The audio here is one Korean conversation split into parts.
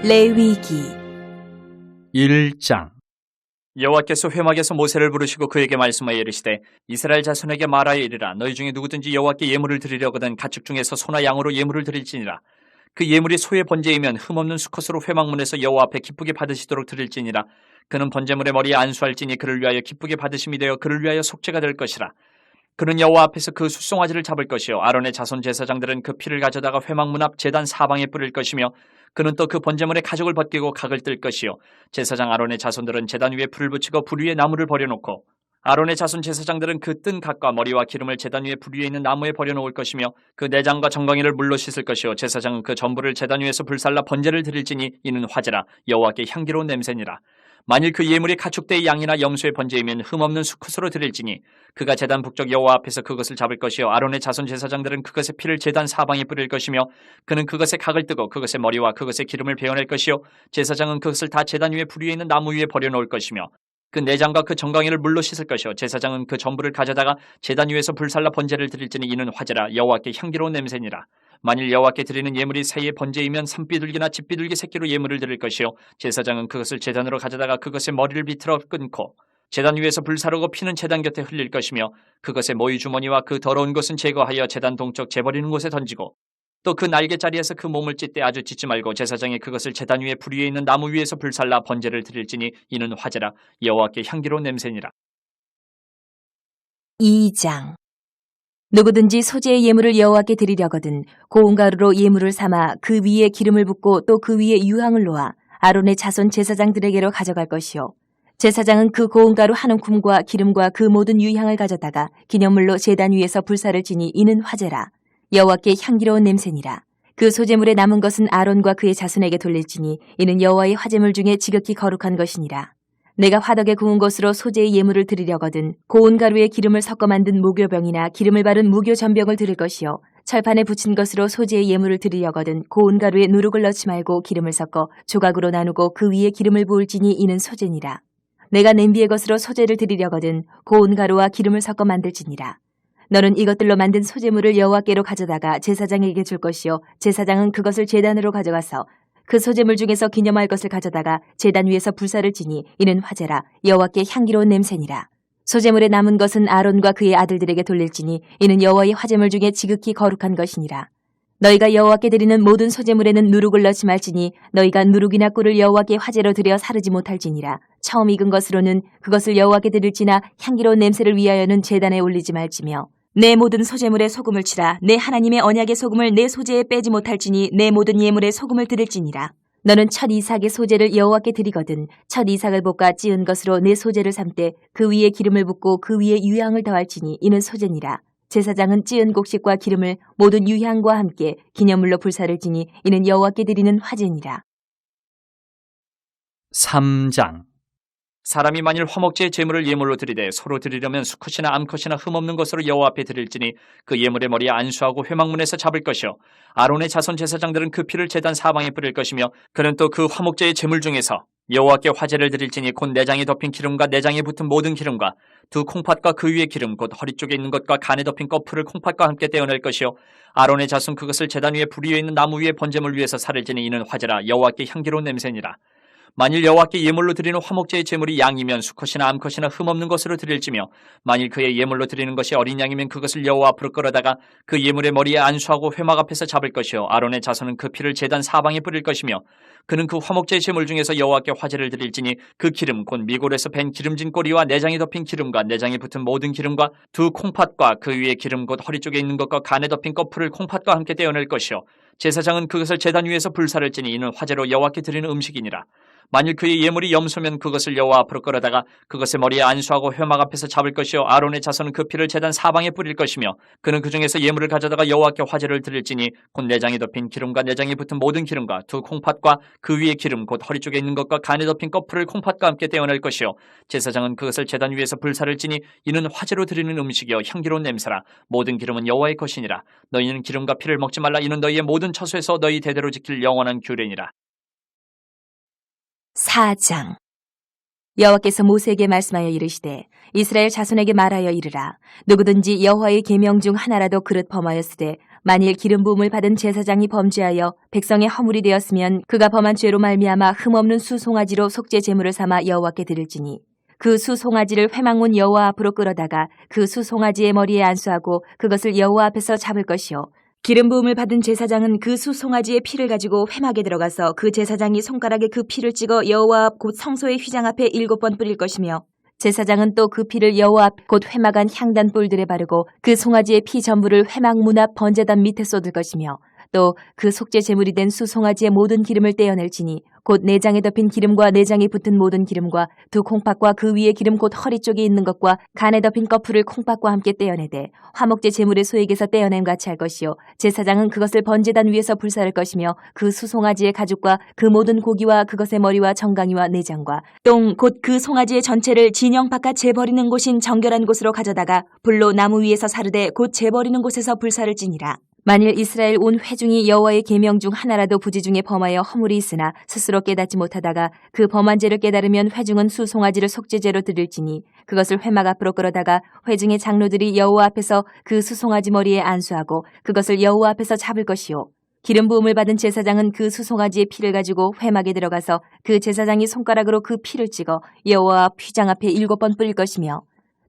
레위기 1장. 여호와께서 회막에서 모세를 부르시고 그에게 말씀하여 이르시되 이스라엘 자손에게 말하여 이르라. 너희 중에 누구든지 여호와께 예물을 드리려거든 가축 중에서 소나 양으로 예물을 드릴지니라. 그 예물이 소의 번제이면 흠없는 수컷으로 회막문에서 여호와 앞에 기쁘게 받으시도록 드릴지니라. 그는 번제물의 머리에 안수할지니 그를 위하여 기쁘게 받으심이 되어 그를 위하여 속죄가 될 것이라. 그는 여호와 앞에서 그 숫송아지를 잡을 것이요 아론의 자손 제사장들은 그 피를 가져다가 회막문 앞 제단 사방에 뿌릴 것이며 그는 또 그 번제물의 가죽을 벗기고 각을 뜰 것이요 제사장 아론의 자손들은 제단 위에 불을 붙이고 불 위에 나무를 버려놓고 아론의 자손 제사장들은 그 뜬 각과 머리와 기름을 제단 위에 불 위에 있는 나무에 버려놓을 것이며 그 내장과 정강이를 물로 씻을 것이요 제사장은 그 전부를 제단 위에서 불살라 번제를 드릴지니 이는 화제라. 여호와께 향기로운 냄새니라. 만일 그 예물이 가축대의 양이나 염소의 번제이면 흠없는 수컷으로 드릴지니 그가 제단 북쪽 여호와 앞에서 그것을 잡을 것이요 아론의 자손 제사장들은 그것의 피를 제단 사방에 뿌릴 것이며 그는 그것의 각을 뜨고 그것의 머리와 그것의 기름을 베어낼 것이요 제사장은 그것을 다 제단 위에 불 위에 있는 나무 위에 버려놓을 것이며 그 내장과 그 정강이를 물로 씻을 것이요 제사장은 그 전부를 가져다가 제단 위에서 불살라 번제를 드릴지니 이는 화제라. 여호와께 향기로운 냄새니라. 만일 여호와께 드리는 예물이 새의 번제이면 산비둘기나 집비둘기 새끼로 예물을 드릴 것이요 제사장은 그것을 제단으로 가져다가 그것의 머리를 비틀어 끊고 제단 위에서 불사르고 피는 제단 곁에 흘릴 것이며 그것의 모이 주머니와 그 더러운 것은 제거하여 제단 동쪽 재버리는 곳에 던지고 또 그 날개자리에서 그 몸을 찢되 아주 찢지 말고 제사장이 그것을 제단 위에 불 위에 있는 나무 위에서 불살라 번제를 드릴지니 이는 화제라. 여호와께 향기로운 냄새니라. 2장 누구든지 소재의 예물을 여호와께 드리려거든 고운 가루로 예물을 삼아 그 위에 기름을 붓고 또 그 위에 유향을 놓아 아론의 자손 제사장들에게로 가져갈 것이요 제사장은 그 고운 가루 한 움큼과 기름과 그 모든 유향을 가져다가 기념물로 제단 위에서 불사를 지니 이는 화제라. 여호와께 향기로운 냄새니라. 그 소재물에 남은 것은 아론과 그의 자손에게 돌릴지니 이는 여호와의 화제물 중에 지극히 거룩한 것이니라. 내가 화덕에 구운 것으로 소재의 예물을 드리려거든 고운 가루에 기름을 섞어 만든 무교병이나 기름을 바른 무교전병을 드릴 것이요 철판에 붙인 것으로 소재의 예물을 드리려거든 고운 가루에 누룩을 넣지 말고 기름을 섞어 조각으로 나누고 그 위에 기름을 부을지니 이는 소재니라. 내가 냄비의 것으로 소재를 드리려거든 고운 가루와 기름을 섞어 만들지니라. 너는 이것들로 만든 소재물을 여호와께로 가져다가 제사장에게 줄 것이요 제사장은 그것을 제단으로 가져가서 그 소재물 중에서 기념할 것을 가져다가 제단 위에서 불사를 지니 이는 화제라. 여호와께 향기로운 냄새니라. 소재물에 남은 것은 아론과 그의 아들들에게 돌릴지니 이는 여호와의 화제물 중에 지극히 거룩한 것이니라. 너희가 여호와께 드리는 모든 소재물에는 누룩을 넣지 말지니 너희가 누룩이나 꿀을 여호와께 화제로 드려 사르지 못할지니라. 처음 익은 것으로는 그것을 여호와께 드릴지나 향기로운 냄새를 위하여는 제단에 올리지 말지며 내 모든 소재물에 소금을 치라. 내 하나님의 언약의 소금을 내 소재에 빼지 못할지니 내 모든 예물에 소금을 드릴지니라. 너는 첫 이삭의 소재를 여호와께 드리거든 첫 이삭을 볶아 찌은 것으로 내 소재를 삼되 그 위에 기름을 붓고 그 위에 유향을 더할지니 이는 소재니라. 제사장은 찌은 곡식과 기름을 모든 유향과 함께 기념물로 불사를 지니 이는 여호와께 드리는 화제니라. 3장. 사람이 만일 화목제의 제물을 예물로 드리되 서로 드리려면 수컷이나 암컷이나 흠없는 것으로 여호와 앞에 드릴지니 그 예물의 머리에 안수하고 회막문에서 잡을 것이요 아론의 자손 제사장들은 그 피를 제단 사방에 뿌릴 것이며 그는 또 그 화목제의 제물 중에서 여호와께 화제를 드릴지니 곧 내장에 덮인 기름과 내장에 붙은 모든 기름과 두 콩팥과 그 위에 기름 곧 허리 쪽에 있는 것과 간에 덮인 꺼풀을 콩팥과 함께 떼어낼 것이요 아론의 자손 그것을 제단 위에 불 위에 있는 나무 위에 번제물 위에서 살을 지니 이는 화제라. 여호와께 향기로운 냄새니라. 만일 여호와께 예물로 드리는 화목제의 제물이 양이면 수컷이나 암컷이나 흠없는 것으로 드릴지며 만일 그의 예물로 드리는 것이 어린 양이면 그것을 여호와 앞으로 끌어다가 그 예물의 머리에 안수하고 회막 앞에서 잡을 것이요 아론의 자손은 그 피를 제단 사방에 뿌릴 것이며 그는 그 화목제의 제물 중에서 여호와께 화제를 드릴지니 그 기름 곧 미골에서 벤 기름진 꼬리와 내장에 덮인 기름과 내장에 붙은 모든 기름과 두 콩팥과 그 위에 기름 곧 허리 쪽에 있는 것과 간에 덮인 꺼풀을 콩팥과 함께 떼어낼 것이요 제사장은 그것을 제단 위에서 불사를 지니 이는 화제로 여호와께 드리는 음식이니라. 만일 그의 예물이 염소면 그것을 여호와 앞으로 끌어다가 그것의 머리에 안수하고 회막 앞에서 잡을 것이요 아론의 자손은 그 피를 제단 사방에 뿌릴 것이며 그는 그 중에서 예물을 가져다가 여호와께 화제를 드릴지니 곧 내장에 덮인 기름과 내장에 붙은 모든 기름과 두 콩팥과 그 위에 기름 곧 허리 쪽에 있는 것과 간에 덮인 꺼풀을 콩팥과 함께 떼어낼 것이요 제사장은 그것을 제단 위에서 불사를 지니 이는 화제로 드리는 음식이요 향기로운 냄새라. 모든 기름은 여호와의 것이니라. 너희는 기름과 피를 먹지 말라. 이는 너희의 모든 처소에서 너희 대대로 지킬 영원한 규례니라. 4장 여호와께서 모세에게 말씀하여 이르시되 이스라엘 자손에게 말하여 이르라. 누구든지 여호와의 계명 중 하나라도 그릇 범하였으되 만일 기름 부음을 받은 제사장이 범죄하여 백성의 허물이 되었으면 그가 범한 죄로 말미암아 흠없는 수송아지로 속죄 제물을 삼아 여호와께 드릴지니 그 수송아지를 회막문 여호와 앞으로 끌어다가 그 수송아지의 머리에 안수하고 그것을 여호와 앞에서 잡을 것이요 기름 부음을 받은 제사장은 그 수송아지의 피를 가지고 회막에 들어가서 그 제사장이 손가락에 그 피를 찍어 여호와 앞 곧 성소의 휘장 앞에 7번 뿌릴 것이며 제사장은 또 그 피를 여호와 앞 곧 회막 안 향단 뿔들에 바르고 그 송아지의 피 전부를 회막 문 앞 번제단 밑에 쏟을 것이며 또 그 속죄 제물이 된 수송아지의 모든 기름을 떼어낼지니 곧 내장에 덮인 기름과 내장에 붙은 모든 기름과 두 콩팥과 그 위에 기름 곧 허리 쪽에 있는 것과 간에 덮인 거풀을 콩팥과 함께 떼어내되 화목제 제물의 소액에서 떼어냄 같이 할 것이요 제사장은 그것을 번제단 위에서 불사를 것이며 그 수송아지의 가죽과 그 모든 고기와 그것의 머리와 정강이와 내장과 똥 곧 그 송아지의 전체를 진영 바깥 재버리는 곳인 정결한 곳으로 가져다가 불로 나무 위에서 사르되 곧 재버리는 곳에서 불사를 지니라. 만일 이스라엘 온 회중이 여호와의 계명 중 하나라도 부지 중에 범하여 허물이 있으나 스스로 깨닫지 못하다가 그 범한 죄를 깨달으면 회중은 수송아지를 속죄제로 드릴지니 그것을 회막 앞으로 끌어다가 회중의 장로들이 여호와 앞에서 그 수송아지 머리에 안수하고 그것을 여호와 앞에서 잡을 것이요 기름 부음을 받은 제사장은 그 수송아지의 피를 가지고 회막에 들어가서 그 제사장이 손가락으로 그 피를 찍어 여호와 휘장 앞에 7번 뿌릴 것이며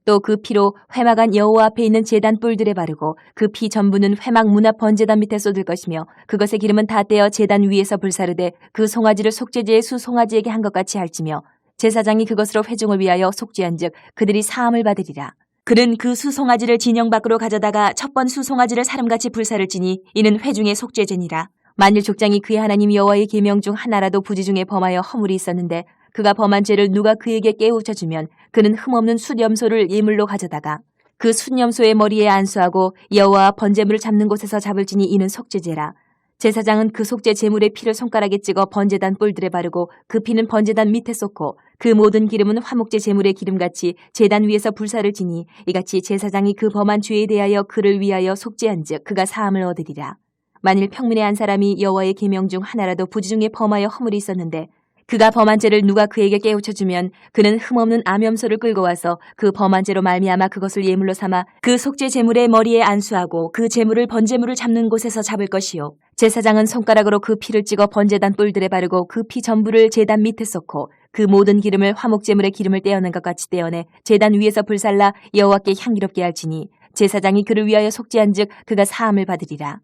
또 그 피로 회막 안 여호와 앞에 있는 제단 뿔들에 바르고 그 피 전부는 회막 문 앞 번제단 밑에 쏟을 것이며 그것의 기름은 다 떼어 제단 위에서 불사르되 그 송아지를 속죄제의 수송아지에게 한 것 같이 할지며 제사장이 그것으로 회중을 위하여 속죄한즉 그들이 사함을 받으리라. 그는 그 수송아지를 진영 밖으로 가져다가 첫 번 수송아지를 사람같이 불사를 지니 이는 회중의 속죄제니라. 만일 족장이 그의 하나님 여호와의 계명 중 하나라도 부지 중에 범하여 허물이 있었는데 그가 범한 죄를 누가 그에게 깨우쳐 주면 그는 흠없는 숫염소를 예물로 가져다가 그 숫염소의 머리에 안수하고 여호와 번제물을 잡는 곳에서 잡을지니 이는 속죄제라. 제사장은 그 속죄 제물의 피를 손가락에 찍어 번제단 뿔들에 바르고 그 피는 번제단 밑에 쏟고 그 모든 기름은 화목제 제물의 기름같이 제단 위에서 불사를 지니 이같이 제사장이 그 범한 죄에 대하여 그를 위하여 속죄한즉 그가 사함을 얻으리라. 만일 평민의 한 사람이 여호와의 계명 중 하나라도 부지 중에 범하여 허물이 있었는데 그가 범한 죄를 누가 그에게 깨우쳐 주면 그는 흠없는 암염소를 끌고 와서 그 범한 죄로 말미암아 그것을 예물로 삼아 그 속죄 제물의 머리에 안수하고 그 제물을 번제물을 잡는 곳에서 잡을 것이요 제사장은 손가락으로 그 피를 찍어 번제단 뿔들에 바르고 그 피 전부를 제단 밑에 쏟고 그 모든 기름을 화목제물의 기름을 떼어낸 것 같이 떼어내 제단 위에서 불살라 여호와께 향기롭게 할지니 제사장이 그를 위하여 속죄한즉 그가 사함을 받으리라.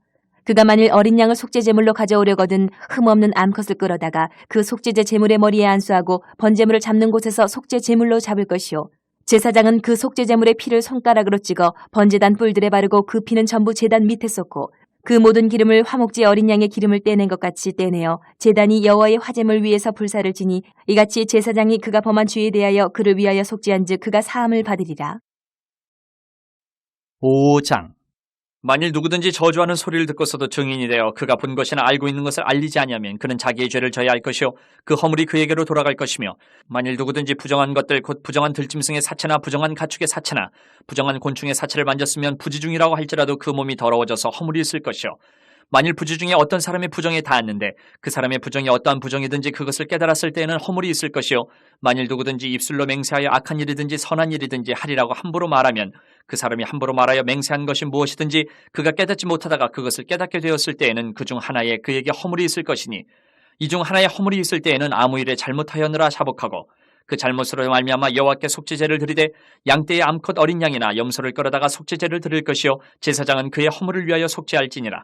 그가 만일 어린 양을 속죄제물로 가져오려거든 흠없는 암컷을 끌어다가 그 속죄제 제물의 머리에 안수하고 번제물을 잡는 곳에서 속죄제물로 잡을 것이요 제사장은 그 속죄제물의 피를 손가락으로 찍어 번제단 뿔들에 바르고 그 피는 전부 제단 밑에 쏟고 그 모든 기름을 화목제 어린 양의 기름을 떼낸 것 같이 떼내어 제단이 여호와의 화제물 위에서 불사를 지니 이같이 제사장이 그가 범한 죄에 대하여 그를 위하여 속죄한즉 그가 사함을 받으리라. 5장 만일 누구든지 저주하는 소리를 듣고서도 증인이 되어 그가 본 것이나 알고 있는 것을 알리지 아니하면 그는 자기의 죄를 져야 할 것이요 그 허물이 그에게로 돌아갈 것이며 만일 누구든지 부정한 것들 곧 부정한 들짐승의 사체나 부정한 가축의 사체나 부정한 곤충의 사체를 만졌으면 부지중이라고 할지라도 그 몸이 더러워져서 허물이 있을 것이요 만일 부지 중에 어떤 사람의 부정에 닿았는데 그 사람의 부정이 어떠한 부정이든지 그것을 깨달았을 때에는 허물이 있을 것이요 만일 누구든지 입술로 맹세하여 악한 일이든지 선한 일이든지 하리라고 함부로 말하면 그 사람이 함부로 말하여 맹세한 것이 무엇이든지 그가 깨닫지 못하다가 그것을 깨닫게 되었을 때에는 그 중 하나에 그에게 허물이 있을 것이니 이 중 하나에 허물이 있을 때에는 아무 일에 잘못하였느라 자복하고 그 잘못으로 말미암아 여호와께 속죄제를 드리되 양떼의 암컷 어린 양이나 염소를 끌어다가 속죄제를 드릴 것이요 제사장은 그의 허물을 위하여 속죄할지니라.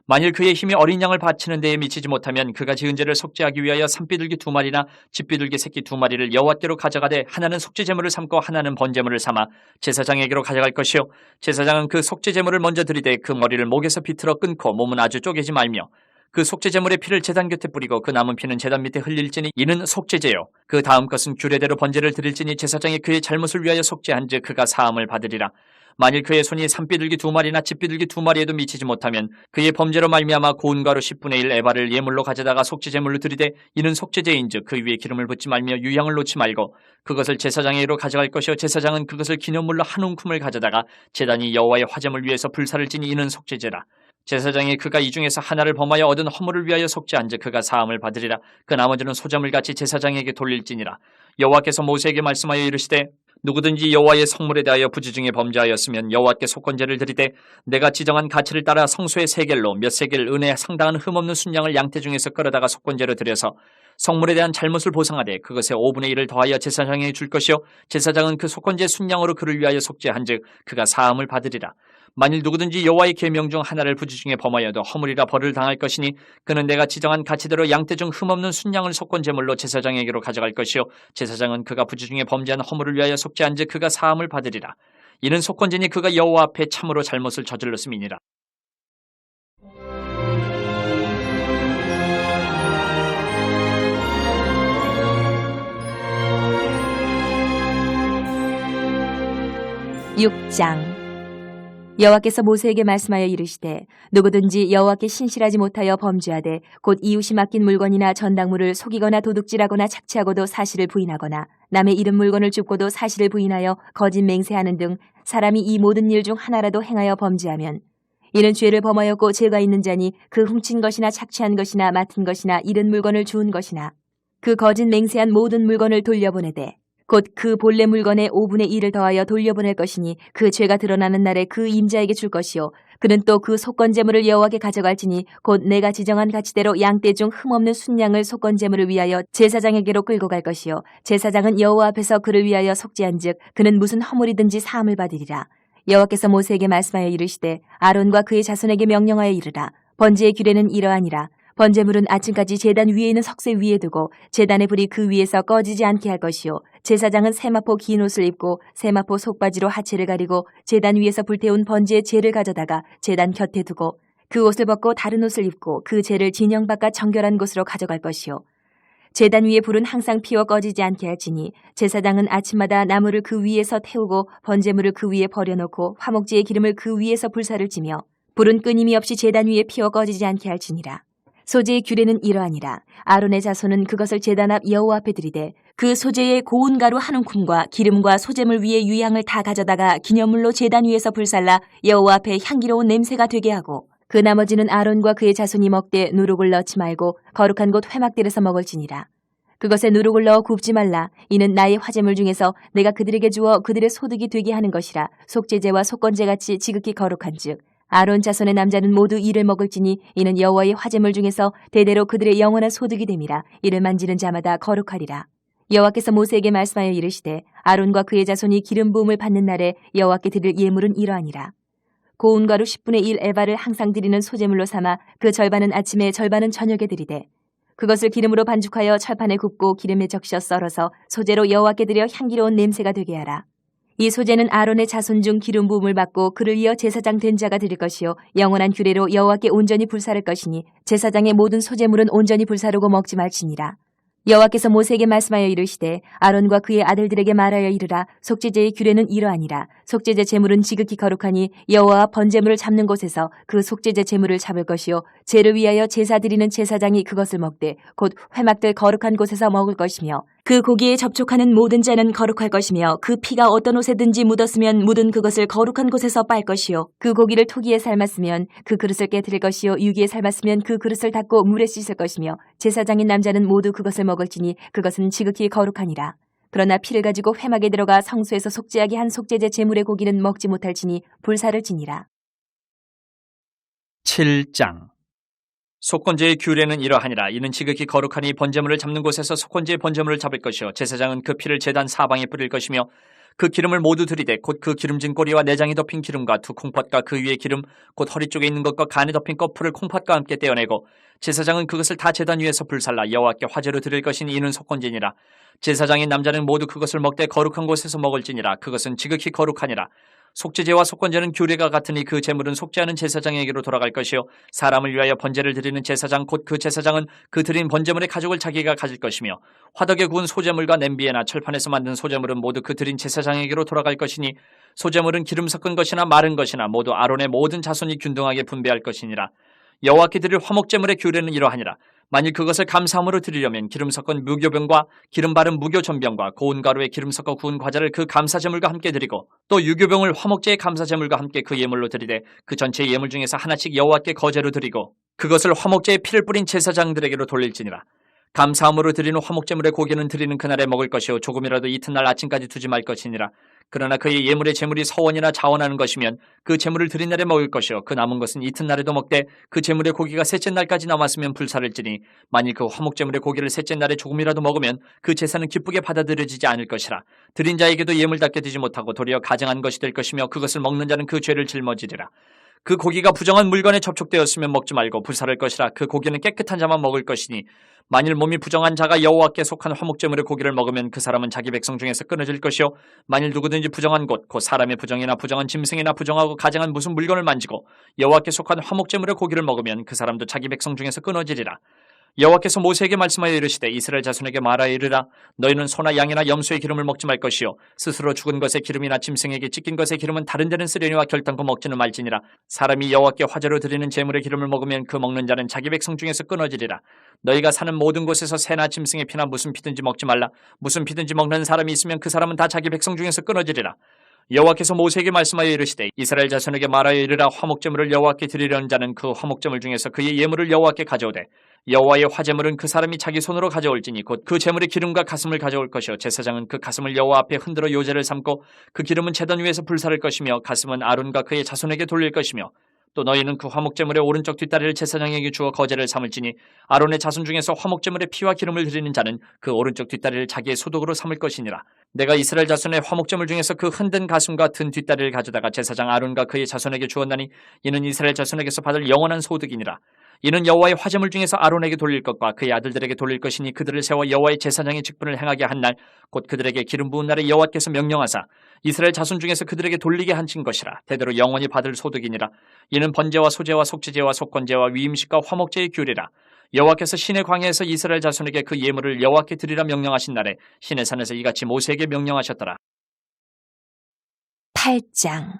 만일 그의 힘이 어린 양을 바치는 데에 미치지 못하면 그가 지은 죄를 속죄하기 위하여 산비둘기 2마리나 집비둘기 새끼 2마리를 여호와께로 가져가되 하나는 속죄제물을 삼고 하나는 번제물을 삼아 제사장에게로 가져갈 것이요 제사장은 그 속죄제물을 먼저 드리되 그 머리를 목에서 비틀어 끊고 몸은 아주 쪼개지 말며 그 속죄제물의 피를 제단 곁에 뿌리고 그 남은 피는 제단 밑에 흘릴지니 이는 속죄제요 그 다음 것은 규례대로 번제를 드릴지니 제사장이 그의 잘못을 위하여 속죄한즉 그가 사함을 받으리라. 만일 그의 손이 산비둘기 2마리나 집비둘기 2마리에도 미치지 못하면 그의 범죄로 말미암아 고운 가루 10분의 1 에바를 예물로 가져다가 속죄제물로 드리되 이는 속죄제인즉 그 위에 기름을 붓지 말며 유향을 놓지 말고 그것을 제사장에게로 가져갈 것이요 제사장은 그것을 기념물로 한 움큼을 가져다가 제단이 여호와의 화제물 위에서 불사를 지니 이는 속죄제라. 제사장이 그가 이 중에서 하나를 범하여 얻은 허물을 위하여 속죄한즉 그가 사함을 받으리라. 그 나머지는 소자물같이 제사장에게 돌릴지니라. 여호와께서 모세에게 말씀하여 이르시되 누구든지 여호와의 성물에 대하여 부지중에 범죄하였으면 여호와께 속건제를 드리되 내가 지정한 가치를 따라 성소의 세겔로 몇 세겔 은에 상당한 흠없는 순양을 양떼 중에서 끌어다가 속건제로 드려서 성물에 대한 잘못을 보상하되 그것의 5분의 1을 더하여 제사장에게 줄 것이요 제사장은 그 속건제 순양으로 그를 위하여 속죄한즉 그가 사함을 받으리라. 만일 누구든지 여호와의 계명 중 하나를 부지중에 범하여도 허물이라 벌을 당할 것이니 그는 내가 지정한 가치대로 양떼 중 흠없는 순양을 속건제물로 제사장에게로 가져갈 것이요 제사장은 그가 부지중에 범죄한 허물을 위하여 속죄한즉 그가 사함을 받으리라. 이는 속건제니 그가 여호와 앞에 참으로 잘못을 저질렀음이니라. 육 장 여호와께서 모세에게 말씀하여 이르시되 누구든지 여호와께 신실하지 못하여 범죄하되 곧 이웃이 맡긴 물건이나 전당물을 속이거나 도둑질하거나 착취하고도 사실을 부인하거나 남의 잃은 물건을 줍고도 사실을 부인하여 거짓 맹세하는 등 사람이 이 모든 일 중 하나라도 행하여 범죄하면 이는 죄를 범하였고 죄가 있는 자니 그 훔친 것이나 착취한 것이나 맡은 것이나 잃은 물건을 주운 것이나 그 거짓 맹세한 모든 물건을 돌려보내되 곧 그 본래 물건의 5분의 1을 더하여 돌려보낼 것이니 그 죄가 드러나는 날에 그 임자에게 줄 것이요 그는 또 그 속건제물을 여호와께 가져갈지니 곧 내가 지정한 가치대로 양떼 중 흠없는 순양을 속건제물을 위하여 제사장에게로 끌고 갈 것이요 제사장은 여호와 앞에서 그를 위하여 속죄한즉 그는 무슨 허물이든지 사함을 받으리라. 여호와께서 모세에게 말씀하여 이르시되 아론과 그의 자손에게 명령하여 이르라. 번제의 규례는 이러하니라. 번제물은 아침까지 제단 위에 있는 석쇠 위에 두고 제단의 불이 그 위에서 꺼지지 않게 할 것이요 제사장은 세마포 긴 옷을 입고 세마포 속바지로 하체를 가리고 제단 위에서 불태운 번제의 재를 가져다가 제단 곁에 두고 그 옷을 벗고 다른 옷을 입고 그 재를 진영 바깥 정결한 곳으로 가져갈 것이요 제단 위에 불은 항상 피워 꺼지지 않게 할지니 제사장은 아침마다 나무를 그 위에서 태우고 번제물을 그 위에 버려놓고 화목제의 기름을 그 위에서 불사를 지며 불은 끊임이 없이 제단 위에 피워 꺼지지 않게 할지니라. 소제의 규례는 이러하니라. 아론의 자손은 그것을 제단 앞 여호와 앞에 드리되 그 소제의 고운 가루 한 움큼과 기름과 소제물 위에 유향을 다 가져다가 기념물로 제단 위에서 불살라 여호와 앞에 향기로운 냄새가 되게 하고 그 나머지는 아론과 그의 자손이 먹되 누룩을 넣지 말고 거룩한 곳 회막들에서 먹을지니라. 그것에 누룩을 넣어 굽지 말라. 이는 나의 화제물 중에서 내가 그들에게 주어 그들의 소득이 되게 하는 것이라. 속죄제와 속건제같이 지극히 거룩한즉 아론 자손의 남자는 모두 이를 먹을지니 이는 여호와의 화제물 중에서 대대로 그들의 영원한 소득이 됨이라. 이를 만지는 자마다 거룩하리라. 여호와께서 모세에게 말씀하여 이르시되 아론과 그의 자손이 기름 부음을 받는 날에 여호와께 드릴 예물은 이러하니라. 고운 가루 10분의 1 에바를 항상 드리는 소제물로 삼아 그 절반은 아침에 절반은 저녁에 드리되 그것을 기름으로 반죽하여 철판에 굽고 기름에 적셔 썰어서 소제로 여호와께 드려 향기로운 냄새가 되게 하라. 이 소제는 아론의 자손 중 기름 부음을 받고 그를 이어 제사장 된 자가 드릴 것이요 영원한 규례로 여호와께 온전히 불사를 것이니 제사장의 모든 소제물은 온전히 불사르고 먹지 말지니라. 여호와께서 모세에게 말씀하여 이르시되 아론과 그의 아들들에게 말하여 이르라. 속죄제의 규례는 이러하니라. 속죄제 제물은 지극히 거룩하니 여호와 번제물을 잡는 곳에서 그 속죄제 제물을 잡을 것이요 제를 위하여 제사 드리는 제사장이 그것을 먹되 곧 회막들 거룩한 곳에서 먹을 것이며 그 고기에 접촉하는 모든 자는 거룩할 것이며 그 피가 어떤 옷에든지 묻었으면 묻은 그것을 거룩한 곳에서 빨 것이요 그 고기를 토기에 삶았으면 그 그릇을 깨뜨릴 것이요 유기에 삶았으면 그 그릇을 닦고 물에 씻을 것이며 제사장인 남자는 모두 그것을 먹을지니 그것은 지극히 거룩하니라. 그러나 피를 가지고 회막에 들어가 성소에서 속죄하게 한 속죄제 제물의 고기는 먹지 못할지니 불사를 지니라. 7장 속건제의 규례는 이러하니라. 이는 지극히 거룩하니 번제물을 잡는 곳에서 속건제의 번제물을 잡을 것이요 제사장은 그 피를 제단 사방에 뿌릴 것이며 그 기름을 모두 들이되 곧 그 기름진 꼬리와 내장이 덮인 기름과 두 콩팥과 그 위에 기름 곧 허리 쪽에 있는 것과 간에 덮인 거풀을 콩팥과 함께 떼어내고 제사장은 그것을 다 제단 위에서 불살라 여호와께 화제로 드릴 것이니 이는 속건제니라. 제사장인 남자는 모두 그것을 먹되 거룩한 곳에서 먹을지니라. 그것은 지극히 거룩하니라. 속죄제와 속건제는 규례가 같으니 그 제물은 속죄하는 제사장에게로 돌아갈 것이요 사람을 위하여 번제를 드리는 제사장 곧 그 제사장은 그 드린 번제물의 가족을 자기가 가질 것이며 화덕에 구운 소제물과 냄비에나 철판에서 만든 소제물은 모두 그 드린 제사장에게로 돌아갈 것이니 소제물은 기름 섞은 것이나 마른 것이나 모두 아론의 모든 자손이 균등하게 분배할 것이니라. 여호와께 드릴 화목제물의 규례는 이러하니라. 만일 그것을 감사함으로 드리려면 기름 섞은 무교병과 기름 바른 무교전병과 고운 가루에 기름 섞어 구운 과자를 그 감사제물과 함께 드리고 또 유교병을 화목제의 감사제물과 함께 그 예물로 드리되 그 전체 예물 중에서 하나씩 여호와께 거제로 드리고 그것을 화목제의 피를 뿌린 제사장들에게로 돌릴지니라. 감사함으로 드리는 화목제물의 고기는 드리는 그날에 먹을 것이요 조금이라도 이튿날 아침까지 두지 말 것이니라. 그러나 그의 예물의 제물이 서원이나 자원하는 것이면 그 제물을 드린 날에 먹을 것이요 그 남은 것은 이튿날에도 먹되 그 제물의 고기가 셋째 날까지 남았으면 불사를지니 만일 그 화목제물의 고기를 셋째 날에 조금이라도 먹으면 그 제사는 기쁘게 받아들여지지 않을 것이라. 드린 자에게도 예물답게 되지 못하고 도리어 가증한 것이 될 것이며 그것을 먹는 자는 그 죄를 짊어지리라. 그 고기가 부정한 물건에 접촉되었으면 먹지 말고 불사를 것이라. 그 고기는 깨끗한 자만 먹을 것이니 만일 몸이 부정한 자가 여호와께 속한 화목제물의 고기를 먹으면 그 사람은 자기 백성 중에서 끊어질 것이요 만일 누구든지 부정한 곧 사람의 부정이나 부정한 짐승이나 부정하고 가증한 무슨 물건을 만지고 여호와께 속한 화목제물의 고기를 먹으면 그 사람도 자기 백성 중에서 끊어지리라. 여호와께서 모세에게 말씀하여 이르시되 이스라엘 자손에게 말하여 이르라. 너희는 소나 양이나 염소의 기름을 먹지 말 것이요 스스로 죽은 것의 기름이나 짐승에게 찢긴 것의 기름은 다른 데는 쓰려니와 결단코 먹지는 말지니라. 사람이 여호와께 화제로 드리는 제물의 기름을 먹으면 그 먹는 자는 자기 백성 중에서 끊어지리라. 너희가 사는 모든 곳에서 새나 짐승의 피나 무슨 피든지 먹지 말라. 무슨 피든지 먹는 사람이 있으면 그 사람은 다 자기 백성 중에서 끊어지리라. 여호와께서 모세에게 말씀하여 이르시되 이스라엘 자손에게 말하여 이르라. 화목제물을 여호와께 드리려는 자는 그 화목제물 중에서 그의 예물을 여호와께 가져오되 여호와의 화제물은 그 사람이 자기 손으로 가져올지니 곧 그 제물의 기름과 가슴을 가져올 것이요 제사장은 그 가슴을 여호와 앞에 흔들어 요제를 삼고 그 기름은 제단 위에서 불사를 것이며 가슴은 아론과 그의 자손에게 돌릴 것이며 또 너희는 그 화목제물의 오른쪽 뒷다리를 제사장에게 주어 거제를 삼을지니 아론의 자손 중에서 화목제물의 피와 기름을 드리는 자는 그 오른쪽 뒷다리를 자기의 소독으로 삼을 것이니라. 내가 이스라엘 자손의 화목제물 중에서 그 흔든 가슴과 든 뒷다리를 가져다가 제사장 아론과 그의 자손에게 주었나니 이는 이스라엘 자손에게서 받을 영원한 소득이니라. 이는 여호와의 화제물 중에서 아론에게 돌릴 것과 그의 아들들에게 돌릴 것이니 그들을 세워 여호와의 제사장의 직분을 행하게 한 날 곧 그들에게 기름 부은 날에 여호와께서 명령하사 이스라엘 자손 중에서 그들에게 돌리게 하신 것이라. 대대로 영원히 받을 소득이니라. 이는 번제와 소제와 속죄제와 속건제와 위임식과 화목제의 규례라. 여호와께서 시내 광야에서 이스라엘 자손에게 그 예물을 여호와께 드리라 명령하신 날에 시내 산에서 이같이 모세에게 명령하셨더라. 8장.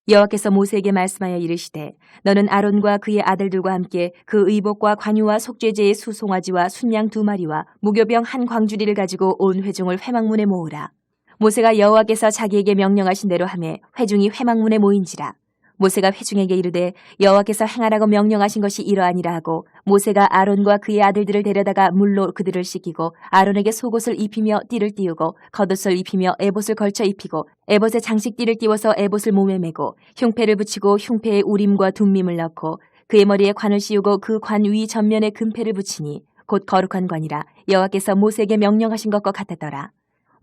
여호와께서 모세에게 말씀하여 이르시되 너는 아론과 그의 아들들과 함께 그 의복과 관유와 속죄제의 수송아지와 순양 2마리와 무교병 한 광주리를 가지고 온 회중을 회막문에 모으라. 모세가 여호와께서 자기에게 명령하신 대로 하매 회중이 회막문에 모인지라. 모세가 회중에게 이르되 여호와께서 행하라고 명령하신 것이 이러하니라 하고 모세가 아론과 그의 아들들을 데려다가 물로 그들을 씻기고 아론에게 속옷을 입히며 띠를 띄우고 겉옷을 입히며 에봇을 걸쳐 입히고 에봇에 장식띠를 띄워서 에봇을 몸에 메고 흉패를 붙이고 흉패에 우림과 둠밈을 넣고 그의 머리에 관을 씌우고 그 관 위 전면에 금패를 붙이니 곧 거룩한 관이라. 여호와께서 모세에게 명령하신 것과 같았더라.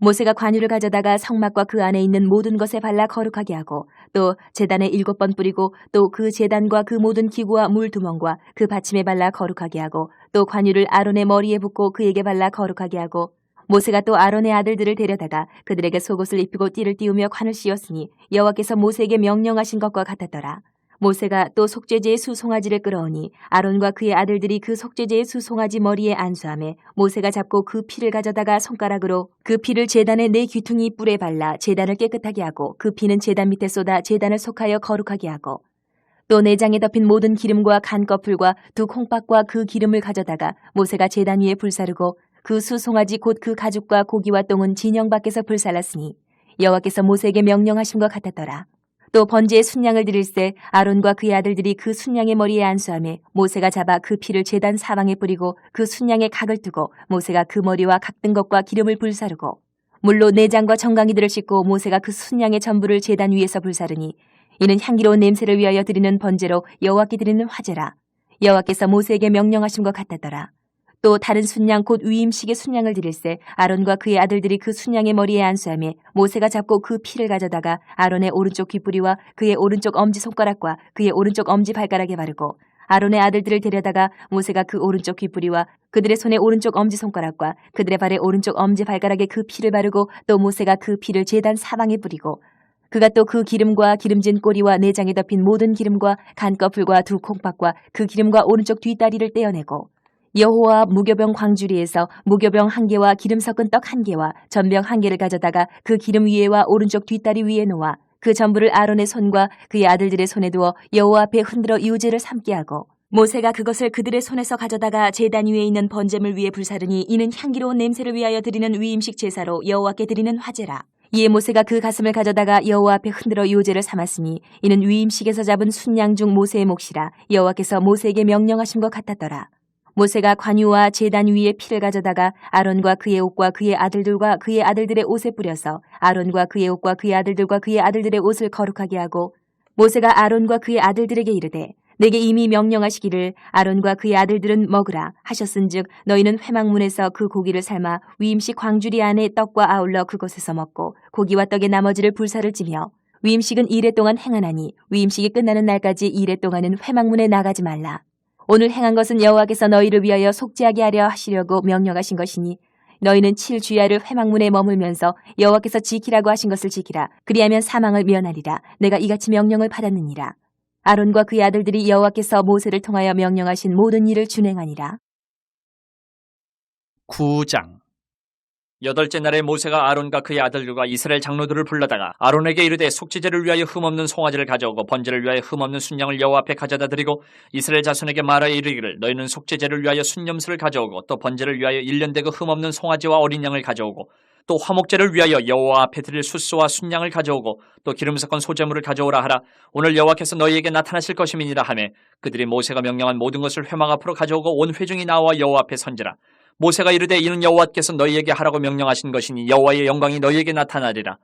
모세가 관유를 가져다가 성막과 그 안에 있는 모든 것에 발라 거룩하게 하고 또 제단에 7번 뿌리고 또 그 제단과 그 모든 기구와 물두멍과 그 받침에 발라 거룩하게 하고 또 관유를 아론의 머리에 붓고 그에게 발라 거룩하게 하고 모세가 또 아론의 아들들을 데려다가 그들에게 속옷을 입히고 띠를 띄우며 관을 씌웠으니 여호와께서 모세에게 명령하신 것과 같았더라. 모세가 또 속죄제의 수송아지를 끌어오니 아론과 그의 아들들이 그 속죄제의 수송아지 머리에 안수하매 모세가 잡고 그 피를 가져다가 손가락으로 그 피를 제단의 4귀퉁이 뿔에 발라 제단을 깨끗하게 하고 그 피는 제단 밑에 쏟아 제단을 속하여 거룩하게 하고 또 내장에 덮인 모든 기름과 간 거풀과 2 콩밥과 그 기름을 가져다가 모세가 제단 위에 불사르고 그 수송아지 곧 그 가죽과 고기와 똥은 진영 밖에서 불살랐으니 여호와께서 모세에게 명령하신 것 같았더라. 또 번제의 순양을 드릴새 아론과 그의 아들들이 그 순양의 머리에 안수하며 모세가 잡아 그 피를 제단 사방에 뿌리고 그 순양의 각을 두고 모세가 그 머리와 각든 것과 기름을 불사르고 물로 내장과 정강이들을 씻고 모세가 그 순양의 전부를 제단 위에서 불사르니 이는 향기로운 냄새를 위하여 드리는 번제로 여호와께 드리는 화제라. 여호와께서 모세에게 명령하신 것 같았더라. 또 다른 순양 곧 위임식의 순양을 드릴새 아론과 그의 아들들이 그 순양의 머리에 안수하며 모세가 잡고 그 피를 가져다가 아론의 오른쪽 귓뿌리와 그의 오른쪽 엄지손가락과 그의 오른쪽 엄지발가락에 바르고 아론의 아들들을 데려다가 모세가 그 오른쪽 귓뿌리와 그들의 손의 오른쪽 엄지손가락과 그들의 발의 오른쪽 엄지발가락에 그 피를 바르고 또 모세가 그 피를 제단 사방에 뿌리고 그가 또 그 기름과 기름진 꼬리와 내장에 덮인 모든 기름과 간꺼풀과 2 콩밥과 그 기름과 오른쪽 뒷다리를 떼어내고 여호와 무교병 광주리에서 무교병 1개와 기름 섞은 떡 1개와 전병 1개를 가져다가 그 기름 위에와 오른쪽 뒷다리 위에 놓아 그 전부를 아론의 손과 그의 아들들의 손에 두어 여호와 앞에 흔들어 유제를 삼게 하고 모세가 그것을 그들의 손에서 가져다가 제단 위에 있는 번제물 위에 불사르니 이는 향기로운 냄새를 위하여 드리는 위임식 제사로 여호와께 드리는 화제라. 이에 모세가 그 가슴을 가져다가 여호와 앞에 흔들어 유제를 삼았으니 이는 위임식에서 잡은 순양 중 모세의 몫이라. 여호와께서 모세에게 명령하신 것 같았더라. 모세가 관유와 제단 위에 피를 가져다가 아론과 그의 옷과 그의 아들들과 그의 아들들의 옷에 뿌려서 아론과 그의 옷과 그의 아들들과 그의 아들들의 옷을 거룩하게 하고 모세가 아론과 그의 아들들에게 이르되 내게 이미 명령하시기를 아론과 그의 아들들은 먹으라 하셨은즉 너희는 회막문에서 그 고기를 삶아 위임식 광주리 안에 떡과 아울러 그곳에서 먹고 고기와 떡의 나머지를 불사를 찌며 위임식은 2일 동안 행하나니 위임식이 끝나는 날까지 2일 동안은 회막문에 나가지 말라. 오늘 행한 것은 여호와께서 너희를 위하여 속죄하게 하려 하시려고 명령하신 것이니 너희는 7주야를 회막문에 머물면서 여호와께서 지키라고 하신 것을 지키라. 그리하면 사망을 면하리라. 내가 이같이 명령을 받았느니라. 아론과 그의 아들들이 여호와께서 모세를 통하여 명령하신 모든 일을 준행하니라. 9장. 8째 날에 모세가 아론과 그의 아들들과 이스라엘 장로들을 불러다가 아론에게 이르되 속죄제를 위하여 흠없는 송아지를 가져오고 번제를 위하여 흠없는 순양을 여호와 앞에 가져다 드리고 이스라엘 자손에게 말하여 이르기를 너희는 속죄제를 위하여 순염소를 가져오고 또 번제를 위하여 1년 되고 흠없는 송아지와 어린 양을 가져오고 또 화목제를 위하여 여호와 앞에 드릴 숫소와 순양을 가져오고 또 기름 섞은 소제물을 가져오라 하라. 오늘 여호와께서 너희에게 나타나실 것임이니라 하매 그들이 모세가 명령한 모든 것을 회막 앞으로 가져오고 온 회중이 나와 여호와 앞에 선지라. 모세가 이르되 이는 여호와께서 너희에게 하라고 명령하신 것이니 여호와의 영광이 너희에게 나타나리라.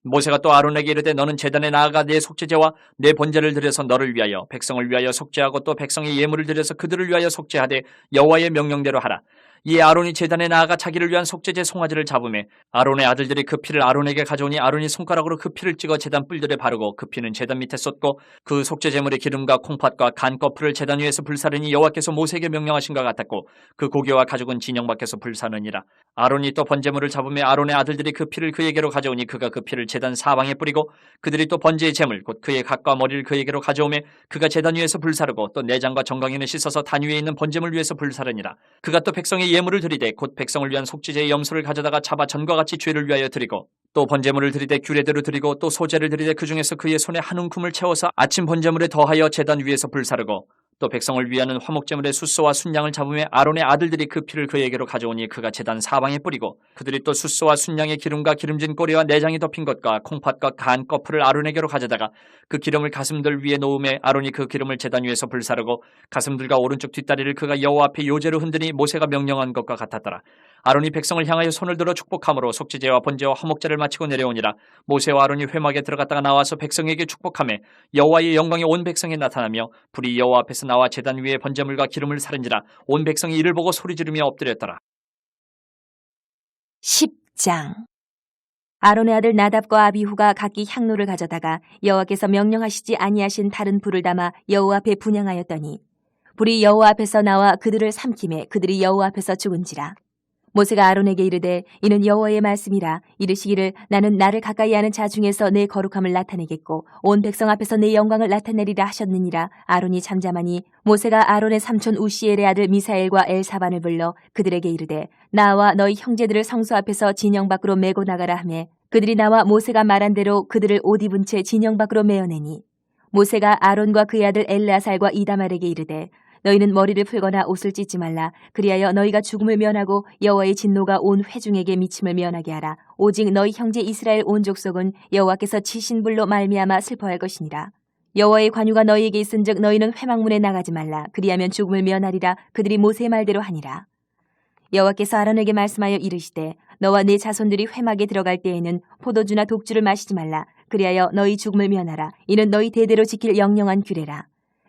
모세가 또 아론에게 이르되 너는 제단에 나아가 내 속죄제와 내 번제를 드려서 너를 위하여 백성을 위하여 속죄하고 또 백성의 예물을 드려서 그들을 위하여 속죄하되 여호와의 명령대로 하라. 이에 아론이 제단에 나아가 자기를 위한 속죄제 송아지를 잡으매 아론의 아들들이 그 피를 아론에게 가져오니 아론이 손가락으로 그 피를 찍어 제단 뿔들에 바르고 그 피는 제단 밑에 쏟고 그 속죄제물의 기름과 콩팥과 간 거풀을 제단 위에서 불사르니 여호와께서 모세에게 명령하신 것 같았고 그 고기와 가죽은 진영 밖에서 불사르니라. 아론이 또 번제물을 잡으매 아론의 아들들이 그 피를 그에게로 가져오니 그가 그 피를 제단 사방에 뿌리고 그들이 또 번제의 제물 곧 그의 각과 머리를 그에게로 가져오매 그가 제단 위에서 불사르고 또 내장과 정강이는 씻어서 단 위에 있는 번제물 위에서 불사르니라. 그가 또 백성의 예물을 드리되 곧 백성을 위한 속죄제의 염소를 가져다가 잡아 전과 같이 죄를 위하여 드리고 또 번제물을 드리되 규례대로 드리고 또 소제를 드리되 그 중에서 그의 손에 한 움큼을 채워서 아침 번제물에 더하여 제단 위에서 불사르고 또 백성을 위하는 화목제물의 숫소와 순양을 잡으며 아론의 아들들이 그 피를 그에게로 가져오니 그가 제단 사방에 뿌리고 그들이 또 숫소와 순양의 기름과 기름진 꼬리와 내장이 덮인 것과 콩팥과 간 거풀을 아론에게로 가져다가 그 기름을 가슴들 위에 놓음에 아론이 그 기름을 제단 위에서 불사르고 가슴들과 오른쪽 뒷다리를 그가 여호와 앞에 요제로 흔드니 모세가 명령한 것과 같았더라. 아론이 백성을 향하여 손을 들어 축복함으로 속죄제와 번제와 화목제를 마치고 내려오니라. 모세와 아론이 회막에 들어갔다가 나와서 백성에게 축복하며 여호와의 영광이 온 백성에 나타나며 불이 여호와 앞에서 나와 제단 위에 번제물과 기름을 사른지라. 온 백성이 이를 보고 소리 지르며 엎드렸더라. 10장. 아론의 아들 나답과 아비후가 각기 향로를 가져다가 여호와께서 명령하시지 아니하신 다른 불을 담아 여호와 앞에 분향하였더니 불이 여호와 앞에서 나와 그들을 삼키매 그들이 여호와 앞에서 죽은지라. 모세가 아론에게 이르되 이는 여호와의 말씀이라. 이르시기를 나는 나를 가까이 하는 자 중에서 내 거룩함을 나타내겠고 온 백성 앞에서 내 영광을 나타내리라 하셨느니라. 아론이 잠잠하니 모세가 아론의 삼촌 우시엘의 아들 미사엘과 엘사반을 불러 그들에게 이르되 나와 너희 형제들을 성소 앞에서 진영 밖으로 메고 나가라 하매 그들이 나와 모세가 말한 대로 그들을 옷 입은 채 진영 밖으로 메어내니 모세가 아론과 그의 아들 엘르아살과 이다말에게 이르되 너희는 머리를 풀거나 옷을 찢지 말라. 그리하여 너희가 죽음을 면하고 여호와의 진노가 온 회중에게 미침을 면하게 하라. 오직 너희 형제 이스라엘 온 족속은 여호와께서 치신 불로 말미암아 슬퍼할 것이니라. 여호와의 관유가 너희에게 있은즉 너희는 회막문에 나가지 말라. 그리하면 죽음을 면하리라. 그들이 모세의 말대로 하니라. 여호와께서 아론에게 말씀하여 이르시되 너와 네 자손들이 회막에 들어갈 때에는 포도주나 독주를 마시지 말라. 그리하여 너희 죽음을 면하라. 이는 너희 대대로 지킬 영영한 규례라.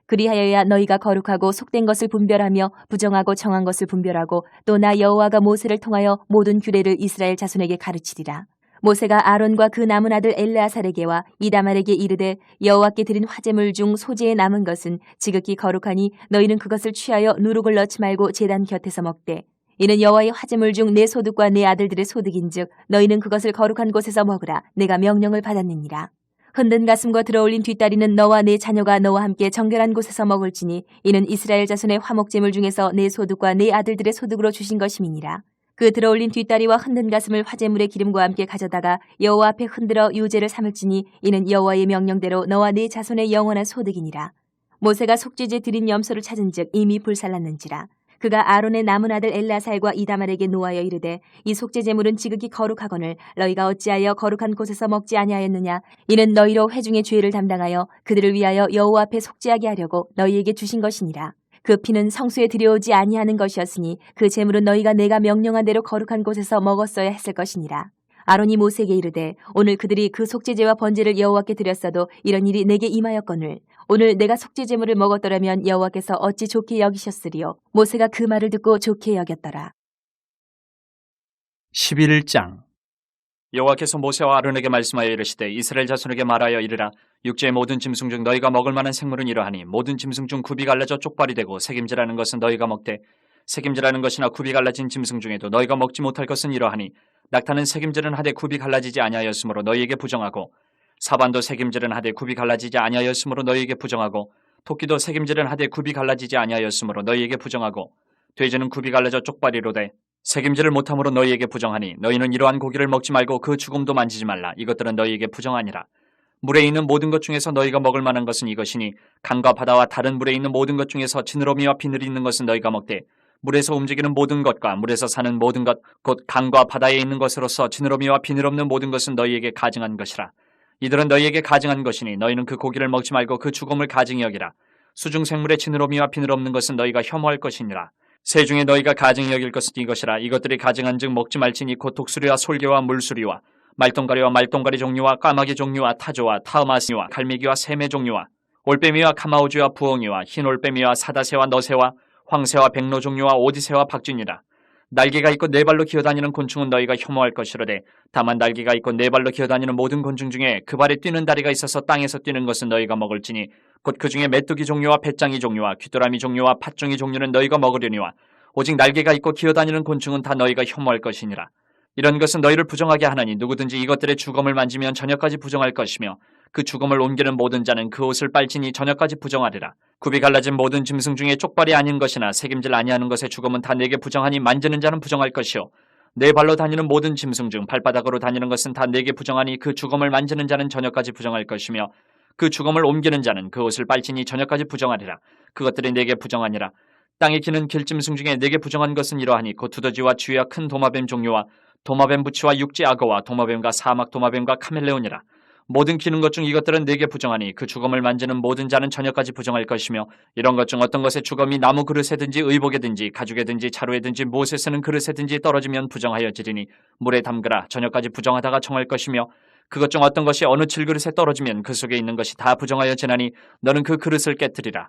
그리하여야 너희가 거룩하고 속된 것을 분별하며 부정하고 정한 것을 분별하고 또 나 여호와가 모세를 통하여 모든 규례를 이스라엘 자손에게 가르치리라. 모세가 아론과 그 남은 아들 엘르아살에게와 이다말에게 이르되 여호와께 드린 화제물 중 소재에 남은 것은 지극히 거룩하니 너희는 그것을 취하여 누룩을 넣지 말고 제단 곁에서 먹되 이는 여호와의 화제물 중 내 소득과 내 아들들의 소득인즉 너희는 그것을 거룩한 곳에서 먹으라. 내가 명령을 받았느니라. 흔든 가슴과 들어올린 뒷다리는 너와 내 자녀가 너와 함께 정결한 곳에서 먹을지니 이는 이스라엘 자손의 화목제물 중에서 내 소득과 내 아들들의 소득으로 주신 것임이니라. 그 들어올린 뒷다리와 흔든 가슴을 화제물의 기름과 함께 가져다가 여호와 앞에 흔들어 유제를 삼을지니 이는 여호와의 명령대로 너와 내 자손의 영원한 소득이니라. 모세가 속죄제 드린 염소를 찾은즉 이미 불살랐는지라. 그가 아론의 남은 아들 엘라살과 이다말에게 노하여 이르되 이 속죄제물은 지극히 거룩하거늘 너희가 어찌하여 거룩한 곳에서 먹지 아니하였느냐. 이는 너희로 회중의 죄를 담당하여 그들을 위하여 여호와 앞에 속죄하게 하려고 너희에게 주신 것이니라. 그 피는 성소에 들여오지 아니하는 것이었으니 그 제물은 너희가 내가 명령한 대로 거룩한 곳에서 먹었어야 했을 것이니라. 아론이 모세에게 이르되 오늘 그들이 그 속죄제와 번제를 여호와께 드렸어도 이런 일이 내게 임하였거늘 오늘 내가 속죄제물을 먹었더라면 여호와께서 어찌 좋게 여기셨으리요. 모세가 그 말을 듣고 좋게 여겼더라. 11장. 여호와께서 모세와 아론에게 말씀하여 이르시되 이스라엘 자손에게 말하여 이르라. 육지의 모든 짐승 중 너희가 먹을 만한 생물은 이러하니 모든 짐승 중 굽이 갈라져 쪽발이 되고 색임질하는 것은 너희가 먹되 색임질하는 것이나 굽이 갈라진 짐승 중에도 너희가 먹지 못할 것은 이러하니 낙타는 색임질은 하되 굽이 갈라지지 아니하였으므로 너희에게 부정하고 사반도 색임질은 하되 굽이 갈라지지 아니하였으므로 너희에게 부정하고 토끼도 색임질은 하되 굽이 갈라지지 아니하였으므로 너희에게 부정하고 돼지는 굽이 갈라져 쪽발이로되 색임질을 못함으로 너희에게 부정하니 너희는 이러한 고기를 먹지 말고 그 죽음도 만지지 말라. 이것들은 너희에게 부정하니라. 물에 있는 모든 것 중에서 너희가 먹을 만한 것은 이것이니 강과 바다와 다른 물에 있는 모든 것 중에서 지느러미와 비늘이 있는 것은 너희가 먹되 물에서 움직이는 모든 것과 물에서 사는 모든 것 곧 강과 바다에 있는 것으로서 지느러미와 비늘 없는 모든 것은 너희에게 가증한 것이라. 이들은 너희에게 가증한 것이니 너희는 그 고기를 먹지 말고 그 죽음을 가증히 여기라. 수중 생물의 지느러미와 비늘 없는 것은 너희가 혐오할 것이니라. 새 중에 너희가 가증히 여길 것은 이것이라. 이것들이 가증한 즉 먹지 말지니 곧 독수리와 솔개와 물수리와 말똥가리와 말똥가리 종류와 까마귀 종류와 타조와 타으마스와 갈매기와 새매 종류와 올빼미와 카마오쥐와 부엉이와 흰 올빼미와 사다새와 너새와 황새와 백로 종류와 오디새와 박쥐니라. 날개가 있고 네 발로 기어다니는 곤충은 너희가 혐오할 것이로되 다만 날개가 있고 네 발로 기어다니는 모든 곤충 중에 그 발에 뛰는 다리가 있어서 땅에서 뛰는 것은 너희가 먹을지니 곧 그 중에 메뚜기 종류와 배짱이 종류와 귀뚜라미 종류와 팥종이 종류는 너희가 먹으려니와 오직 날개가 있고 기어다니는 곤충은 다 너희가 혐오할 것이니라. 이런 것은 너희를 부정하게 하나니 누구든지 이것들의 주검을 만지면 저녁까지 부정할 것이며 그 주검을 옮기는 모든 자는 그 옷을 빨지니 저녁까지 부정하리라. 굽이 갈라진 모든 짐승 중에 쪽발이 아닌 것이나 색임질 아니하는 것의 주검은 다 내게 부정하니 만지는 자는 부정할 것이요 네 발로 다니는 모든 짐승 중 발바닥으로 다니는 것은 다 내게 부정하니 그 주검을 만지는 자는 저녁까지 부정할 것이며 그 주검을 옮기는 자는 그 옷을 빨지니 저녁까지 부정하리라. 그것들이 내게 부정하니라. 땅에 기는 길짐승 중에 내게 부정한 것은 이러하니 곧 두더지와 쥐와 큰 도마뱀 종류와 도마뱀 부치와 육지 악어와 도마뱀과 사막 도마뱀과 카멜레온이라. 모든 기는 것 중 이것들은 내게 부정하니 그 주검을 만지는 모든 자는 저녁까지 부정할 것이며 이런 것 중 어떤 것의 주검이 나무 그릇에든지 의복에든지 가죽에든지 자루에든지 무엇에 쓰는 그릇에든지 떨어지면 부정하여지리니 물에 담그라. 저녁까지 부정하다가 정할 것이며 그것 중 어떤 것이 어느 질그릇에 떨어지면 그 속에 있는 것이 다 부정하여지나니 너는 그 그릇을 깨뜨리라.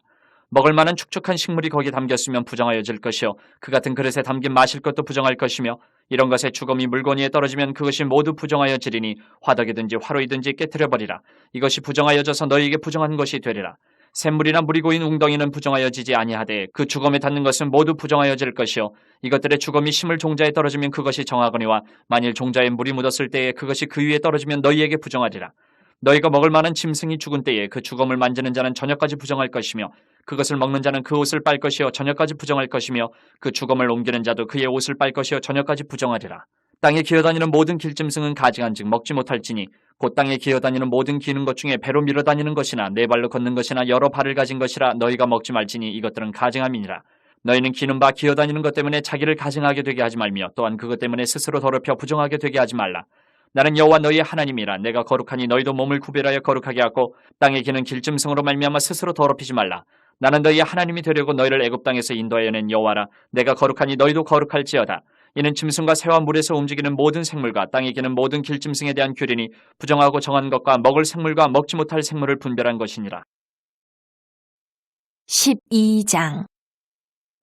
먹을 만한 축축한 식물이 거기에 담겼으면 부정하여질 것이요 그 같은 그릇에 담긴 마실 것도 부정할 것이며 이런 것의 주검이 물건 위에 떨어지면 그것이 모두 부정하여지리니 화덕이든지 화로이든지 깨뜨려버리라. 이것이 부정하여져서 너희에게 부정한 것이 되리라. 샘물이나 물이 고인 웅덩이는 부정하여지지 아니하되 그 주검에 닿는 것은 모두 부정하여질 것이요 이것들의 주검이 심을 종자에 떨어지면 그것이 정하거니와 만일 종자에 물이 묻었을 때에 그것이 그 위에 떨어지면 너희에게 부정하리라. 너희가 먹을 만한 짐승이 죽은 때에 그 주검을 만지는 자는 저녁까지 부정할 것이며 그것을 먹는 자는 그 옷을 빨 것이요 저녁까지 부정할 것이며 그 주검을 옮기는 자도 그의 옷을 빨 것이요 저녁까지 부정하리라. 땅에 기어다니는 모든 길짐승은 가증한즉 먹지 못할지니 곧 땅에 기어다니는 모든 기는 것 중에 배로 밀어다니는 것이나 네 발로 걷는 것이나 여러 발을 가진 것이라 너희가 먹지 말지니 이것들은 가증함이니라. 너희는 기는 바 기어다니는 것 때문에 자기를 가증하게 되게 하지 말며 또한 그것 때문에 스스로 더럽혀 부정하게 되게 하지 말라. 나는 여호와 너희의 하나님이라. 내가 거룩하니 너희도 몸을 구별하여 거룩하게 하고 땅에 기는 길짐승으로 말미암아 스스로 더럽히지 말라. 나는 너희의 하나님이 되려고 너희를 애굽 땅에서 인도하여 낸 여호와라. 내가 거룩하니 너희도 거룩할지어다. 이는 짐승과 새와 물에서 움직이는 모든 생물과 땅에 기는 모든 길짐승에 대한 규례니 부정하고 정한 것과 먹을 생물과 먹지 못할 생물을 분별한 것이니라. 12장.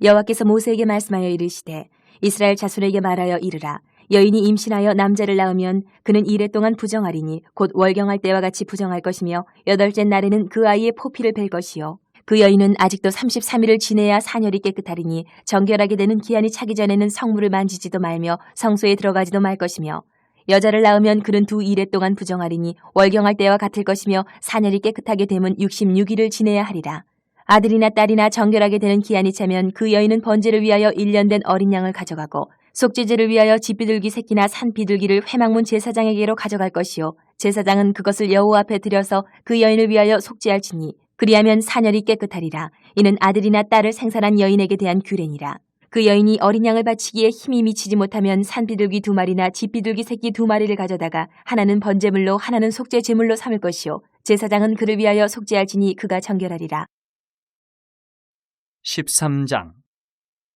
여호와께서 모세에게 말씀하여 이르시되 이스라엘 자손에게 말하여 이르라. 여인이 임신하여 남자를 낳으면 그는 이래 동안 부정하리니 곧 월경할 때와 같이 부정할 것이며 여덟째 날에는 그 아이의 포피를 벨 것이요 그 여인은 아직도 33일을 지내야 사녀리 깨끗하리니 정결하게 되는 기한이 차기 전에는 성물을 만지지도 말며 성소에 들어가지도 말 것이며 여자를 낳으면 그는 두 이래 동안 부정하리니 월경할 때와 같을 것이며 사녀리 깨끗하게 되면 66일을 지내야 하리라. 아들이나 딸이나 정결하게 되는 기한이 차면 그 여인은 번제를 위하여 1년 된 어린 양을 가져가고 속죄제를 위하여 집비둘기 새끼나 산비둘기를 회막문 제사장에게로 가져갈 것이요 제사장은 그것을 여호와 앞에 들여서 그 여인을 위하여 속죄할지니 그리하면 사녀리 깨끗하리라. 이는 아들이나 딸을 생산한 여인에게 대한 규례니라. 그 여인이 어린 양을 바치기에 힘이 미치지 못하면 산비둘기 2마리나 집비둘기 새끼 2마리를 가져다가 하나는 번제물로 하나는 속죄제물로 삼을 것이요 제사장은 그를 위하여 속죄할지니 그가 정결하리라. 13장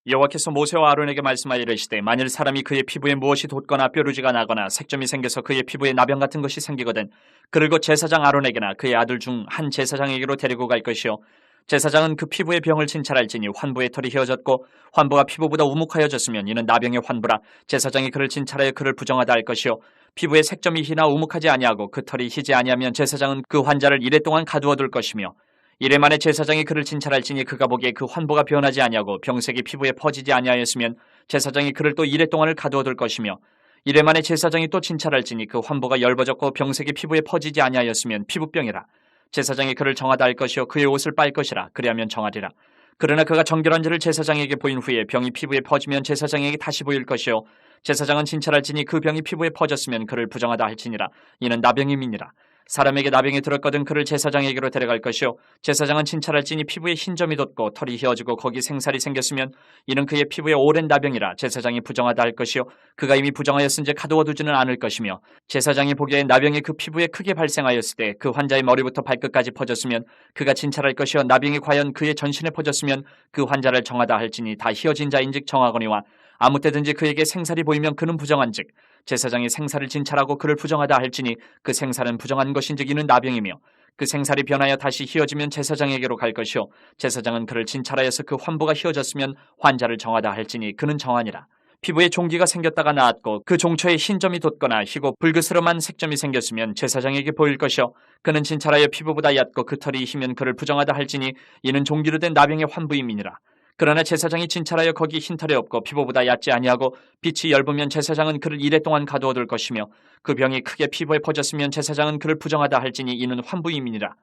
여호와께서 모세와 아론에게 말씀하여 이르시되 만일 사람이 그의 피부에 무엇이 돋거나 뾰루지가 나거나 색점이 생겨서 그의 피부에 나병 같은 것이 생기거든 그를 곧 제사장 아론에게나 그의 아들 중 한 제사장에게로 데리고 갈 것이요 제사장은 그 피부의 병을 진찰할지니 환부의 털이 휘어졌고 환부가 피부보다 우묵하여졌으면 이는 나병의 환부라 제사장이 그를 진찰하여 그를 부정하다 할 것이요 피부에 색점이 희나 우묵하지 아니하고 그 털이 희지 아니하면 제사장은 그 환자를 이래 동안 가두어 둘 것이며 이래 만에 제사장이 그를 진찰할지니 그가 보기에 그 환부가 변하지 아니하고 병색이 피부에 퍼지지 아니하였으면 제사장이 그를 또 이래 동안을 가두어 둘 것이며 이래 만에 제사장이 또 진찰할지니 그 환부가 엷어졌고 병색이 피부에 퍼지지 아니하였으면 피부병이라 제사장이 그를 정하다 할 것이요 그의 옷을 빨 것이라 그리하면 정하리라. 그러나 그가 정결한지를 제사장에게 보인 후에 병이 피부에 퍼지면 제사장에게 다시 보일 것이요 제사장은 진찰할지니 그 병이 피부에 퍼졌으면 그를 부정하다 할지니라. 이는 나병임이니라. 사람에게 나병이 들었거든 그를 제사장에게로 데려갈 것이요 제사장은 진찰할지니 피부에 흰점이 돋고 털이 휘어지고 거기 생살이 생겼으면 이는 그의 피부에 오랜 나병이라 제사장이 부정하다 할 것이요 그가 이미 부정하였은지 가두어 두지는 않을 것이며 제사장이 보기에 나병이 그 피부에 크게 발생하였을 때 그 환자의 머리부터 발끝까지 퍼졌으면 그가 진찰할 것이요 나병이 과연 그의 전신에 퍼졌으면 그 환자를 정하다 할지니 다 휘어진 자인즉 정하거니와 아무 때든지 그에게 생살이 보이면 그는 부정한즉 제사장이 생살을 진찰하고 그를 부정하다 할지니 그 생살은 부정한 것인즉 이는 나병이며 그 생살이 변하여 다시 휘어지면 제사장에게로 갈 것이요 제사장은 그를 진찰하여서 그 환부가 휘어졌으면 환자를 정하다 할지니 그는 정하니라. 피부에 종기가 생겼다가 나았고 그 종초에 흰점이 돋거나 희고 붉으스름한 색점이 생겼으면 제사장에게 보일 것이요 그는 진찰하여 피부보다 얕고 그 털이 희면 그를 부정하다 할지니 이는 종기로 된 나병의 환부임이니라. 그러나 제사장이 진찰하여 거기 흰털이 없고 피부보다 얕지 아니하고 빛이 엷으면 제사장은 그를 이래 동안 가두어 둘 것이며 그 병이 크게 피부에 퍼졌으면 제사장은 그를 부정하다 할지니 이는 환부임이니라.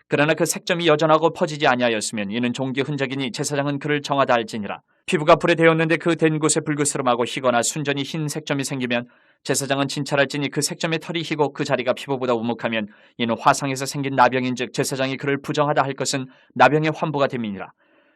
그러나 그 색점이 여전하고 퍼지지 아니하였으면 이는 종기 흔적이니 제사장은 그를 정하다 할지니라. 피부가 불에 데웠는데 그 댄 곳에 붉으스름하고 희거나 순전히 흰 색점이 생기면 제사장은 진찰할지니 그 색점의 털이 희고 그 자리가 피부보다 우묵하면 이는 화상에서 생긴 나병인즉 제사장이 그를 부정하다 할 것은 나병의 환부가 됨이니라.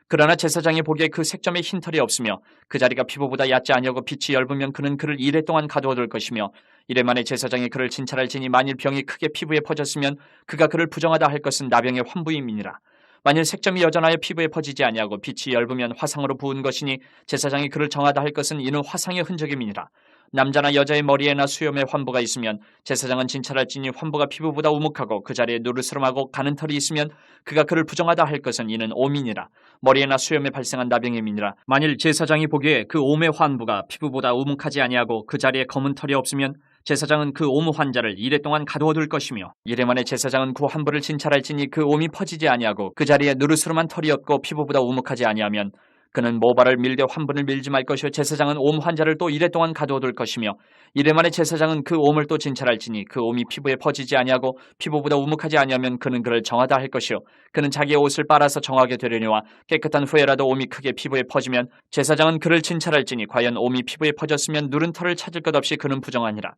그러나 제사장이 보기에 그 색점에 흰털이 없으며 그 자리가 피부보다 얕지 아니하고 빛이 엷으면 그는 그를 이래 동안 가두어 둘 것이며 이래 만에 제사장이 그를 진찰할지니 만일 병이 크게 피부에 퍼졌으면 그가 그를 부정하다 할 것은 나병의 환부임이니라. 만일 색점이 여전하여 피부에 퍼지지 아니하고 빛이 엷으면 화상으로 부은 것이니 제사장이 그를 정하다 할 것은 이는 화상의 흔적임이니라. 남자나 여자의 머리에나 수염에 환부가 있으면 제사장은 진찰할지니 환부가 피부보다 우묵하고 그 자리에 누르스름하고 가는 털이 있으면 그가 그를 부정하다 할 것은 이는 오민이라. 머리에나 수염에 발생한 나병임이니라. 만일 제사장이 보기에 그 옴의 환부가 피부보다 우묵하지 아니하고 그 자리에 검은 털이 없으면 제사장은 그 옴 환자를 이래 동안 가두어 둘 것이며 이래 만에 제사장은 그 환부를 진찰할지니 그 옴이 퍼지지 아니하고 그 자리에 누르스름한 털이 없고 피부보다 우묵하지 아니하면 그는 모발을 밀되 환부를 밀지 말 것이요 제사장은 옴 환자를 또 이래 동안 가두어 둘 것이며 이래 만에 제사장은 그 옴을 또 진찰할지니 그 옴이 피부에 퍼지지 아니하고 피부보다 우묵하지 아니하면 그는 그를 정하다 할 것이요 그는 자기의 옷을 빨아서 정하게 되려니와 깨끗한 후에라도 옴이 크게 피부에 퍼지면 제사장은 그를 진찰할지니 과연 옴이 피부에 퍼졌으면 누른 털을 찾을 것 없이 그는 부정하니라.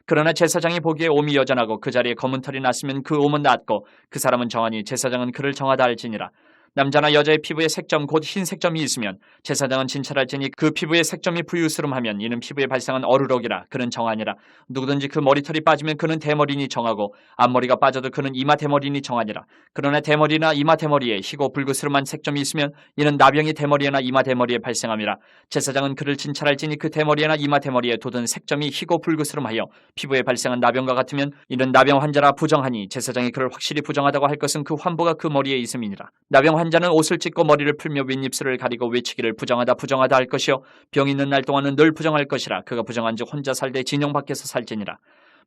그러나 제사장이 보기에 옴이 여전하고 그 자리에 검은 털이 났으면 그 옴은 낫고 그 사람은 정하니 제사장은 그를 정하다 할지니라. 남자나 여자의 피부에 색점 곧 흰 색점이 있으면 제사장은 진찰할지니 그 피부에 색점이 부유스름하면 이는 피부에 발생한 어루럭이라 그는 정하니라. 누구든지 그 머리털이 빠지면 그는 대머리니 정하고 앞머리가 빠져도 그는 이마 대머리니 정하니라. 그러나 대머리나 이마 대머리에 희고 붉으스름한 색점이 있으면 이는 나병이 대머리나 이마 대머리에 발생함이라. 제사장은 그를 진찰할지니 그 대머리나 이마 대머리에 돋은 색점이 희고 붉으스름하여 피부에 발생한 나병과 같으면 이는 나병 환자라 부정하니 제사장이 그를 확실히 부정하다고 할 것은 그 환부가 그 머리에 있음이니라. 나병 환자는 옷을 찢고 머리를 풀며 윗입술을 가리고 외치기를 부정하다 부정하다 할 것이요 병 있는 날 동안은 늘 부정할 것이라. 그가 부정한즉 혼자 살되 진영 밖에서 살지니라.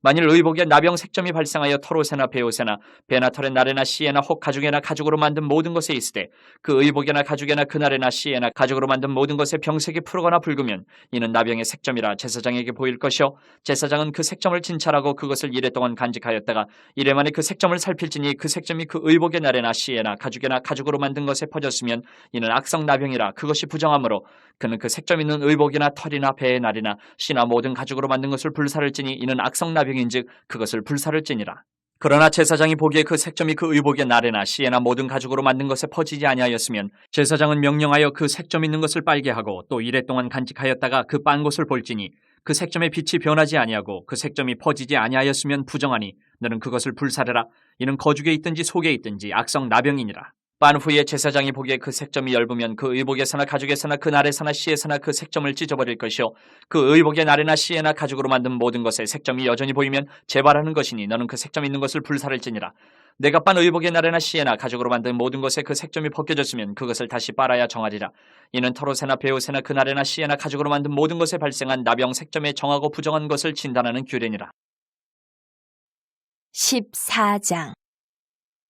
만일 의복에 나병 색점이 발생하여 털옷에나 베옷에나 배나 털에 날에나 씨에나 혹 가죽에나 가죽으로 만든 모든 것에 있으되 그 의복에나 가죽에나 그날에나 씨에나 가죽으로 만든 모든 것에 병색이 푸르거나 붉으면 이는 나병의 색점이라 제사장에게 보일 것이요 제사장은 그 색점을 진찰하고 그것을 이래 동안 간직하였다가 이래 만에 그 색점을 살필지니 그 색점이 그 의복의 날에나 씨에나 가죽에나 가죽으로 만든 것에 퍼졌으면 이는 악성 나병이라. 그것이 부정하므로 그는 그 색점 있는 의복이나 털이나 배의 날이나 씨나 모든 가죽으로 만든 것을 불사를 찌니 이는 악성 나병인즉 그것을 불사를 찌니라. 그러나 제사장이 보기에 그 색점이 그 의복의 날에나 씨에나 모든 가죽으로 만든 것에 퍼지지 아니하였으면 제사장은 명령하여 그 색점 있는 것을 빨게 하고 또 이래 동안 간직하였다가 그 빤 것을 볼지니 그 색점의 빛이 변하지 아니하고 그 색점이 퍼지지 아니하였으면 부정하니 너는 그것을 불사르라. 이는 거죽에 있든지 속에 있든지 악성 나병이니라. 빤 후에 제사장이 보기에 그 색점이 엷으면 그 의복에서나 가죽에서나 그 날에서나 씨에서나 그 색점을 찢어버릴 것이요 그 의복의 날에나 씨에나 가죽으로 만든 모든 것에 색점이 여전히 보이면 재발하는 것이니 너는 그 색점 있는 것을 불살을지니라. 내가 빤 의복의 날에나 씨에나 가죽으로 만든 모든 것에 그 색점이 벗겨졌으면 그것을 다시 빨아야 정하리라. 이는 털옷에나 베옷에나 그 날에나 씨에나 가죽으로 만든 모든 것에 발생한 나병 색점에 정하고 부정한 것을 진단하는 규례니라. 14장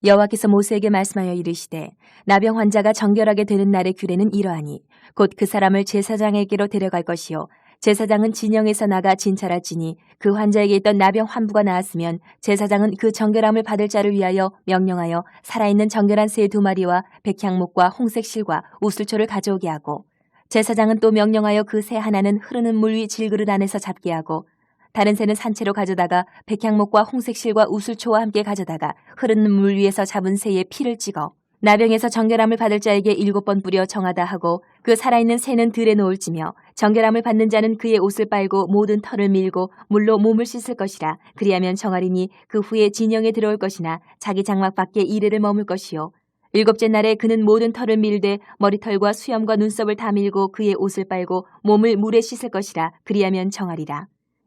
여호와께서 모세에게 말씀하여 이르시되 나병 환자가 정결하게 되는 날의 규례는 이러하니 곧 그 사람을 제사장에게로 데려갈 것이요 제사장은 진영에서 나가 진찰할지니 그 환자에게 있던 나병 환부가 나았으면 제사장은 그 정결함을 받을 자를 위하여 명령하여 살아있는 정결한 새 2마리와 백향목과 홍색 실과 우슬초를 가져오게 하고 제사장은 또 명령하여 그 새 하나는 흐르는 물 위 질그릇 안에서 잡게 하고 다른 새는 산채로 가져다가 백향목과 홍색 실과 우슬초와 함께 가져다가 흐르는 물 위에서 잡은 새의 피를 찍어 나병에서 정결함을 받을 자에게 7번 뿌려 정하다 하고 그 살아있는 새는 들에 놓을지며 정결함을 받는 자는 그의 옷을 빨고 모든 털을 밀고 물로 몸을 씻을 것이라. 그리하면 정하리니 그 후에 진영에 들어올 것이나 자기 장막 밖에 이래를 머물 것이요 7째 날에 그는 모든 털을 밀되 머리털과 수염과 눈썹을 다 밀고 그의 옷을 빨고 몸을 물에 씻을 것이라. 그리하면 정하리라.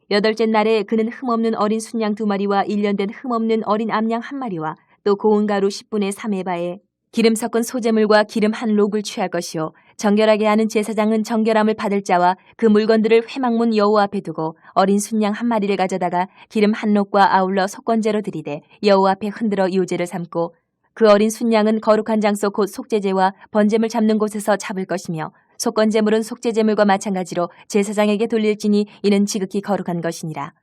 8째 날에 그는 흠없는 어린 순양 2마리와 1년 된 흠없는 어린 암양 1마리와 또 고운 가루 10분의 3에바에 기름 섞은 소재물과 기름 한 록을 취할 것이요 정결하게 하는 제사장은 정결함을 받을 자와 그 물건들을 회막문 여호와 앞에 두고 어린 순양 1마리를 가져다가 기름 한 록과 아울러 속건제로 드리되 여호와 앞에 흔들어 유제를 삼고 그 어린 순양은 거룩한 장소 곧 속죄제와 번제물 잡는 곳에서 잡을 것이며 속건제물은 속죄제물과 마찬가지로 제사장에게 돌릴지니 이는 지극히 거룩한 것이니라.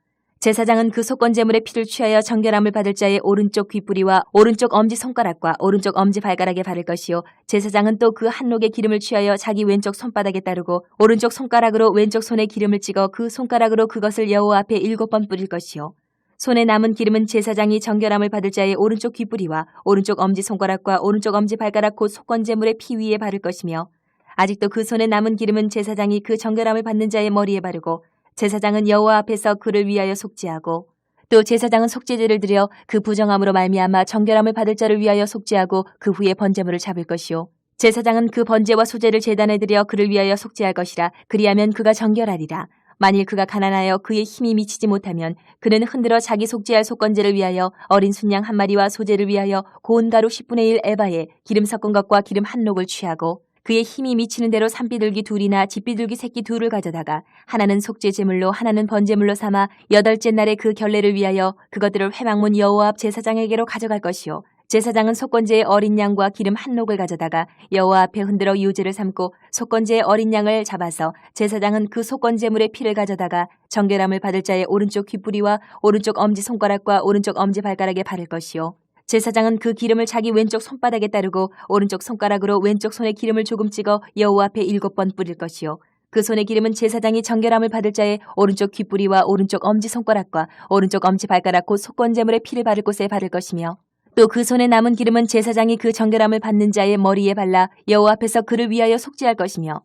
제사장은 그 속건제물의 피를 취하여 정결함을 받을 자의 오른쪽 귓뿌리와 오른쪽 엄지손가락과 오른쪽 엄지발가락에 바를 것이요 제사장은 또 그 한 록의 기름을 취하여 자기 왼쪽 손바닥에 따르고 오른쪽 손가락으로 왼쪽 손에 기름을 찍어 그 손가락으로 그것을 여호와 앞에 7번 뿌릴 것이요 손에 남은 기름은 제사장이 정결함을 받을 자의 오른쪽 귓뿌리와 오른쪽 엄지손가락과 오른쪽 엄지발가락 곧 속건제물의 피 위에 바를 것이며 아직도 그 손에 남은 기름은 제사장이 그 정결함을 받는 자의 머리에 바르고 제사장은 여호와 앞에서 그를 위하여 속죄하고 또 제사장은 속죄제를 드려 그 부정함으로 말미암아 정결함을 받을 자를 위하여 속죄하고 그 후에 번제물을 잡을 것이요 제사장은 그 번제와 소제를 제단에 드려 그를 위하여 속죄할 것이라. 그리하면 그가 정결하리라. 만일 그가 가난하여 그의 힘이 미치지 못하면 그는 흔들어 자기 속죄할 속건제를 위하여 어린 순양 1마리와 소제를 위하여 고운 가루 10분의 1 에바에 기름 섞은 것과 기름 한 록을 취하고 그의 힘이 미치는 대로 산비둘기 2이나 집비둘기 새끼 2를 가져다가 하나는 속죄 제물로 하나는 번제물로 삼아 8째 날에 그 결례를 위하여 그것들을 회막문 여호와 앞 제사장에게로 가져갈 것이요 제사장은 속건제의 어린 양과 기름 한 록을 가져다가 여호와 앞에 흔들어 유제를 삼고 속건제의 어린 양을 잡아서 제사장은 그 속건제물의 피를 가져다가 정결함을 받을 자의 오른쪽 귓뿌리와 오른쪽 엄지손가락과 오른쪽 엄지발가락에 바를 것이요 제사장은 그 기름을 자기 왼쪽 손바닥에 따르고 오른쪽 손가락으로 왼쪽 손에 기름을 조금 찍어 여호와 앞에 7번 뿌릴 것이요 그 손의 기름은 제사장이 정결함을 받을 자의 오른쪽 귓뿌리와 오른쪽 엄지손가락과 오른쪽 엄지발가락 곧 속건제물의 피를 바를 곳에 바를 것이며 또 그 손에 남은 기름은 제사장이 그 정결함을 받는 자의 머리에 발라 여호와 앞에서 그를 위하여 속죄할 것이며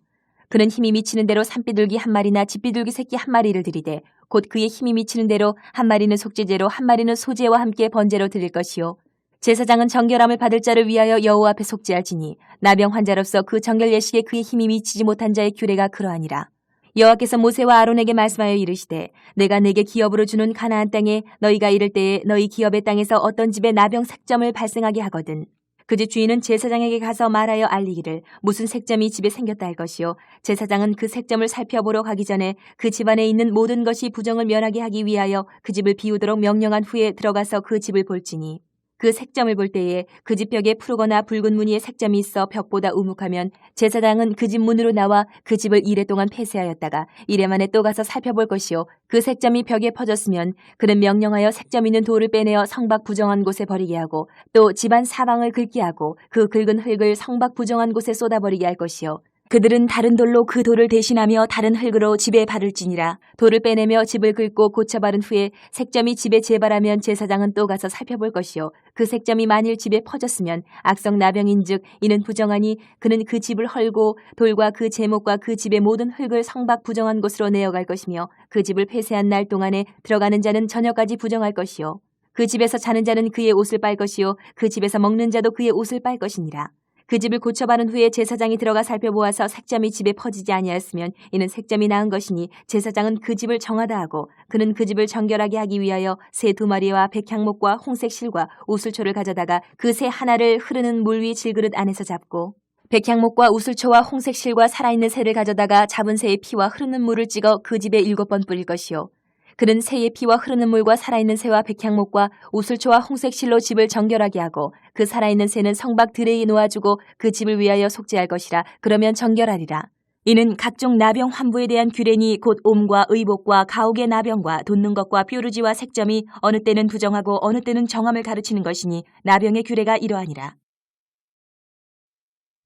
그는 힘이 미치는 대로 산비둘기 1마리나 집비둘기 새끼 1마리를 드리되 곧 그의 힘이 미치는 대로 1마리는 속죄제로 1마리는 소제와 함께 번제로 드릴 것이요 제사장은 정결함을 받을 자를 위하여 여호와 앞에 속죄할지니 나병 환자로서 그 정결 예식에 그의 힘이 미치지 못한 자의 규례가 그러하니라. 여호와께서 모세와 아론에게 말씀하여 이르시되 내가 내게 기업으로 주는 가나안 땅에 너희가 이를 때에 너희 기업의 땅에서 어떤 집에 나병 색점을 발생하게 하거든 그 집 주인은 제사장에게 가서 말하여 알리기를 무슨 색점이 집에 생겼다 할 것이요 제사장은 그 색점을 살펴보러 가기 전에 그 집안에 있는 모든 것이 부정을 면하게 하기 위하여 그 집을 비우도록 명령한 후에 들어가서 그 집을 볼지니 그 색점을 볼 때에 그 집 벽에 푸르거나 붉은 무늬의 색점이 있어 벽보다 우묵하면 제사장은 그 집 문으로 나와 그 집을 이래 동안 폐쇄하였다가 이래 만에 또 가서 살펴볼 것이요 그 색점이 벽에 퍼졌으면 그는 명령하여 색점 있는 돌을 빼내어 성박 부정한 곳에 버리게 하고 또 집안 사방을 긁게 하고 그 긁은 흙을 성박 부정한 곳에 쏟아버리게 할 것이요 그들은 다른 돌로 그 돌을 대신하며 다른 흙으로 집에 바를지니라. 돌을 빼내며 집을 긁고 고쳐 바른 후에 색점이 집에 재발하면 제사장은 또 가서 살펴볼 것이요 그 색점이 만일 집에 퍼졌으면 악성 나병인즉 이는 부정하니 그는 그 집을 헐고 돌과 그 제목과 그 집의 모든 흙을 성박 부정한 곳으로 내어갈 것이며 그 집을 폐쇄한 날 동안에 들어가는 자는 저녁까지 부정할 것이요 그 집에서 자는 자는 그의 옷을 빨 것이요 그 집에서 먹는 자도 그의 옷을 빨 것이니라. 그 집을 고쳐바른 후에 제사장이 들어가 살펴보아서 색점이 집에 퍼지지 아니하였으면 이는 색점이 나은 것이니 제사장은 그 집을 정하다 하고 그는 그 집을 정결하게 하기 위하여 새 2마리와 백향목과 홍색 실과 우슬초를 가져다가 그 새 하나를 흐르는 물 위 질그릇 안에서 잡고 백향목과 우슬초와 홍색 실과 살아있는 새를 가져다가 잡은 새의 피와 흐르는 물을 찍어 그 집에 7번 뿌릴 것이요 그는 새의 피와 흐르는 물과 살아있는 새와 백향목과 우슬초와 홍색 실로 집을 정결하게 하고 그 살아있는 새는 성박 들에게 놓아주고 그 집을 위하여 속죄할 것이라. 그러면 정결하리라. 이는 각종 나병 환부에 대한 규례니 곧 옴과 의복과 가옥의 나병과 돋는 것과 뾰루지와 색점이 어느 때는 부정하고 어느 때는 정함을 가르치는 것이니 나병의 규례가 이러하니라.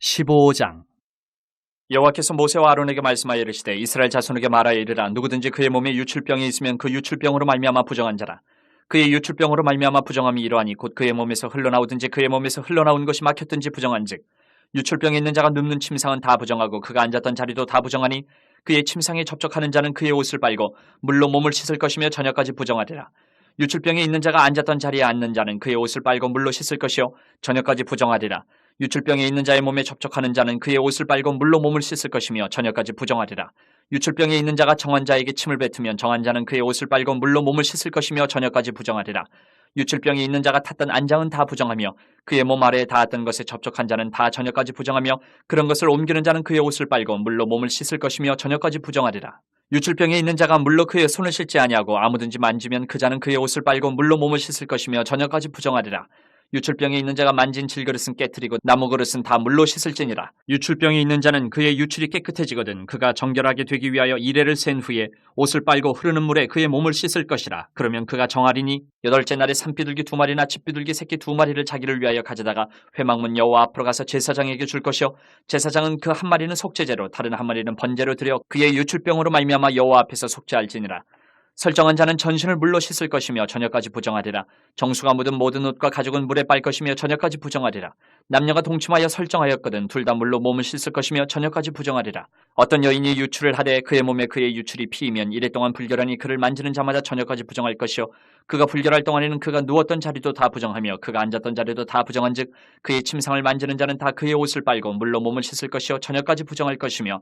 15장. 여호와께서 모세와 아론에게 말씀하여 이르시되 이스라엘 자손에게 말하여 이르라. 누구든지 그의 몸에 유출병이 있으면 그 유출병으로 말미암아 부정한 자라. 그의 유출병으로 말미암아 부정함이 이러하니 곧 그의 몸에서 흘러나오든지 그의 몸에서 흘러나온 것이 막혔든지 부정한즉 유출병이 있는 자가 눕는 침상은 다 부정하고 그가 앉았던 자리도 다 부정하니 그의 침상에 접촉하는 자는 그의 옷을 빨고 물로 몸을 씻을 것이며 저녁까지 부정하리라. 유출병이 있는 자가 앉았던 자리에 앉는 자는 그의 옷을 빨고 물로 씻을 것이요 저녁까지 부정하리라. 유출병이 있는 자의 몸에 접촉하는 자는 그의 옷을 빨고 물로 몸을 씻을 것이며 저녁까지 부정하리라. 유출병이 있는 자가 정한 자에게 침을 뱉으면 정한 자는 그의 옷을 빨고 물로 몸을 씻을 것이며 저녁까지 부정하리라. 유출병이 있는 자가 탔던 안장은 다 부정하며 그의 몸 아래에 닿았던 것에 접촉한 자는 다 저녁까지 부정하며 그런 것을 옮기는 자는 그의 옷을 빨고 물로 몸을 씻을 것이며 저녁까지 부정하리라. 유출병이 있는 자가 물로 그의 손을 씻지 아니하고 아무든지 만지면 그 자는 그의 옷을 빨고 물로 몸을 씻을 것이며 저녁까지 부정하리라. 유출병이 있는 자가 만진 질그릇은 깨뜨리고 나무 그릇은 다 물로 씻을지니라. 유출병이 있는 자는 그의 유출이 깨끗해지거든 그가 정결하게 되기 위하여 이레를 센 후에 옷을 빨고 흐르는 물에 그의 몸을 씻을 것이라. 그러면 그가 정하리니 8째 날에 산비둘기 2마리나 집비둘기 새끼 2마리를 자기를 위하여 가져다가 회막문 여호와 앞으로 가서 제사장에게 줄 것이요 제사장은 그 한 마리는 속죄제로 다른 한 마리는 번제로 드려 그의 유출병으로 말미암아 여호와 앞에서 속죄할지니라. 설정한 자는 전신을 물로 씻을 것이며 저녁까지 부정하리라. 정수가 묻은 모든 옷과 가죽은 물에 빨 것이며 저녁까지 부정하리라. 남녀가 동침하여 설정하였거든 둘 다 물로 몸을 씻을 것이며 저녁까지 부정하리라. 어떤 여인이 유출을 하되 그의 몸에 그의 유출이 피이면 이래 동안 불결하니 그를 만지는 자마다 저녁까지 부정할 것이요 그가 불결할 동안에는 그가 누웠던 자리도 다 부정하며 그가 앉았던 자리도 다 부정한즉 그의 침상을 만지는 자는 다 그의 옷을 빨고 물로 몸을 씻을 것이요 저녁까지 부정할 것이며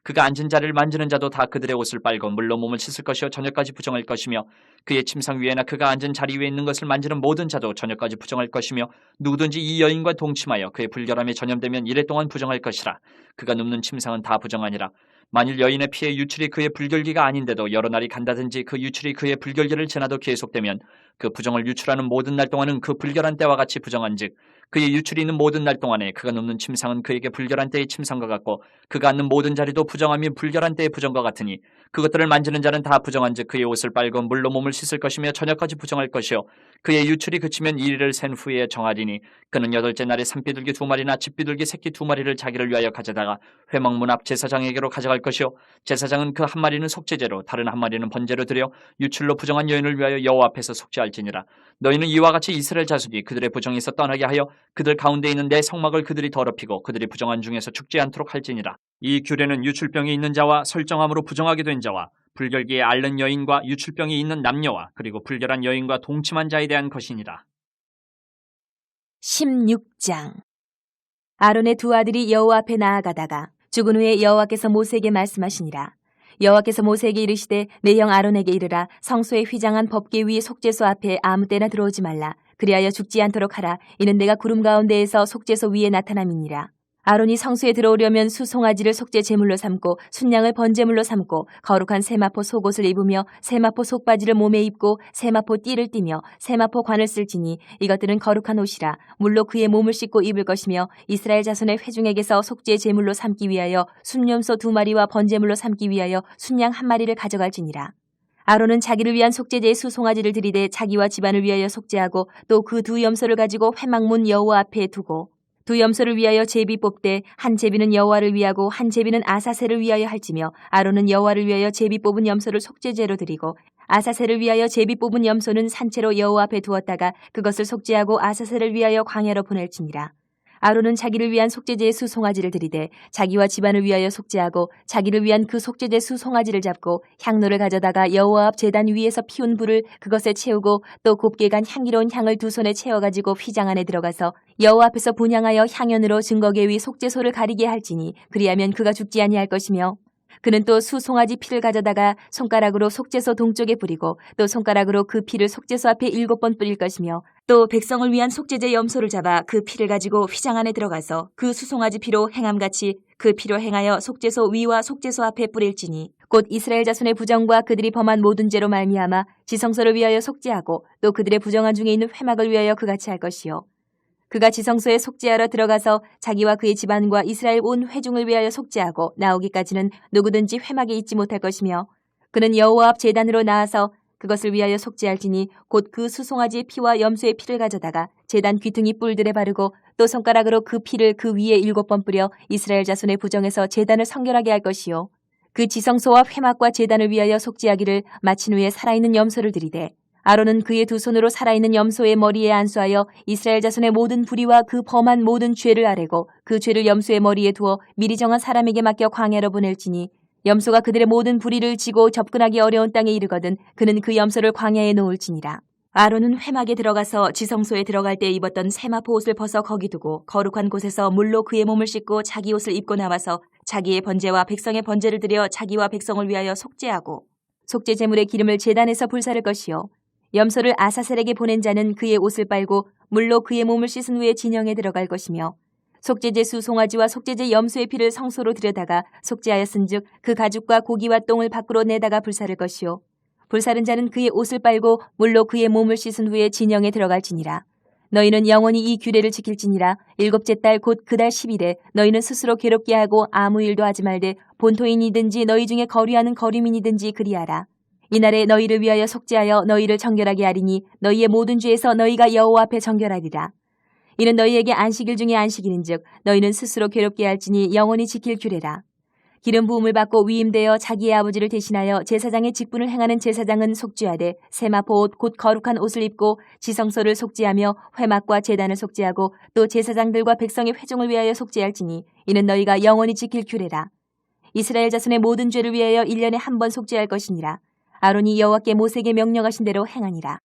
그가 앉은 자리를 만지는 자도 다 그들의 옷을 빨고 물로 몸을 씻을 것이요 저녁까지 부정할 것이며 그의 침상 위에나 그가 앉은 자리 위에 있는 것을 만지는 모든 자도 저녁까지 부정할 것이며 누구든지 이 여인과 동침하여 그의 불결함에 전염되면 이래 동안 부정할 것이라. 그가 눕는 침상은 다 부정하니라. 만일 여인의 피에 유출이 그의 불결기가 아닌데도 여러 날이 간다든지 그 유출이 그의 불결기를 지나도 계속되면 그 부정을 유출하는 모든 날 동안은 그 불결한 때와 같이 부정한즉 그의 유출이 있는 모든 날 동안에 그가 눕는 침상은 그에게 불결한 때의 침상과 같고 그가 앉는 모든 자리도 부정함이 불결한 때의 부정과 같으니 그것들을 만지는 자는 다 부정한즉 그의 옷을 빨고 물로 몸을 씻을 것이며 저녁까지 부정할 것이요 그의 유출이 그치면 1일을 센 후에 정하리니 그는 8째 날에 산비둘기 2마리나 집비둘기 새끼 2마리를 자기를 위하여 가져다가 회막문 앞 제사장에게로 가져갈 것이요 제사장은 그 한 마리는 속죄제로 다른 한 마리는 번제로 드려 유출로 부정한 여인을 위하여 여호와 앞에서 속죄할지니라. 너희는 이와 같이 이스라엘 자손이 그들의 부정에서 떠나게 하여 그들 가운데 있는 내 성막을 그들이 더럽히고 그들이 부정한 중에서 죽지 않도록 할지니라. 이 규례는 유출병이 있는 자와 설정함으로 부정하게 된 자와 불결기에 앓는 여인과 유출병이 있는 남녀와 그리고 불결한 여인과 동침한 자에 대한 것이니라. 16장. 아론의 2 아들이 여호와 앞에 나아가다가 죽은 후에 여호와께서 모세에게 말씀하시니라. 여호와께서 모세에게 이르시되 내 형 아론에게 이르라. 성소에 휘장한 법궤 위 속죄소 앞에 아무 때나 들어오지 말라. 그리하여 죽지 않도록 하라. 이는 내가 구름 가운데에서 속죄소 위에 나타남이니라. 아론이 성소에 들어오려면 수송아지를 속죄 제물로 삼고 순양을 번제물로 삼고 거룩한 세마포 속옷을 입으며 세마포 속바지를 몸에 입고 세마포 띠를 띠며 세마포 관을 쓸지니 이것들은 거룩한 옷이라. 물로 그의 몸을 씻고 입을 것이며 이스라엘 자손의 회중에게서 속죄 제물로 삼기 위하여 순염소 2마리와 번제물로 삼기 위하여 순양 1마리를 가져갈지니라. 아론은 자기를 위한 속죄제의 수송아지를 들이되 자기와 집안을 위하여 속죄하고 또 그 2 염소를 가지고 회막문 여호와 앞에 두고 2 염소를 위하여 제비 뽑되 한 제비는 여호와를 위하고 한 제비는 아사셀을 위하여 할지며 아론은 여호와를 위하여 제비 뽑은 염소를 속죄제로 드리고 아사셀을 위하여 제비 뽑은 염소는 산채로 여호와 앞에 두었다가 그것을 속죄하고 아사셀을 위하여 광야로 보낼지니라. 아론은 자기를 위한 속죄제의 수 송아지를 들이되 자기와 집안을 위하여 속죄하고 자기를 위한 그 속죄제 수 송아지를 잡고 향로를 가져다가 여호와 앞 제단 위에서 피운 불을 그것에 채우고 또 곱게 간 향기로운 향을 두 손에 채워가지고 휘장 안에 들어가서 여호와 앞에서 분향하여 향연으로 증거계 위 속죄소를 가리게 할지니 그리하면 그가 죽지 아니할 것이며 그는 또 수 송아지 피를 가져다가 손가락으로 속죄소 동쪽에 뿌리고 또 손가락으로 그 피를 속죄소 앞에 7번 뿌릴 것이며 또 백성을 위한 속죄제 염소를 잡아 그 피를 가지고 휘장 안에 들어가서 그 수송아지 피로 행함같이 그 피로 행하여 속죄소 위와 속죄소 앞에 뿌릴지니 곧 이스라엘 자손의 부정과 그들이 범한 모든 죄로 말미암아 지성소를 위하여 속죄하고 또 그들의 부정한 중에 있는 회막을 위하여 그같이 할 것이요 그가 지성소에 속죄하러 들어가서 자기와 그의 집안과 이스라엘 온 회중을 위하여 속죄하고 나오기까지는 누구든지 회막에 있지 못할 것이며 그는 여호와 앞 제단으로 나아서 그것을 위하여 속죄할지니 곧 그 수송아지의 피와 염소의 피를 가져다가 제단 귀퉁이 뿔들에 바르고 또 손가락으로 그 피를 그 위에 7번 뿌려 이스라엘 자손의 부정에서 제단을 성결하게 할 것이요 그 지성소와 회막과 제단을 위하여 속죄하기를 마친 후에 살아있는 염소를 들이되 아론은 그의 두 손으로 살아있는 염소의 머리에 안수하여 이스라엘 자손의 모든 불의와 그 범한 모든 죄를 아뢰고 그 죄를 염소의 머리에 두어 미리 정한 사람에게 맡겨 광야로 보낼지니 염소가 그들의 모든 불의를 지고 접근하기 어려운 땅에 이르거든 그는 그 염소를 광야에 놓을지니라. 아론은 회막에 들어가서 지성소에 들어갈 때 입었던 세마포 옷을 벗어 거기 두고 거룩한 곳에서 물로 그의 몸을 씻고 자기 옷을 입고 나와서 자기의 번제와 백성의 번제를 드려 자기와 백성을 위하여 속죄하고 속죄 제물의 기름을 제단에서 불사를 것이요 염소를 아사셀에게 보낸 자는 그의 옷을 빨고 물로 그의 몸을 씻은 후에 진영에 들어갈 것이며 속죄제 수 송아지와 속죄제 염소의 피를 성소로 들여다가 속죄하였은즉 그 가죽과 고기와 똥을 밖으로 내다가 불사를 것이요 불사른 자는 그의 옷을 빨고 물로 그의 몸을 씻은 후에 진영에 들어갈지니라. 너희는 영원히 이 규례를 지킬지니라. 7째 달 곧 그 달 10일에 너희는 스스로 괴롭게 하고 아무 일도 하지 말되 본토인이든지 너희 중에 거류하는 거류민이든지 그리하라. 이날에 너희를 위하여 속죄하여 너희를 정결하게 하리니 너희의 모든 죄에서 너희가 여호와 앞에 정결하리라. 이는 너희에게 안식일 중에 안식일인즉 너희는 스스로 괴롭게 할지니 영원히 지킬 규례라. 기름 부음을 받고 위임되어 자기의 아버지를 대신하여 제사장의 직분을 행하는 제사장은 속죄하되 세마포 옷 곧 거룩한 옷을 입고 지성소를 속죄하며 회막과 제단을 속죄하고 또 제사장들과 백성의 회중을 위하여 속죄할지니 이는 너희가 영원히 지킬 규례라. 이스라엘 자손의 모든 죄를 위하여 1년에 한 번 속죄할 것이니라. 아론이 여호와께 모세에게 명령하신 대로 행하니라.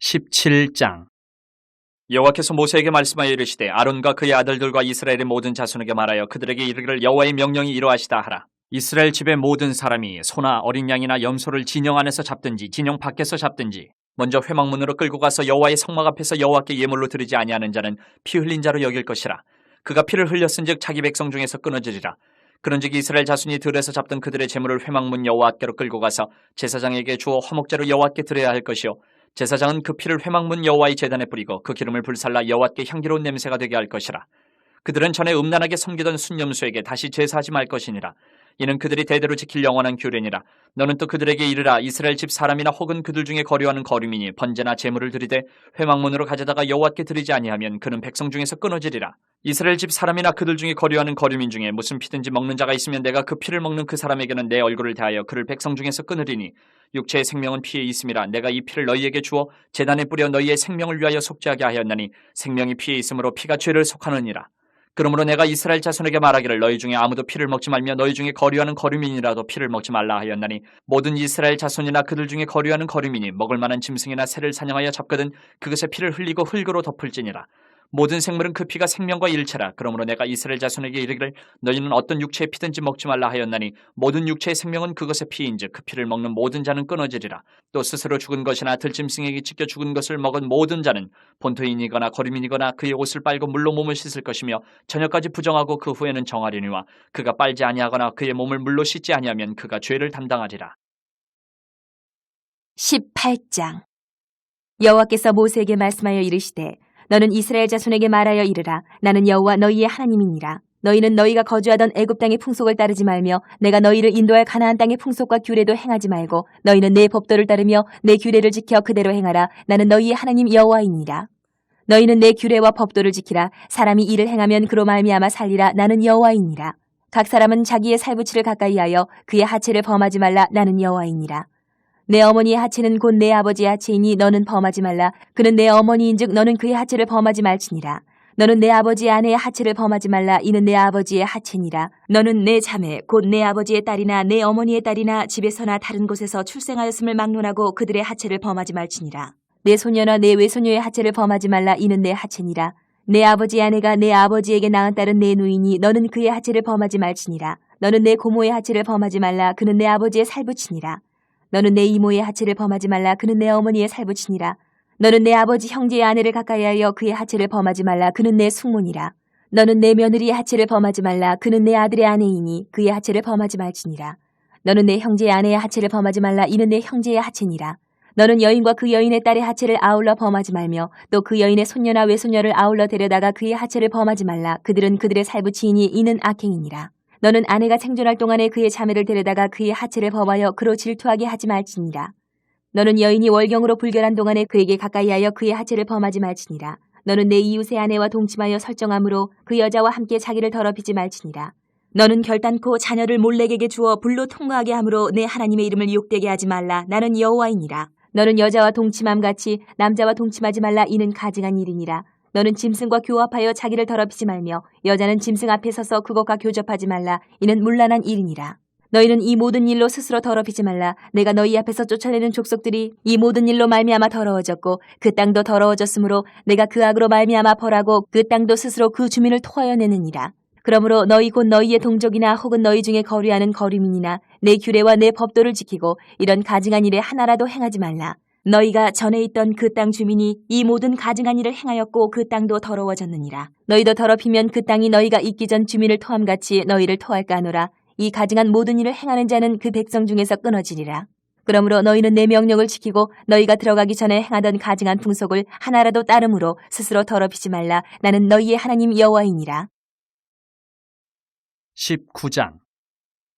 17장 여호와께서 모세에게 말씀하여 이르시되 아론과 그의 아들들과 이스라엘의 모든 자손에게 말하여 그들에게 이르기를 여호와의 명령이 이러하시다 하라. 이스라엘 집의 모든 사람이 소나 어린 양이나 염소를 진영 안에서 잡든지 진영 밖에서 잡든지 먼저 회막문으로 끌고 가서 여호와의 성막 앞에서 여호와께 예물로 드리지 아니하는 자는 피 흘린 자로 여길 것이라. 그가 피를 흘렸은즉 자기 백성 중에서 끊어지리라. 그런즉 이스라엘 자손이 들에서 잡던 그들의 제물을 회막문 여호와께로 끌고 가서 제사장에게 주어 화목제로 여호와께 드려야 할 것이요 제사장은 그 피를 회막문 여호와의 제단에 뿌리고 그 기름을 불살라 여호와께 향기로운 냄새가 되게 할 것이라. 그들은 전에 음란하게 섬기던 순념수에게 다시 제사하지 말 것이니라. 이는 그들이 대대로 지킬 영원한 규례니라. 너는 또 그들에게 이르라. 이스라엘 집 사람이나 혹은 그들 중에 거류하는 거류민이 번제나 제물을 드리되 회막문으로 가져다가 여호와께 드리지 아니하면 그는 백성 중에서 끊어지리라. 이스라엘 집 사람이나 그들 중에 거류하는 거류민 중에 무슨 피든지 먹는 자가 있으면 내가 그 피를 먹는 그 사람에게는 내 얼굴을 대하여 그를 백성 중에서 끊으리니 육체의 생명은 피에 있음이라. 내가 이 피를 너희에게 주어 제단에 뿌려 너희의 생명을 위하여 속죄하게 하였나니 생명이 피에 있으므로 피가 죄를 속하느니라. 그러므로 내가 이스라엘 자손에게 말하기를 너희 중에 아무도 피를 먹지 말며 너희 중에 거류하는 거류민이라도 피를 먹지 말라 하였나니 모든 이스라엘 자손이나 그들 중에 거류하는 거류민이 먹을 만한 짐승이나 새를 사냥하여 잡거든 그것의 피를 흘리고 흙으로 덮을지니라. 모든 생물은 그 피가 생명과 일체라. 그러므로 내가 이스라엘 자손에게 이르기를 너희는 어떤 육체의 피든지 먹지 말라 하였나니 모든 육체의 생명은 그것의 피인즉 그 피를 먹는 모든 자는 끊어지리라. 또 스스로 죽은 것이나 들짐승에게 찢겨 죽은 것을 먹은 모든 자는 본토인이거나 거류민이거나 그의 옷을 빨고 물로 몸을 씻을 것이며 저녁까지 부정하고 그 후에는 정하리니와 그가 빨지 아니하거나 그의 몸을 물로 씻지 아니하면 그가 죄를 담당하리라. 18장 여호와께서 모세에게 말씀하여 이르시되 너는 이스라엘 자손에게 말하여 이르라. 나는 여호와 너희의 하나님이니라. 너희는 너희가 거주하던 애굽 땅의 풍속을 따르지 말며 내가 너희를 인도할 가나안 땅의 풍속과 규례도 행하지 말고 너희는 내 법도를 따르며 내 규례를 지켜 그대로 행하라. 나는 너희의 하나님 여호와이니라. 너희는 내 규례와 법도를 지키라. 사람이 이를 행하면 그로 말미암아 살리라. 나는 여호와이니라. 각 사람은 자기의 살부치를 가까이하여 그의 하체를 범하지 말라. 나는 여호와이니라. 내 어머니의 하체는 곧 내 아버지의 하체이니 너는 범하지 말라. 그는 내 어머니인즉 너는 그의 하체를 범하지 말지니라. 너는 내 아버지의 아내의 하체를 범하지 말라. 이는 내 아버지의 하체니라. 너는 내 자매 곧 내 아버지의 딸이나 내 어머니의 딸이나 집에서나 다른 곳에서 출생하였음을 막론하고 그들의 하체를 범하지 말지니라. 내 소녀나 내 외소녀의 하체를 범하지 말라. 이는 내 하체니라. 내 아버지의 아내가 내 아버지에게 낳은 딸은 내 누이니 너는 그의 하체를 범하지 말지니라. 너는 내 고모의 하체를 범하지 말라. 그는 내 아버지의 살부치니라. 너는 내 이모의 하체를 범하지 말라. 그는 내 어머니의 살부치니라. 너는 내 아버지 형제의 아내를 가까이하여 그의 하체를 범하지 말라. 그는 내 숙모니라. 너는 내 며느리의 하체를 범하지 말라. 그는 내 아들의 아내이니 그의 하체를 범하지 말지니라. 너는 내 형제의 아내의 하체를 범하지 말라. 이는 내 형제의 하체니라. 너는 여인과 그 여인의 딸의 하체를 아울러 범하지 말며 또 그 여인의 손녀나 외손녀를 아울러 데려다가 그의 하체를 범하지 말라. 그들은 그들의 살부치이니 이는 악행이니라. 너는 아내가 생존할 동안에 그의 자매를 데려다가 그의 하체를 범하여 그로 질투하게 하지 말지니라. 너는 여인이 월경으로 불결한 동안에 그에게 가까이하여 그의 하체를 범하지 말지니라. 너는 내 이웃의 아내와 동침하여 설정함으로 그 여자와 함께 자기를 더럽히지 말지니라. 너는 결단코 자녀를 몰렉에게 주어 불로 통과하게 함으로 내 하나님의 이름을 욕되게 하지 말라. 나는 여호와이니라. 너는 여자와 동침함 같이 남자와 동침하지 말라. 이는 가증한 일이니라. 너는 짐승과 교합하여 자기를 더럽히지 말며 여자는 짐승 앞에 서서 그것과 교접하지 말라. 이는 문란한 일이니라. 너희는 이 모든 일로 스스로 더럽히지 말라. 내가 너희 앞에서 쫓아내는 족속들이 이 모든 일로 말미암아 더러워졌고 그 땅도 더러워졌으므로 내가 그 악으로 말미암아 벌하고 그 땅도 스스로 그 주민을 토하여 내느니라. 그러므로 너희 곧 너희의 동족이나 혹은 너희 중에 거류하는 거류민이나 내 규례와 내 법도를 지키고 이런 가증한 일에 하나라도 행하지 말라. 너희가 전에 있던 그 땅 주민이 이 모든 가증한 일을 행하였고 그 땅도 더러워졌느니라. 너희도 더럽히면 그 땅이 너희가 있기 전 주민을 토함같이 너희를 토할까 하노라. 이 가증한 모든 일을 행하는 자는 그 백성 중에서 끊어지리라. 그러므로 너희는 내 명령을 지키고 너희가 들어가기 전에 행하던 가증한 풍속을 하나라도 따름으로 스스로 더럽히지 말라. 나는 너희의 하나님 여호와이니라. 19장.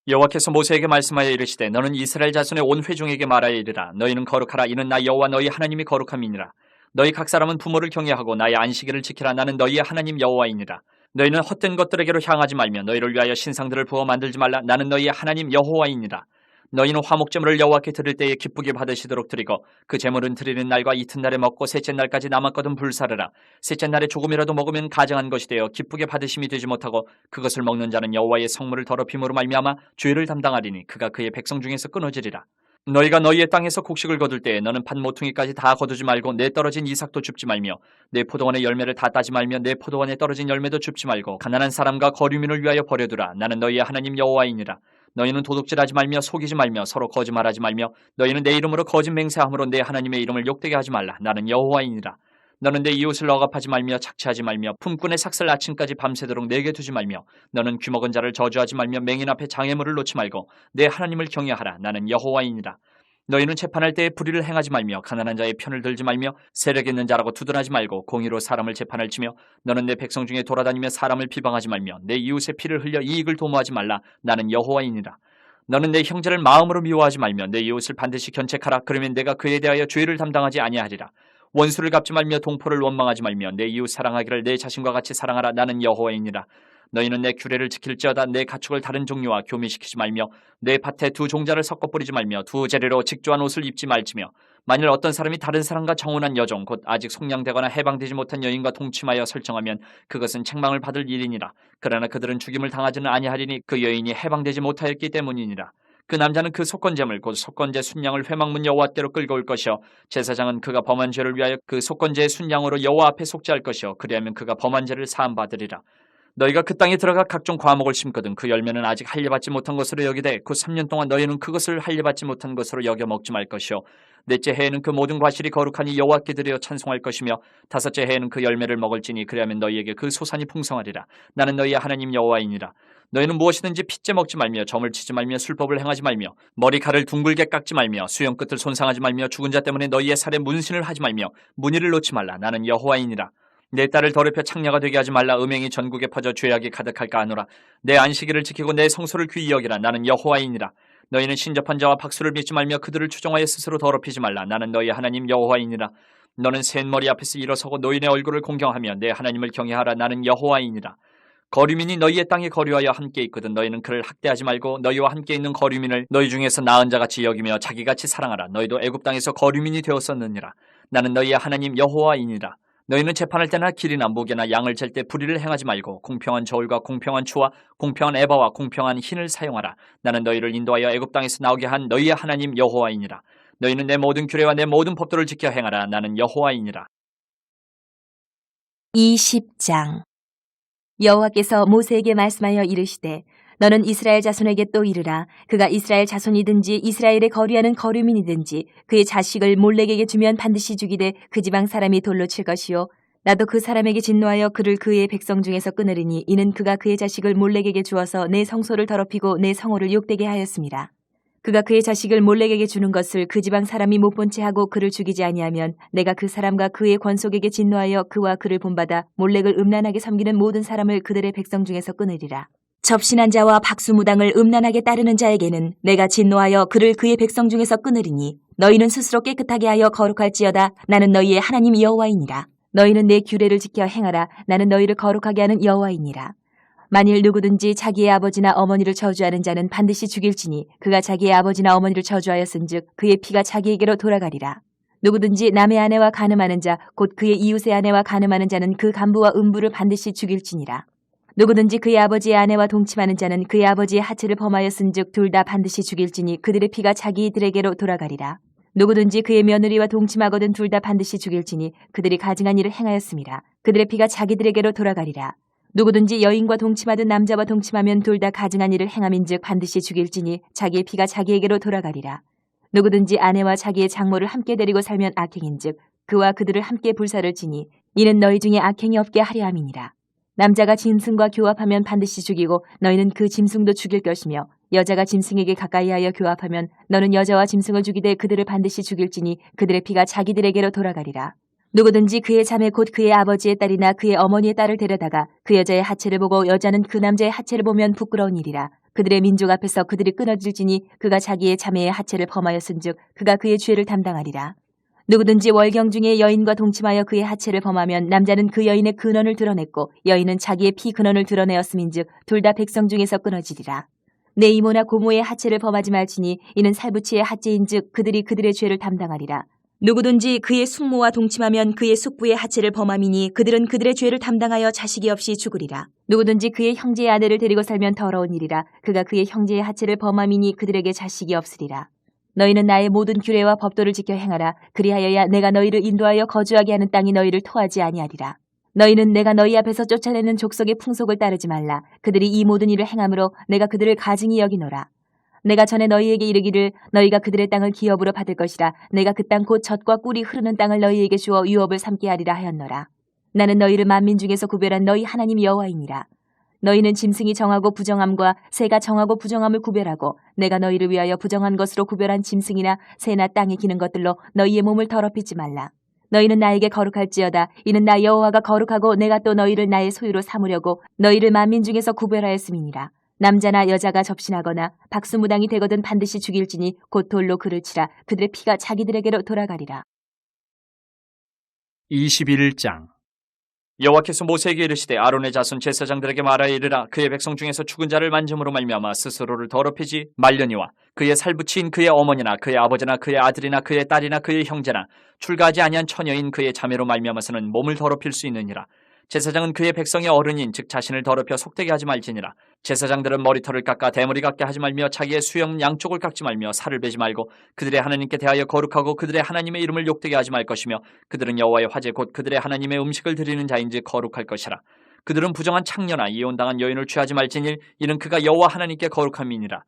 여호와께서 모세에게 말씀하여 이르시되 너는 이스라엘 자손의 온 회중에게 말하여 이르라. 너희는 거룩하라. 이는 나 여호와 너희 하나님이 거룩함이니라. 너희 각 사람은 부모를 경외하고 나의 안식일을 지키라. 나는 너희의 하나님 여호와이니라. 너희는 헛된 것들에게로 향하지 말며 너희를 위하여 신상들을 부어 만들지 말라. 나는 너희의 하나님 여호와이니라. 너희는 화목제물을 여호와께 드릴 때에 기쁘게 받으시도록 드리고 그 제물은 드리는 날과 이튿날에 먹고 셋째 날까지 남았거든 불사르라. 셋째 날에 조금이라도 먹으면 가증한 것이 되어 기쁘게 받으심이 되지 못하고 그것을 먹는 자는 여호와의 성물을 더럽힘으로 말미암아 죄를 담당하리니 그가 그의 백성 중에서 끊어지리라. 너희가 너희의 땅에서 곡식을 거둘 때에 너는 판 모퉁이까지 다 거두지 말고 내 떨어진 이삭도 줍지 말며 내 포도원의 열매를 다 따지 말며 내 포도원에 떨어진 열매도 줍지 말고 가난한 사람과 거류민을 위하여 버려두라. 나는 너희의 하나님 여호와이니라. 너희는 도둑질하지 말며 속이지 말며 서로 거짓말하지 말며 너희는 내 이름으로 거짓 맹세함으로 내 하나님의 이름을 욕되게 하지 말라. 나는 여호와이니라. 너는 내 이웃을 억압하지 말며 착취하지 말며 품꾼의 삭슬 아침까지 밤새도록 내게 두지 말며 너는 귀먹은 자를 저주하지 말며 맹인 앞에 장애물을 놓지 말고 내 하나님을 경외하라. 나는 여호와이니라. 너희는 재판할 때에 불의를 행하지 말며 가난한 자의 편을 들지 말며 세력 있는 자라고 두둔하지 말고 공의로 사람을 재판할 치며 너는 내 백성 중에 돌아다니며 사람을 비방하지 말며 내 이웃의 피를 흘려 이익을 도모하지 말라. 나는 여호와이니라. 너는 내 형제를 마음으로 미워하지 말며 내 이웃을 반드시 견책하라. 그러면 내가 그에 대하여 죄를 담당하지 아니하리라. 원수를 갚지 말며 동포를 원망하지 말며 내 이웃 사랑하기를 내 자신과 같이 사랑하라. 나는 여호와이니라. 너희는 내 규례를 지킬지어다. 내 가축을 다른 종류와 교미시키지 말며 내 밭에 두 종자를 섞어 뿌리지 말며 두 재료로 직조한 옷을 입지 말지며 만일 어떤 사람이 다른 사람과 정혼한 여종 곧 아직 속량되거나 해방되지 못한 여인과 동침하여 설정하면 그것은 책망을 받을 일이니라. 그러나 그들은 죽임을 당하지는 아니하리니 그 여인이 해방되지 못하였기 때문이니라. 그 남자는 그 속건제물 곧 속건제 순양을 회막문 여호와께로 끌고 올 것이요 제사장은 그가 범한 죄를 위하여 그 속건제의 순양으로 여호와 앞에 속죄할 것이요 그리하면 그가 범한 죄를 사함 받으리라. 너희가 그 땅에 들어가 각종 과목을 심거든 그 열매는 아직 할례받지 못한 것으로 여기되 그 3년 동안 너희는 그것을 할례받지 못한 것으로 여겨 먹지 말 것이요 넷째 해에는 그 모든 과실이 거룩하니 여호와께 드려 찬송할 것이며 다섯째 해에는 그 열매를 먹을지니 그리하면 너희에게 그 소산이 풍성하리라. 나는 너희의 하나님 여호와이니라. 너희는 무엇이든지 핏째 먹지 말며 점을 치지 말며 술법을 행하지 말며 머리칼을 둥글게 깎지 말며 수염 끝을 손상하지 말며 죽은 자 때문에 너희의 살에 문신을 하지 말며 무늬를 놓지 말라. 나는 여호와이니라. 내 딸을 더럽혀 창녀가 되게 하지 말라. 음행이 전국에 퍼져 죄악이 가득할까 하노라. 내 안식일을 지키고 내 성소를 귀히 여기라. 나는 여호와이니라. 너희는 신접한 자와 박수를 빚지 말며 그들을 추종하여 스스로 더럽히지 말라. 나는 너희 하나님 여호와이니라. 너는 센 머리 앞에서 일어서고 노인의 얼굴을 공경하며 내 하나님을 경외하라. 나는 여호와이니라. 거류민이 너희의 땅에 거류하여 함께 있거든 너희는 그를 학대하지 말고 너희와 함께 있는 거류민을 너희 중에서 나은 자같이 여기며 자기같이 사랑하라. 너희도 애굽 땅에서 거류민이 되었었느니라. 나는 너희의 하나님 여호와이니라. 너희는 재판할 때나 길이나 무게나 양을 잴 때 불의를 행하지 말고 공평한 저울과 공평한 추와 공평한 에바와 공평한 흰을 사용하라. 나는 너희를 인도하여 애굽 땅에서 나오게 한 너희의 하나님 여호와이니라. 너희는 내 모든 규례와 내 모든 법도를 지켜 행하라. 나는 여호와이니라. 20장 여호와께서 모세에게 말씀하여 이르시되 너는 이스라엘 자손에게 또 이르라. 그가 이스라엘 자손이든지 이스라엘에 거류하는 거류민이든지 그의 자식을 몰렉에게 주면 반드시 죽이되 그 지방 사람이 돌로 칠 것이요 나도 그 사람에게 진노하여 그를 그의 백성 중에서 끊으리니 이는 그가 그의 자식을 몰렉에게 주어서 내 성소를 더럽히고 내 성호를 욕되게 하였습니다. 그가 그의 자식을 몰렉에게 주는 것을 그 지방 사람이 못 본 채 하고 그를 죽이지 아니하면 내가 그 사람과 그의 권속에게 진노하여 그와 그를 본받아 몰렉을 음란하게 섬기는 모든 사람을 그들의 백성 중에서 끊으리라. 접신한 자와 박수무당을 음란하게 따르는 자에게는 내가 진노하여 그를 그의 백성 중에서 끊으리니 너희는 스스로 깨끗하게 하여 거룩할지어다. 나는 너희의 하나님 여호와이니라. 너희는 내 규례를 지켜 행하라. 나는 너희를 거룩하게 하는 여호와이니라. 만일 누구든지 자기의 아버지나 어머니를 저주하는 자는 반드시 죽일지니 그가 자기의 아버지나 어머니를 저주하였은즉 그의 피가 자기에게로 돌아가리라. 누구든지 남의 아내와 간음하는 자 곧 그의 이웃의 아내와 간음하는 자는 그 간부와 음부를 반드시 죽일지니라. 누구든지 그의 아버지의 아내와 동침하는 자는 그의 아버지의 하체를 범하였은즉 둘 다 반드시 죽일지니 그들의 피가 자기들에게로 돌아가리라. 누구든지 그의 며느리와 동침하거든 둘 다 반드시 죽일지니 그들이 가증한 일을 행하였습니다. 그들의 피가 자기들에게로 돌아가리라. 누구든지 여인과 동침하든 남자와 동침하면 둘 다 가증한 일을 행함인즉 반드시 죽일지니 자기의 피가 자기에게로 돌아가리라. 누구든지 아내와 자기의 장모를 함께 데리고 살면 악행인즉 그와 그들을 함께 불사를 지니 이는 너희 중에 악행이 없게 하려 함이니라. 남자가 짐승과 교합하면 반드시 죽이고 너희는 그 짐승도 죽일 것이며 여자가 짐승에게 가까이하여 교합하면 너는 여자와 짐승을 죽이되 그들을 반드시 죽일지니 그들의 피가 자기들에게로 돌아가리라. 누구든지 그의 자매 곧 그의 아버지의 딸이나 그의 어머니의 딸을 데려다가 그 여자의 하체를 보고 여자는 그 남자의 하체를 보면 부끄러운 일이라. 그들의 민족 앞에서 그들이 끊어질지니 그가 자기의 자매의 하체를 범하였은즉 그가 그의 죄를 담당하리라. 누구든지 월경 중에 여인과 동침하여 그의 하체를 범하면 남자는 그 여인의 근원을 드러냈고 여인은 자기의 피 근원을 드러내었음인즉 둘 다 백성 중에서 끊어지리라. 내 이모나 고모의 하체를 범하지 말지니 이는 살부치의 하체인즉 그들이 그들의 죄를 담당하리라. 누구든지 그의 숙모와 동침하면 그의 숙부의 하체를 범함이니 그들은 그들의 죄를 담당하여 자식이 없이 죽으리라. 누구든지 그의 형제의 아내를 데리고 살면 더러운 일이라. 그가 그의 형제의 하체를 범함이니 그들에게 자식이 없으리라. 너희는 나의 모든 규례와 법도를 지켜 행하라. 그리하여야 내가 너희를 인도하여 거주하게 하는 땅이 너희를 토하지 아니하리라. 너희는 내가 너희 앞에서 쫓아내는 족속의 풍속을 따르지 말라. 그들이 이 모든 일을 행함으로 내가 그들을 가증히 여기노라. 내가 전에 너희에게 이르기를 너희가 그들의 땅을 기업으로 받을 것이라. 내가 그 땅 곧 젖과 꿀이 흐르는 땅을 너희에게 주어 유업을 삼게 하리라 하였노라. 나는 너희를 만민 중에서 구별한 너희 하나님 여호와이니라. 너희는 짐승이 정하고 부정함과 새가 정하고 부정함을 구별하고 내가 너희를 위하여 부정한 것으로 구별한 짐승이나 새나 땅에 기는 것들로 너희의 몸을 더럽히지 말라. 너희는 나에게 거룩할지어다. 이는 나 여호와가 거룩하고 내가 또 너희를 나의 소유로 삼으려고 너희를 만민 중에서 구별하였음이니라. 남자나 여자가 접신하거나 박수무당이 되거든 반드시 죽일지니 곧 돌로 그를 치라. 그들의 피가 자기들에게로 돌아가리라. 21장 여호와께서 모세에게 이르시되 아론의 자손 제사장들에게 말하여 이르라. 그의 백성 중에서 죽은 자를 만짐으로 말미암아 스스로를 더럽히지 말려니와 그의 살부치인 그의 어머니나 그의 아버지나 그의 아들이나 그의 딸이나 그의 형제나 출가하지 아니한 처녀인 그의 자매로 말미암아서는 몸을 더럽힐 수 있느니라. 제사장은 그의 백성의 어른인 즉 자신을 더럽혀 속되게 하지 말지니라. 제사장들은 머리털을 깎아 대머리 같게 하지 말며 자기의 수염 양쪽을 깎지 말며 살을 베지 말고 그들의 하나님께 대하여 거룩하고 그들의 하나님의 이름을 욕되게 하지 말 것이며 그들은 여호와의 화제 곧 그들의 하나님의 음식을 드리는 자인지 거룩할 것이라. 그들은 부정한 창녀나 이혼당한 여인을 취하지 말지니 이는 그가 여호와 하나님께 거룩함이니라.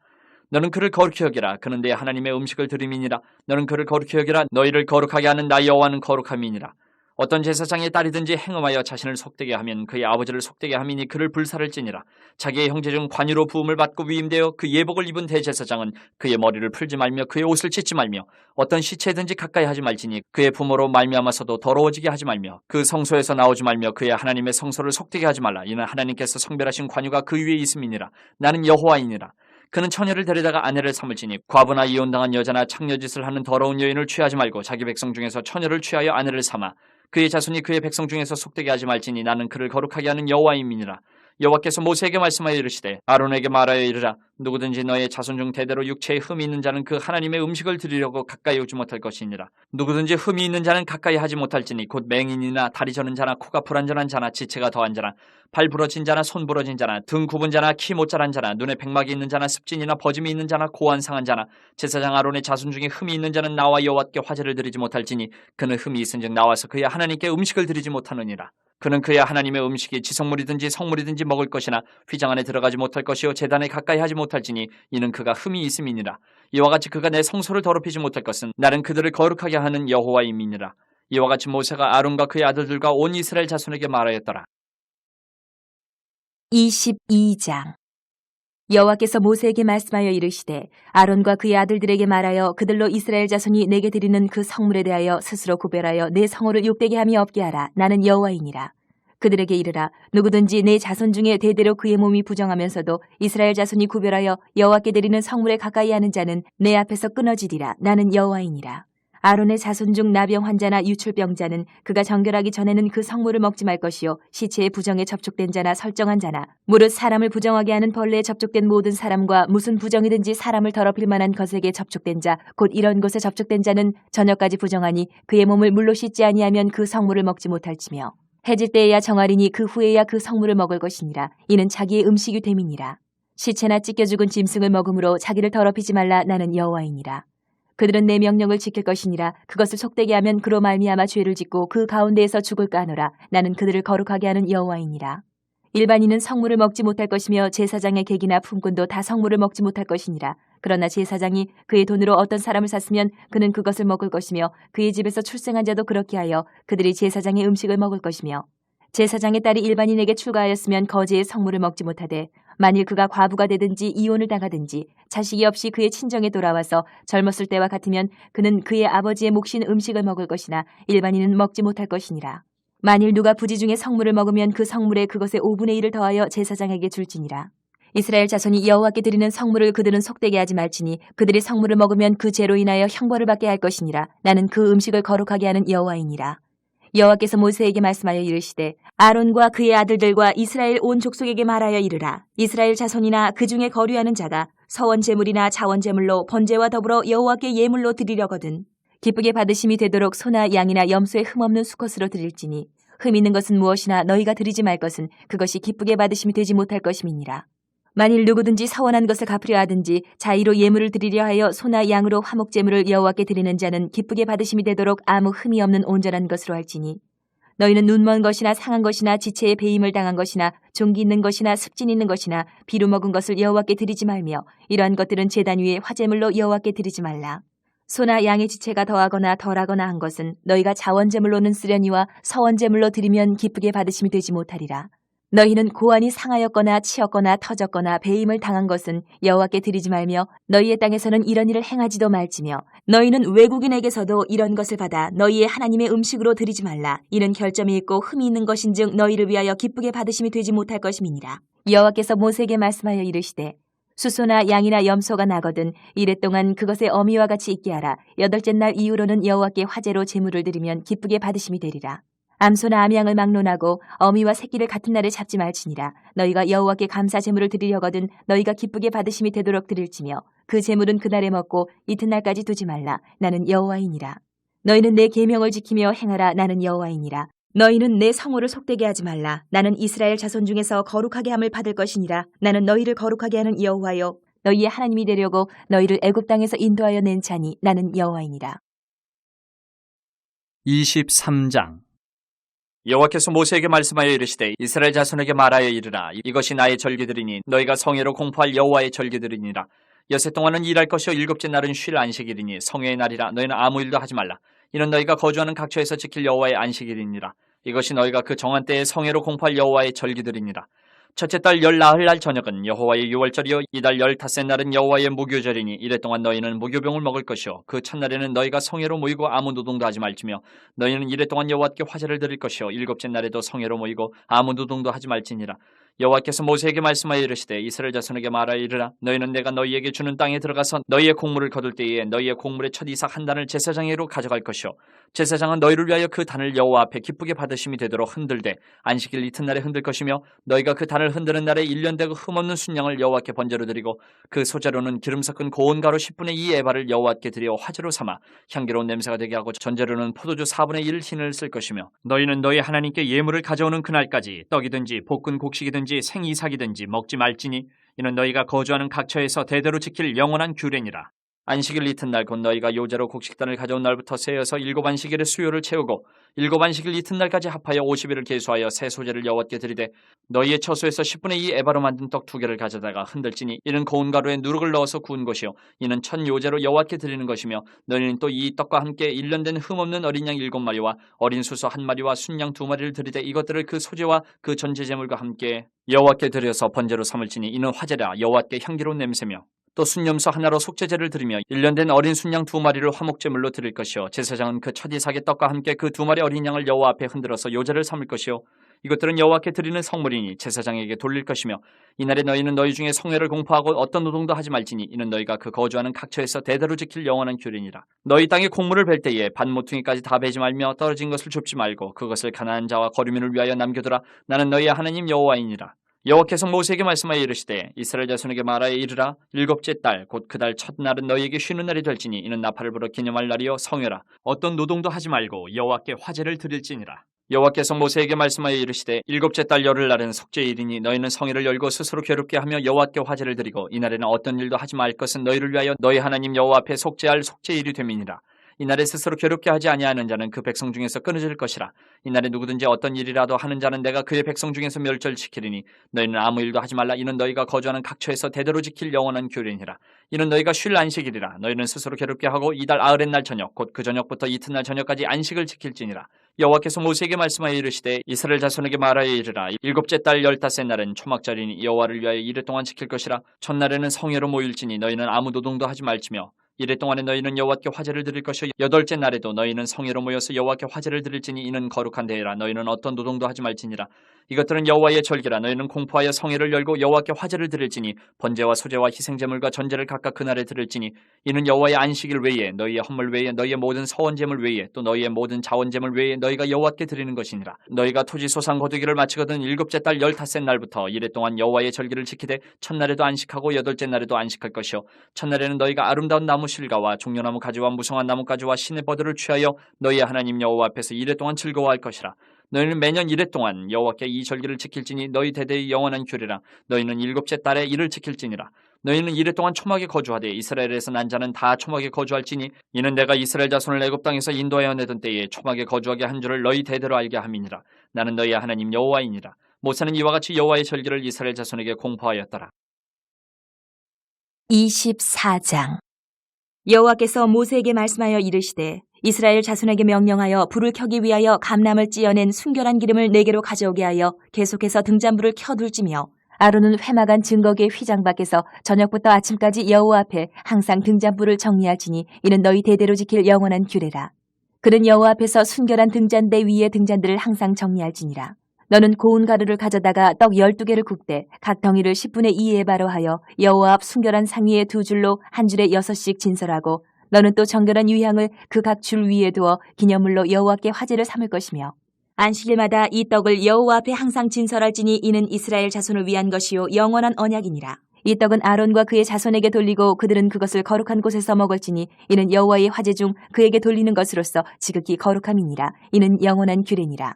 너는 그를 거룩히 여기라. 그는 내 하나님의 음식을 드림이니라. 너는 그를 거룩히 여기라. 너희를 거룩하게 하는 나 여호와는 거룩함이니라. 어떤 제사장의 딸이든지 행음하여 자신을 속되게 하면 그의 아버지를 속되게 함이니 그를 불사를 지니라. 자기의 형제 중 관유로 부음을 받고 위임되어 그 예복을 입은 대제사장은 그의 머리를 풀지 말며 그의 옷을 찢지 말며 어떤 시체든지 가까이 하지 말지니 그의 부모로 말미암아서도 더러워지게 하지 말며 그 성소에서 나오지 말며 그의 하나님의 성소를 속되게 하지 말라. 이는 하나님께서 성별하신 관유가 그 위에 있음이니라. 나는 여호와이니라. 그는 처녀를 데려다가 아내를 삼을지니 과부나 이혼당한 여자나 창녀짓을 하는 더러운 여인을 취하지 말고 자기 백성 중에서 처녀를 취하여 아내를 삼아 그의 자손이 그의 백성 중에서 속되게 하지 말지니 나는 그를 거룩하게 하는 여호와임이니라. 여호와께서 모세에게 말씀하여 이르시되 아론에게 말하여 이르라. 누구든지 너의 자손 중 대대로 육체에 흠이 있는 자는 그 하나님의 음식을 드리려고 가까이 오지 못할 것이니라. 누구든지 흠이 있는 자는 가까이 하지 못할지니 곧 맹인이나 다리 저는 자나 코가 불안전한 자나 지체가 더한 자나 발 부러진 자나 손 부러진 자나 등 굽은 자나 키 못 자란 자나 눈에 백막이 있는 자나 습진이나 버짐이 있는 자나 고안 상한 자나 제사장 아론의 자손 중에 흠이 있는 자는 나와 여호와께 화제를 드리지 못할지니 그는 흠이 있은즉 나와서 그의 하나님께 음식을 드리지 못하느니라. 그는 그의 하나님의 음식이 지성물이든지 성물이든지 먹을 것이나 휘장 안에 들어가지 못할 것이요 제단에 가까이 하지 못할지니 이는 그가 흠이 있음이니라. 이와 같이 그가 내 성소를 더럽히지 못할 것은 나는 그들을 거룩하게 하는 여호와임이니라. 이와 같이 모세가 아론과 그의 아들들과 온 이스라엘 자손에게 말하였더라. 22장 여호와께서 모세에게 말씀하여 이르시되 아론과 그의 아들들에게 말하여 그들로 이스라엘 자손이 내게 드리는 그 성물에 대하여 스스로 구별하여 내 성호를 욕되게 함이 없게 하라. 나는 여호와이니라. 그들에게 이르라. 누구든지 내 자손 중에 대대로 그의 몸이 부정하면서도 이스라엘 자손이 구별하여 여호와께 드리는 성물에 가까이 하는 자는 내 앞에서 끊어지리라. 나는 여호와이니라. 아론의 자손 중 나병 환자나 유출병자는 그가 정결하기 전에는 그 성물을 먹지 말 것이요 시체의 부정에 접촉된 자나 설정한 자나 무릇 사람을 부정하게 하는 벌레에 접촉된 모든 사람과 무슨 부정이든지 사람을 더럽힐 만한 것에게 접촉된 자 곧 이런 곳에 접촉된 자는 저녁까지 부정하니 그의 몸을 물로 씻지 아니하면 그 성물을 먹지 못할지며 해질 때에야 정하리니 그 후에야 그 성물을 먹을 것이니라. 이는 자기의 음식이 됨이니라. 시체나 찢겨 죽은 짐승을 먹음으로 자기를 더럽히지 말라. 나는 여호와이니라. 그들은 내 명령을 지킬 것이니라. 그것을 속되게 하면 그로 말미암아 죄를 짓고 그 가운데에서 죽을까 하노라. 나는 그들을 거룩하게 하는 여호와이니라. 일반인은 성물을 먹지 못할 것이며 제사장의 객이나 품꾼도 다 성물을 먹지 못할 것이니라. 그러나 제사장이 그의 돈으로 어떤 사람을 샀으면 그는 그것을 먹을 것이며 그의 집에서 출생한 자도 그렇게 하여 그들이 제사장의 음식을 먹을 것이며 제사장의 딸이 일반인에게 출가하였으면 거제의 성물을 먹지 못하되 만일 그가 과부가 되든지 이혼을 당하든지 자식이 없이 그의 친정에 돌아와서 젊었을 때와 같으면 그는 그의 아버지의 몫인 음식을 먹을 것이나 일반인은 먹지 못할 것이니라. 만일 누가 부지 중에 성물을 먹으면 그 성물에 그것의 5분의 1을 더하여 제사장에게 줄지니라. 이스라엘 자손이 여호와께 드리는 성물을 그들은 속되게 하지 말지니 그들이 성물을 먹으면 그 죄로 인하여 형벌을 받게 할 것이니라. 나는 그 음식을 거룩하게 하는 여호와이니라. 여호와께서 모세에게 말씀하여 이르시되 아론과 그의 아들들과 이스라엘 온 족속에게 말하여 이르라. 이스라엘 자손이나 그 중에 거류하는 자가 서원 제물이나 자원 제물로 번제와 더불어 여호와께 예물로 드리려거든 기쁘게 받으심이 되도록 소나 양이나 염소에 흠없는 수컷으로 드릴지니 흠 있는 것은 무엇이나 너희가 드리지 말 것은 그것이 기쁘게 받으심이 되지 못할 것임이니라. 만일 누구든지 서원한 것을 갚으려 하든지 자의로 예물을 드리려 하여 소나 양으로 화목 제물을 여호와께 드리는 자는 기쁘게 받으심이 되도록 아무 흠이 없는 온전한 것으로 할지니 너희는 눈먼 것이나 상한 것이나 지체에 배임을 당한 것이나 종기 있는 것이나 습진 있는 것이나 비루 먹은 것을 여호와께 드리지 말며 이러한 것들은 제단 위에 화제물로 여호와께 드리지 말라. 소나 양의 지체가 더하거나 덜하거나 한 것은 너희가 자원제물로는 쓰려니와 서원제물로 드리면 기쁘게 받으심이 되지 못하리라. 너희는 고안이 상하였거나 치였거나 터졌거나 배임을 당한 것은 여호와께 드리지 말며 너희의 땅에서는 이런 일을 행하지도 말지며 너희는 외국인에게서도 이런 것을 받아 너희의 하나님의 음식으로 드리지 말라. 이는 결점이 있고 흠이 있는 것인즉 너희를 위하여 기쁘게 받으심이 되지 못할 것임이니라. 여호와께서 모세에게 말씀하여 이르시되 수소나 양이나 염소가 나거든 이래 동안 그것의 어미와 같이 있게 하라. 8째 날 이후로는 여호와께 화제로 제물을 드리면 기쁘게 받으심이 되리라. 암소나 암양을 막론하고 어미와 새끼를 같은 날에 잡지 말지니라. 너희가 여호와께 감사 제물을 드리려거든 너희가 기쁘게 받으심이 되도록 드릴지며 그 제물은 그날에 먹고 이튿날까지 두지 말라. 나는 여호와이니라. 너희는 내 계명을 지키며 행하라. 나는 여호와이니라. 너희는 내 성호를 속되게 하지 말라. 나는 이스라엘 자손 중에서 거룩하게 함을 받을 것이니라. 나는 너희를 거룩하게 하는 여호와여 너희의 하나님이 되려고 너희를 애굽 땅에서 인도하여 낸 자니 나는 여호와이니라. 23장 여호와께서 모세에게 말씀하여 이르시되 이스라엘 자손에게 말하여 이르라. 이것이 나의 절기들이니 너희가 성회로 공포할 여호와의 절기들이니라. 여세 동안은 일할 것이요 7째 날은 쉴 안식일이니 성회의 날이라. 너희는 아무 일도 하지 말라. 이는 너희가 거주하는 각처에서 지킬 여호와의 안식일이니라. 이것이 너희가 그 정한 때에 성회로 공포할 여호와의 절기들이니라. 첫째 달 열 나흘 날 저녁은 여호와의 유월절이요 이달 15째 날은 여호와의 무교절이니 이래 동안 너희는 무교병을 먹을 것이요 그 첫날에는 너희가 성회로 모이고 아무 노동도 하지 말지며 너희는 이래 동안 여호와께 화제를 드릴 것이요 7째 날에도 성회로 모이고 아무 노동도 하지 말지니라. 여호와께서 모세에게 말씀하여 이르시되 이스라엘 자손에게 말하여 이르라. 너희는 내가 너희에게 주는 땅에 들어가서 너희의 곡물을 거둘 때에 너희의 곡물의 첫 이삭 한 단을 제사장에게로 가져갈 것이요 제사장은 너희를 위하여 그 단을 여호와 앞에 기쁘게 받으심이 되도록 흔들되 안식일 이튿날에 흔들 것이며 너희가 그 단을 흔드는 날에 1년 되고 흠없는 순양을 여호와께 번제로 드리고 그 소재로는 기름 섞은 고운 가루 10분의 2 에바를 여호와께 드려 화제로 삼아 향기로운 냄새가 되게 하고 전제로는 포도주 4분의 1 흰을 쓸 것이며 너희는 너희 하나님께 예물을 가져오는 그날까지 떡이든지 볶은 곡식이든지 생이삭이든지 먹지 말지니 이는 너희가 거주하는 각처에서 대대로 지킬 영원한 규례니라. 안식일 이튿날 곧 너희가 요제로 곡식단을 가져온 날부터 세어서 7안식일의 수요를 채우고 7안식일 이튿날까지 합하여 50일을 계수하여 새 소재를 여호와께 드리되 너희의 처소에서 10분의 2 에바로 만든 떡 2개를 가져다가 흔들지니 이는 고운 가루에 누룩을 넣어서 구운 것이요 이는 첫 요제로 여호와께 드리는 것이며 너희는 또 이 떡과 함께 1년 된 흠없는 어린 양 7마리와 어린 수소 1마리와 순양 2마리를 드리되 이것들을 그 소재와 그 전제제물과 함께 여호와께 드려서 번제로 삼을지니 이는 화제라 여호와께 향기로운 냄새며 또 순염소 하나로 속죄제를 드리며 1년 된 어린 순양 2마리를 화목제물로 드릴 것이요 제사장은 그 첫 이삭의 떡과 함께 그 2마리 어린 양을 여호와 앞에 흔들어서 요제를 삼을 것이요 이것들은 여호와께 드리는 성물이니 제사장에게 돌릴 것이며 이날에 너희는 너희 중에 성회를 공포하고 어떤 노동도 하지 말지니 이는 너희가 그 거주하는 각처에서 대대로 지킬 영원한 규례니라. 너희 땅에 곡물을 벨 때에 반 모퉁이까지 다 베지 말며 떨어진 것을 줍지 말고 그것을 가나안 자와 거류민을 위하여 남겨두라. 나는 너희의 하나님 여호와이니라. 여호와께서 모세에게 말씀하여 이르시되 이스라엘 자손에게 말하여 이르라. 7째 달 곧 그 달 첫날은 너희에게 쉬는 날이 될지니 이는 나팔을 불어 기념할 날이요 성회라. 어떤 노동도 하지 말고 여호와께 화제를 드릴지니라. 여호와께서 모세에게 말씀하여 이르시되 7째 달 열흘날은 속죄일이니 너희는 성회를 열고 스스로 괴롭게 하며 여호와께 화제를 드리고 이날에는 어떤 일도 하지 말 것은 너희를 위하여 너희 하나님 여호와 앞에 속죄할 속죄일이 됨이니라. 이날에 스스로 괴롭게 하지 아니하는 자는 그 백성 중에서 끊어질 것이라. 이날에 누구든지 어떤 일이라도 하는 자는 내가 그의 백성 중에서 멸절시키리니 너희는 아무 일도 하지 말라. 이는 너희가 거주하는 각처에서 대대로 지킬 영원한 규례니라. 이는 너희가 쉴 안식일이라. 너희는 스스로 괴롭게 하고 이달 아흐렛 날 저녁 곧 그 저녁부터 이튿날 저녁까지 안식을 지킬지니라. 여호와께서 모세에게 말씀하여 이르시되 이스라엘 자손에게 말하여 이르라. 7째 달 15째 날은 초막절이니 여호와를 위하여 이레 동안 지킬 것이라. 첫날에는 성회로 모일지니 너희는 아무 노동도 하지 말지며 이레 동안에 너희는 여호와께 화제를 드릴 것이요 8째 날에도 너희는 성회로 모여서 여호와께 화제를 드릴지니 이는 거룩한 대회라. 너희는 어떤 노동도 하지 말지니라. 이것들은 여호와의 절기라. 너희는 공포하여 성회를 열고 여호와께 화제를 드릴지니 번제와 소제와 희생제물과 전제를 각각 그날에 드릴지니 이는 여호와의 안식일 외에 너희의 헌물 외에 너희의 모든 서원제물 외에 또 너희의 모든 자원제물 외에 너희가 여호와께 드리는 것이니라. 너희가 토지 소상 거두기를 마치거든 7째 달 15째 날부터 이레 동안 여호와의 절기를 지키되 첫날에도 안식하고 8째 날에도 안식할 것이요 첫날에는 너희가 아름다운 나무 실과와 종려나무 가지와 무성한 나뭇가지와 시내 버들을 취하여 너희의 하나님 여호와 앞에서 이레 동안 즐거워할 것이라. 너희는 매년 이레 동안 여호와께 이 절기를 지킬지니 너희 대대의 영원한 규례라. 너희는 7째 달에 이를 지킬지니라. 너희는 이레 동안 초막에 거주하되 이스라엘에서 난 자는 다 초막에 거주할지니 이는 내가 이스라엘 자손을 애굽 땅에서 인도하여 내던 때에 초막에 거주하게 한 줄을 너희 대대로 알게 함이니라. 나는 너희의 하나님 여호와이니라. 모세는 이와 같이 여호와의 절기를 이스라엘 자손에게 공포하였더라. 24장. 여호와께서 모세에게 말씀하여 이르시되 이스라엘 자손에게 명령하여 불을 켜기 위하여 감람을 찌어낸 순결한 기름을 4개로 가져오게 하여 계속해서 등잔불을 켜둘지며 아론은 회막안 증거궤 휘장 밖에서 저녁부터 아침까지 여호와 앞에 항상 등잔불을 정리할지니 이는 너희 대대로 지킬 영원한 규례라. 그는 여호와 앞에서 순결한 등잔대 위의 등잔들을 항상 정리할지니라. 너는 고운 가루를 가져다가 떡 12개를 굽되 각 덩이를 10분의 2 에바로 하여 여호와 앞 순결한 상위에 2줄로 한 줄에 6씩 진설하고 너는 또 정결한 유향을 그 각 줄 위에 두어 기념물로 여호와께 화제를 삼을 것이며 안식일마다 이 떡을 여호와 앞에 항상 진설할지니 이는 이스라엘 자손을 위한 것이요 영원한 언약이니라. 이 떡은 아론과 그의 자손에게 돌리고 그들은 그것을 거룩한 곳에서 먹을지니 이는 여호와의 화제 중 그에게 돌리는 것으로서 지극히 거룩함이니라. 이는 영원한 규례니라.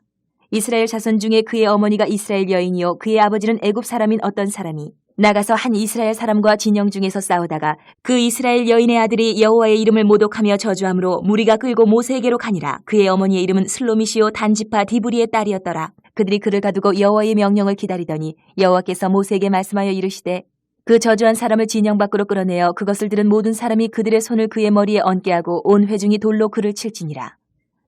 이스라엘 자손 중에 그의 어머니가 이스라엘 여인이요 그의 아버지는 애굽 사람인 어떤 사람이 나가서 한 이스라엘 사람과 진영 중에서 싸우다가 그 이스라엘 여인의 아들이 여호와의 이름을 모독하며 저주함으로 무리가 끌고 모세에게로 가니라. 그의 어머니의 이름은 슬로미시오 단지파 디브리의 딸이었더라. 그들이 그를 가두고 여호와의 명령을 기다리더니 여호와께서 모세에게 말씀하여 이르시되 그 저주한 사람을 진영 밖으로 끌어내어 그것을 들은 모든 사람이 그들의 손을 그의 머리에 얹게 하고 온 회중이 돌로 그를 칠지니라.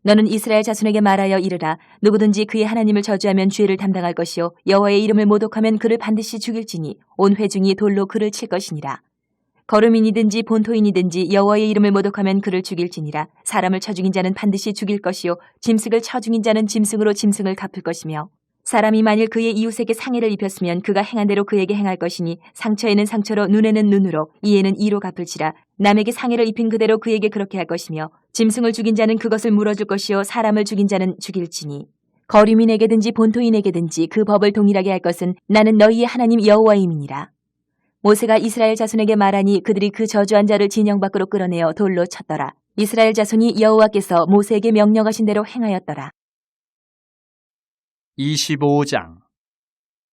너는 이스라엘 자손에게 말하여 이르라. 누구든지 그의 하나님을 저주하면 죄를 담당할 것이요 여호와의 이름을 모독하면 그를 반드시 죽일지니 온 회중이 돌로 그를 칠 것이니라. 거루민이든지 본토인이든지 여호와의 이름을 모독하면 그를 죽일지니라. 사람을 쳐 죽인 자는 반드시 죽일 것이요 짐승을 쳐 죽인 자는 짐승으로 짐승을 갚을 것이며 사람이 만일 그의 이웃에게 상해를 입혔으면 그가 행한 대로 그에게 행할 것이니 상처에는 상처로 눈에는 눈으로 이에는 이로 갚을지라. 남에게 상해를 입힌 그대로 그에게 그렇게 할 것이며 짐승을 죽인 자는 그것을 물어줄 것이요 사람을 죽인 자는 죽일지니 거류민에게든지 본토인에게든지 그 법을 동일하게 할 것은 나는 너희의 하나님 여호와임이니라. 모세가 이스라엘 자손에게 말하니 그들이 그 저주한 자를 진영 밖으로 끌어내어 돌로 쳤더라. 이스라엘 자손이 여호와께서 모세에게 명령하신 대로 행하였더라. 25장.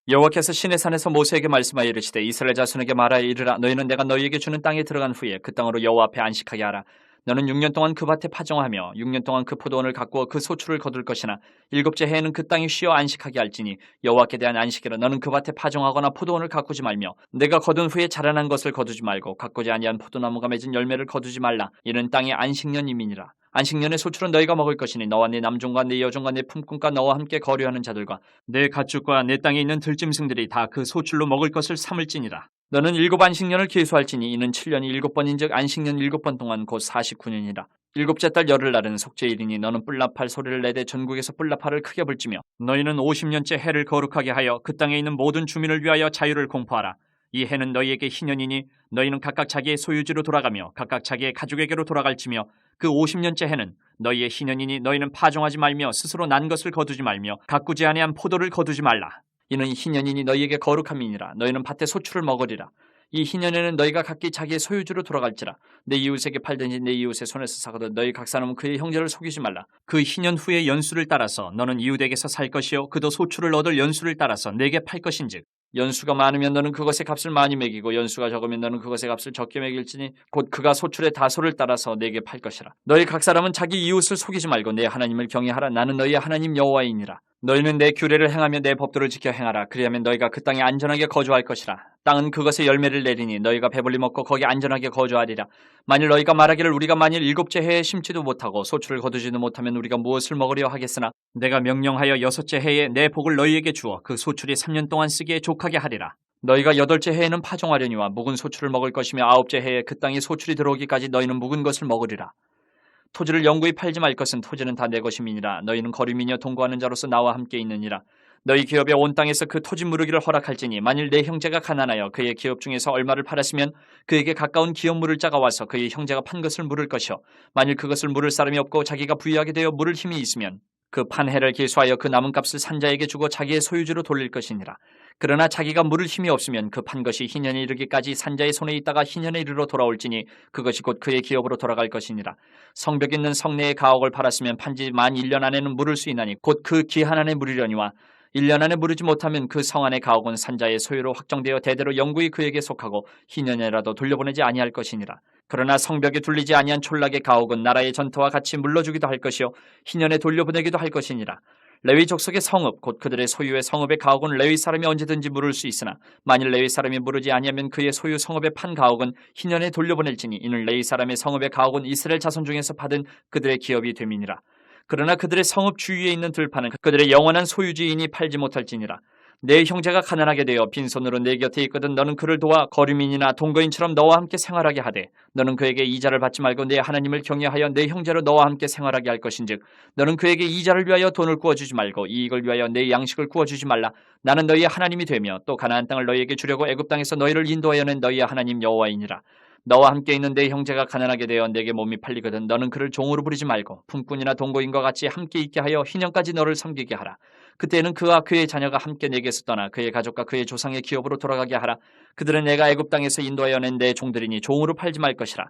여호와께서 시내산에서 모세에게 말씀하여 이르시되 이스라엘 자손에게 말하여 이르라. 너희는 내가 너희에게 주는 땅에 들어간 후에 그 땅으로 여호와 앞에 안식하게 하라. 너는 6년 동안 그 밭에 파종하며 6년 동안 그 포도원을 가꾸어 그 소출을 거둘 것이나 일곱째 해에는 그 땅이 쉬어 안식하게 할지니 여호와께 대한 안식이라. 너는 그 밭에 파종하거나 포도원을 가꾸지 말며 내가 거둔 후에 자라난 것을 거두지 말고 가꾸지 아니한 포도나무가 맺은 열매를 거두지 말라. 이는 땅의 안식년임이니라. 안식년의 소출은 너희가 먹을 것이니 너와 네 남종과 네 여종과 네 품꾼과 너와 함께 거류하는 자들과 내 가축과 내 땅에 있는 들짐승들이 다 그 소출로 먹을 것을 삼을지니라. 너는 7 안식년을 계수할지니 이는 7년이 7번인즉 안식년 7번 동안 곧 49년이라. 일곱째 달 열흘날은 속죄일이니 너는 뿔나팔 소리를 내되 전국에서 뿔나팔을 크게 불지며 너희는 50년째 해를 거룩하게 하여 그 땅에 있는 모든 주민을 위하여 자유를 공포하라. 이 해는 너희에게 희년이니 너희는 각각 자기의 소유지로 돌아가며 각각 자기의 가족에게로 돌아갈지며 그 50년째 해는 너희의 희년이니 너희는 파종하지 말며 스스로 난 것을 거두지 말며 가꾸지 아니한 포도를 거두지 말라. 이는 희년이니 너희에게 거룩함이니라. 너희는 밭의 소출을 먹으리라. 이 희년에는 너희가 각기 자기의 소유주로 돌아갈지라. 내 이웃에게 팔든지 내 이웃의 손에서 사거든 너희 각 사람은 그의 형제를 속이지 말라. 그 희년 후의 연수를 따라서 너는 이웃에게서 살 것이요 그도 소출을 얻을 연수를 따라서 내게 팔 것인즉 연수가 많으면 너는 그것의 값을 많이 매기고 연수가 적으면 너는 그것의 값을 적게 매길지니 곧 그가 소출의 다소를 따라서 내게 팔 것이라. 너희 각 사람은 자기 이웃을 속이지 말고 내 하나님을 경외하라. 나는 너희의 하나님 여호와이니라. 너희는 내 규례를 행하며 내 법도를 지켜 행하라. 그리하면 너희가 그 땅에 안전하게 거주할 것이라. 땅은 그것의 열매를 내리니 너희가 배불리 먹고 거기 안전하게 거주하리라. 만일 너희가 말하기를 우리가 만일 7째 해에 심지도 못하고 소출을 거두지도 못하면 우리가 무엇을 먹으려 하겠으나 내가 명령하여 6째 해에 내 복을 너희에게 주어 그 소출이 3년 동안 쓰기에 족하게 하리라. 너희가 8째 해에는 파종하려니와 묵은 소출을 먹을 것이며 9째 해에 그 땅에 소출이 들어오기까지 너희는 묵은 것을 먹으리라. 토지를 영구히 팔지 말 것은 토지는 다 내 것임이니라. 너희는 거류민이여 동거하는 자로서 나와 함께 있느니라. 너희 기업의 온 땅에서 그 토지 무르기를 허락할지니 만일 내 형제가 가난하여 그의 기업 중에서 얼마를 팔았으면 그에게 가까운 기업 물을 자가 와서 그의 형제가 판 것을 물을 것이요 만일 그것을 물을 사람이 없고 자기가 부유하게 되어 물을 힘이 있으면 그 판 해를 계수하여 그 남은 값을 산자에게 주고 자기의 소유주로 돌릴 것이니라. 그러나 자기가 물을 힘이 없으면 그 판 것이 희년에 이르기까지 산자의 손에 있다가 희년에 이르러 돌아올지니 그것이 곧 그의 기업으로 돌아갈 것이니라. 성벽 있는 성내의 가옥을 팔았으면 판지 만 1년 안에는 물을 수 있나니 곧 그 기한 안에 물으려니와 1년 안에 물으지 못하면 그 성 안의 가옥은 산자의 소유로 확정되어 대대로 영구히 그에게 속하고 희년에라도 돌려보내지 아니할 것이니라. 그러나 성벽에 둘리지 아니한 촌락의 가옥은 나라의 전토와 같이 물러주기도 할 것이요 희년에 돌려보내기도 할 것이니라. 레위 족속의 성읍 곧 그들의 소유의 성읍의 가옥은 레위 사람이 언제든지 물을 수 있으나 만일 레위 사람이 물으지 아니하면 그의 소유 성읍의 판 가옥은 희년에 돌려보낼지니 이는 레위 사람의 성읍의 가옥은 이스라엘 자손 중에서 받은 그들의 기업이 됨이니라. 그러나 그들의 성읍 주위에 있는 들판은 그들의 영원한 소유지이니 팔지 못할지니라. 내 형제가 가난하게 되어 빈손으로 내 곁에 있거든 너는 그를 도와 거류민이나 동거인처럼 너와 함께 생활하게 하되 너는 그에게 이자를 받지 말고 내 하나님을 경외하여 내 형제로 너와 함께 생활하게 할 것인즉 너는 그에게 이자를 위하여 돈을 구워주지 말고 이익을 위하여 내 양식을 구워주지 말라. 나는 너희의 하나님이 되며 또 가나안 땅을 너희에게 주려고 애굽 땅에서 너희를 인도하여 낸 너희의 하나님 여호와이니라. 너와 함께 있는 내 형제가 가난하게 되어 내게 몸이 팔리거든 너는 그를 종으로 부리지 말고 품꾼이나 동거인과 같이 함께 있게 하여 희년까지 너를 섬기게 하라. 그때는 그와 그의 자녀가 함께 내게서 떠나 그의 가족과 그의 조상의 기업으로 돌아가게 하라. 그들은 내가 애굽 땅에서 인도하여 낸 내 종들이니 종으로 팔지 말 것이라.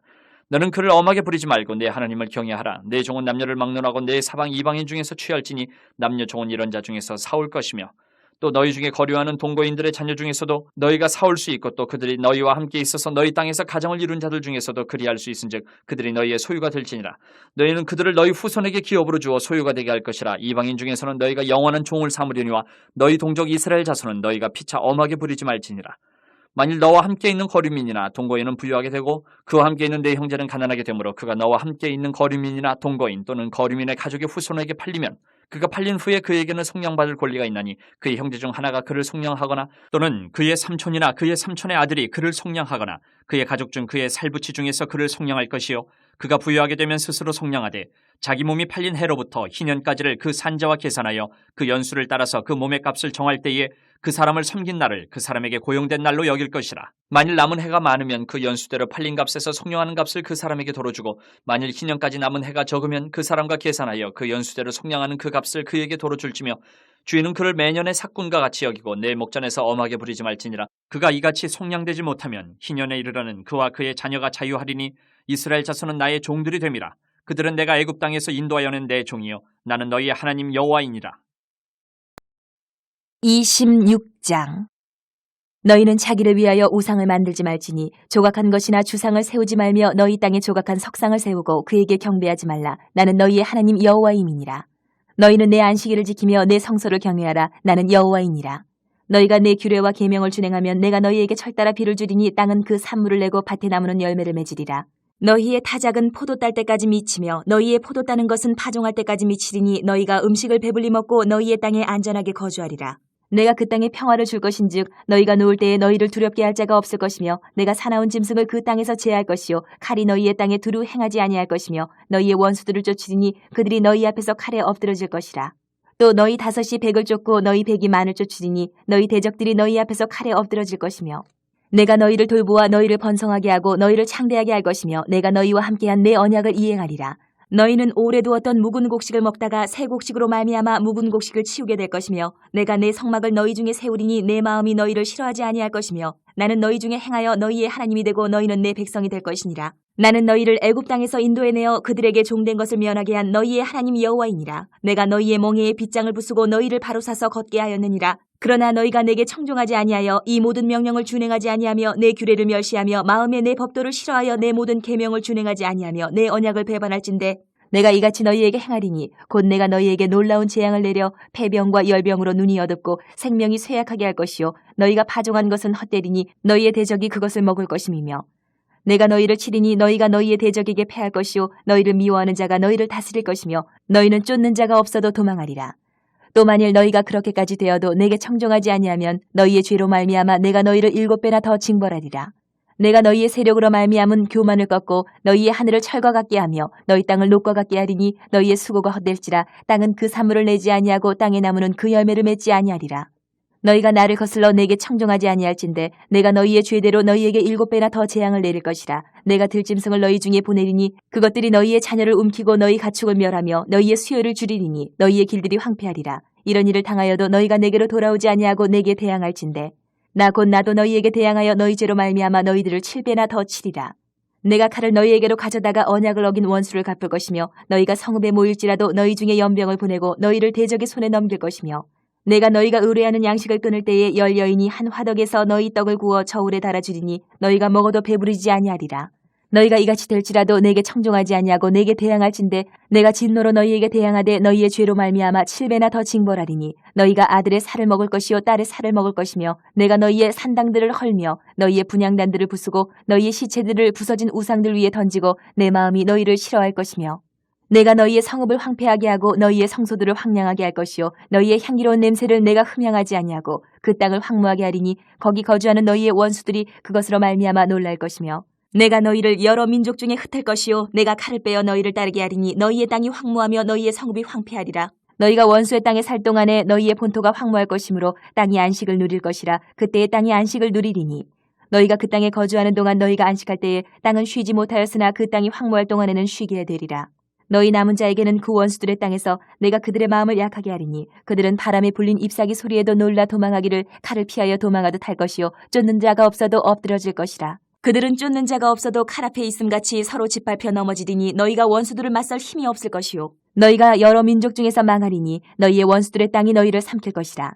너는 그를 엄하게 부리지 말고 내 하나님을 경외하라. 내 종은 남녀를 막론하고 내 사방 이방인 중에서 취할지니 남녀 종은 이런 자 중에서 사올 것이며 또 너희 중에 거류하는 동거인들의 자녀 중에서도 너희가 사올 수 있고 또 그들이 너희와 함께 있어서 너희 땅에서 가정을 이룬 자들 중에서도 그리할 수 있은즉 그들이 너희의 소유가 될지니라. 너희는 그들을 너희 후손에게 기업으로 주어 소유가 되게 할 것이라. 이방인 중에서는 너희가 영원한 종을 삼으려니와 너희 동족 이스라엘 자손은 너희가 피차 엄하게 부리지 말지니라. 만일 너와 함께 있는 거류민이나 동거인은 부유하게 되고 그와 함께 있는 내 형제는 가난하게 되므로 그가 너와 함께 있는 거류민이나 동거인 또는 거류민의 가족의 후손에게 팔리면 그가 팔린 후에 그에게는 속량받을 권리가 있나니 그의 형제 중 하나가 그를 속량하거나 또는 그의 삼촌이나 그의 삼촌의 아들이 그를 속량하거나 그의 가족 중 그의 살부치 중에서 그를 속량할 것이요 그가 부유하게 되면 스스로 속량하되 자기 몸이 팔린 해로부터 희년까지를 그 산자와 계산하여 그 연수를 따라서 그 몸의 값을 정할 때에 그 사람을 섬긴 날을 그 사람에게 고용된 날로 여길 것이라. 만일 남은 해가 많으면 그 연수대로 팔린 값에서 속량하는 값을 그 사람에게 도로 주고, 만일 희년까지 남은 해가 적으면 그 사람과 계산하여 그 연수대로 속량하는 그 값을 그에게 도로 줄지며, 주인은 그를 매년의 삭군과 같이 여기고 내 목전에서 엄하게 부리지 말지니라. 그가 이같이 속량되지 못하면 희년에 이르러는 그와 그의 자녀가 자유하리니 이스라엘 자손은 나의 종들이 됨이라. 그들은 내가 애굽 땅에서 인도하여 낸 내 종이요 나는 너희의 하나님 여호와이니라. 26장. 너희는 자기를 위하여 우상을 만들지 말지니 조각한 것이나 주상을 세우지 말며 너희 땅에 조각한 석상을 세우고 그에게 경배하지 말라. 나는 너희의 하나님 여호와임이니라. 너희는 내 안식일을 지키며 내 성소를 경외하라. 나는 여호와이니라. 너희가 내 규례와 계명을 준행하면 내가 너희에게 철따라 비를 주리니 땅은 그 산물을 내고 밭에 나무는 열매를 맺으리라. 너희의 타작은 포도 딸 때까지 미치며 너희의 포도 따는 것은 파종할 때까지 미치리니 너희가 음식을 배불리 먹고 너희의 땅에 안전하게 거주하리라. 내가 그 땅에 평화를 줄 것인즉 너희가 누울 때에 너희를 두렵게 할 자가 없을 것이며 내가 사나운 짐승을 그 땅에서 제할 것이요 칼이 너희의 땅에 두루 행하지 아니할 것이며 너희의 원수들을 쫓으리니 그들이 너희 앞에서 칼에 엎드러질 것이라. 또 너희 다섯이 백을 쫓고 너희 백이 만을 쫓으리니 너희 대적들이 너희 앞에서 칼에 엎드러질 것이며 내가 너희를 돌보아 너희를 번성하게 하고 너희를 창대하게 할 것이며 내가 너희와 함께한 내 언약을 이행하리라. 너희는 오래 두었던 묵은 곡식을 먹다가 새 곡식으로 말미암아 묵은 곡식을 치우게 될 것이며 내가 내 성막을 너희 중에 세우리니 내 마음이 너희를 싫어하지 아니할 것이며 나는 너희 중에 행하여 너희의 하나님이 되고 너희는 내 백성이 될 것이니라. 나는 너희를 애굽 땅에서 인도해내어 그들에게 종된 것을 면하게 한 너희의 하나님 여호와이니라. 내가 너희의 멍에에 빗장을 부수고 너희를 바로 사서 걷게 하였느니라. 그러나 너희가 내게 청종하지 아니하여 이 모든 명령을 준행하지 아니하며 내 규례를 멸시하며 마음에 내 법도를 싫어하여 내 모든 계명을 준행하지 아니하며 내 언약을 배반할진대 내가 이같이 너희에게 행하리니 곧 내가 너희에게 놀라운 재앙을 내려 폐병과 열병으로 눈이 어둡고 생명이 쇠약하게 할 것이요 너희가 파종한 것은 헛되리니 너희의 대적이 그것을 먹을 것임이며 내가 너희를 치리니 너희가 너희의 대적에게 패할 것이요 너희를 미워하는 자가 너희를 다스릴 것이며 너희는 쫓는 자가 없어도 도망하리라. 또 만일 너희가 그렇게까지 되어도 내게 청종하지 아니하면 너희의 죄로 말미암아 내가 너희를 7배나 더 징벌하리라. 내가 너희의 세력으로 말미암은 교만을 꺾고 너희의 하늘을 철과 같게 하며 너희 땅을 녹과 같게 하리니 너희의 수고가 헛될지라. 땅은 그 산물을 내지 아니하고 땅의 나무는 그 열매를 맺지 아니하리라. 너희가 나를 거슬러 내게 청종하지 아니할진대 내가 너희의 죄대로 너희에게 7배나 더 재앙을 내릴 것이라. 내가 들짐승을 너희 중에 보내리니 그것들이 너희의 자녀를 움키고 너희 가축을 멸하며 너희의 수요를 줄이리니 너희의 길들이 황폐하리라. 이런 일을 당하여도 너희가 내게로 돌아오지 아니하고 내게 대항할진대 나 곧 나도 너희에게 대항하여 너희 죄로 말미암아 너희들을 7배나 더 치리라. 내가 칼을 너희에게로 가져다가 언약을 어긴 원수를 갚을 것이며 너희가 성읍에 모일지라도 너희 중에 연병을 보내고 너희를 대적의 손에 넘길 것이며 내가 너희가 의뢰하는 양식을 끊을 때에 열 여인이 한 화덕에서 너희 떡을 구워 저울에 달아주리니 너희가 먹어도 배부르지 아니하리라. 너희가 이같이 될지라도 내게 청종하지 아니하고 내게 대항할진대 내가 진노로 너희에게 대항하되 너희의 죄로 말미암아 7배나 더 징벌하리니 너희가 아들의 살을 먹을 것이요 딸의 살을 먹을 것이며 내가 너희의 산당들을 헐며 너희의 분향단들을 부수고 너희의 시체들을 부서진 우상들 위에 던지고 내 마음이 너희를 싫어할 것이며 내가 너희의 성읍을 황폐하게 하고 너희의 성소들을 황량하게 할 것이요 너희의 향기로운 냄새를 내가 흠향하지 아니하고 그 땅을 황무하게 하리니 거기 거주하는 너희의 원수들이 그것으로 말미암아 놀랄 것이며 내가 너희를 여러 민족 중에 흩을 것이요 내가 칼을 빼어 너희를 따르게 하리니 너희의 땅이 황무하며 너희의 성읍이 황폐하리라. 너희가 원수의 땅에 살 동안에 너희의 본토가 황무할 것이므로 땅이 안식을 누릴 것이라. 그때의 땅이 안식을 누리리니 너희가 그 땅에 거주하는 동안 너희가 안식할 때에 땅은 쉬지 못하였으나 그 땅이 황무할 동안에는 쉬게 되리라. 너희 남은 자에게는 그 원수들의 땅에서 내가 그들의 마음을 약하게 하리니 그들은 바람에 불린 잎사귀 소리에도 놀라 도망하기를 칼을 피하여 도망하듯 할 것이요 쫓는 자가 없어도 엎드러질 것이라. 그들은 쫓는 자가 없어도 칼 앞에 있음같이 서로 짓밟혀 넘어지리니 너희가 원수들을 맞설 힘이 없을 것이요 너희가 여러 민족 중에서 망하리니 너희의 원수들의 땅이 너희를 삼킬 것이라.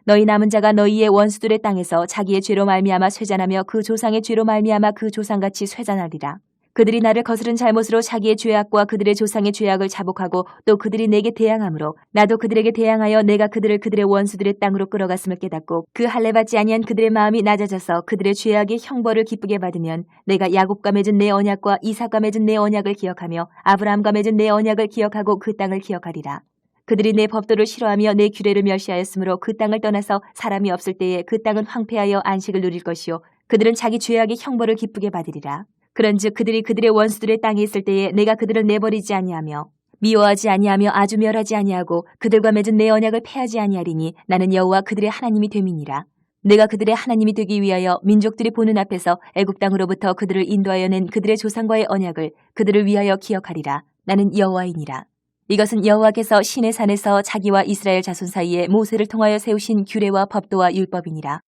너희 남은 자가 너희의 원수들의 땅에서 자기의 죄로 말미암아 쇠잔하며 그 조상의 죄로 말미암아 그 조상같이 쇠잔하리라. 그들이 나를 거스른 잘못으로 자기의 죄악과 그들의 조상의 죄악을 자복하고 또 그들이 내게 대항함으로 나도 그들에게 대항하여 내가 그들을 그들의 원수들의 땅으로 끌어갔음을 깨닫고 그 할례받지 아니한 그들의 마음이 낮아져서 그들의 죄악의 형벌을 기쁘게 받으면 내가 야곱과 맺은 내 언약과 이삭과 맺은 내 언약을 기억하며 아브라함과 맺은 내 언약을 기억하고 그 땅을 기억하리라. 그들이 내 법도를 싫어하며 내 규례를 멸시하였으므로 그 땅을 떠나서 사람이 없을 때에 그 땅은 황폐하여 안식을 누릴 것이요 그들은 자기 죄악의 형벌을 기쁘게 받으리라. 그런즉 그들이 그들의 원수들의 땅에 있을 때에 내가 그들을 내버리지 아니하며 미워하지 아니하며 아주 멸하지 아니하고 그들과 맺은 내 언약을 패하지 아니하리니 나는 여호와 그들의 하나님이 됨이니라. 내가 그들의 하나님이 되기 위하여 민족들이 보는 앞에서 애굽 땅으로부터 그들을 인도하여 낸 그들의 조상과의 언약을 그들을 위하여 기억하리라. 나는 여호와이니라. 이것은 여호와께서 시내 산에서 자기와 이스라엘 자손 사이에 모세를 통하여 세우신 규례와 법도와 율법이니라.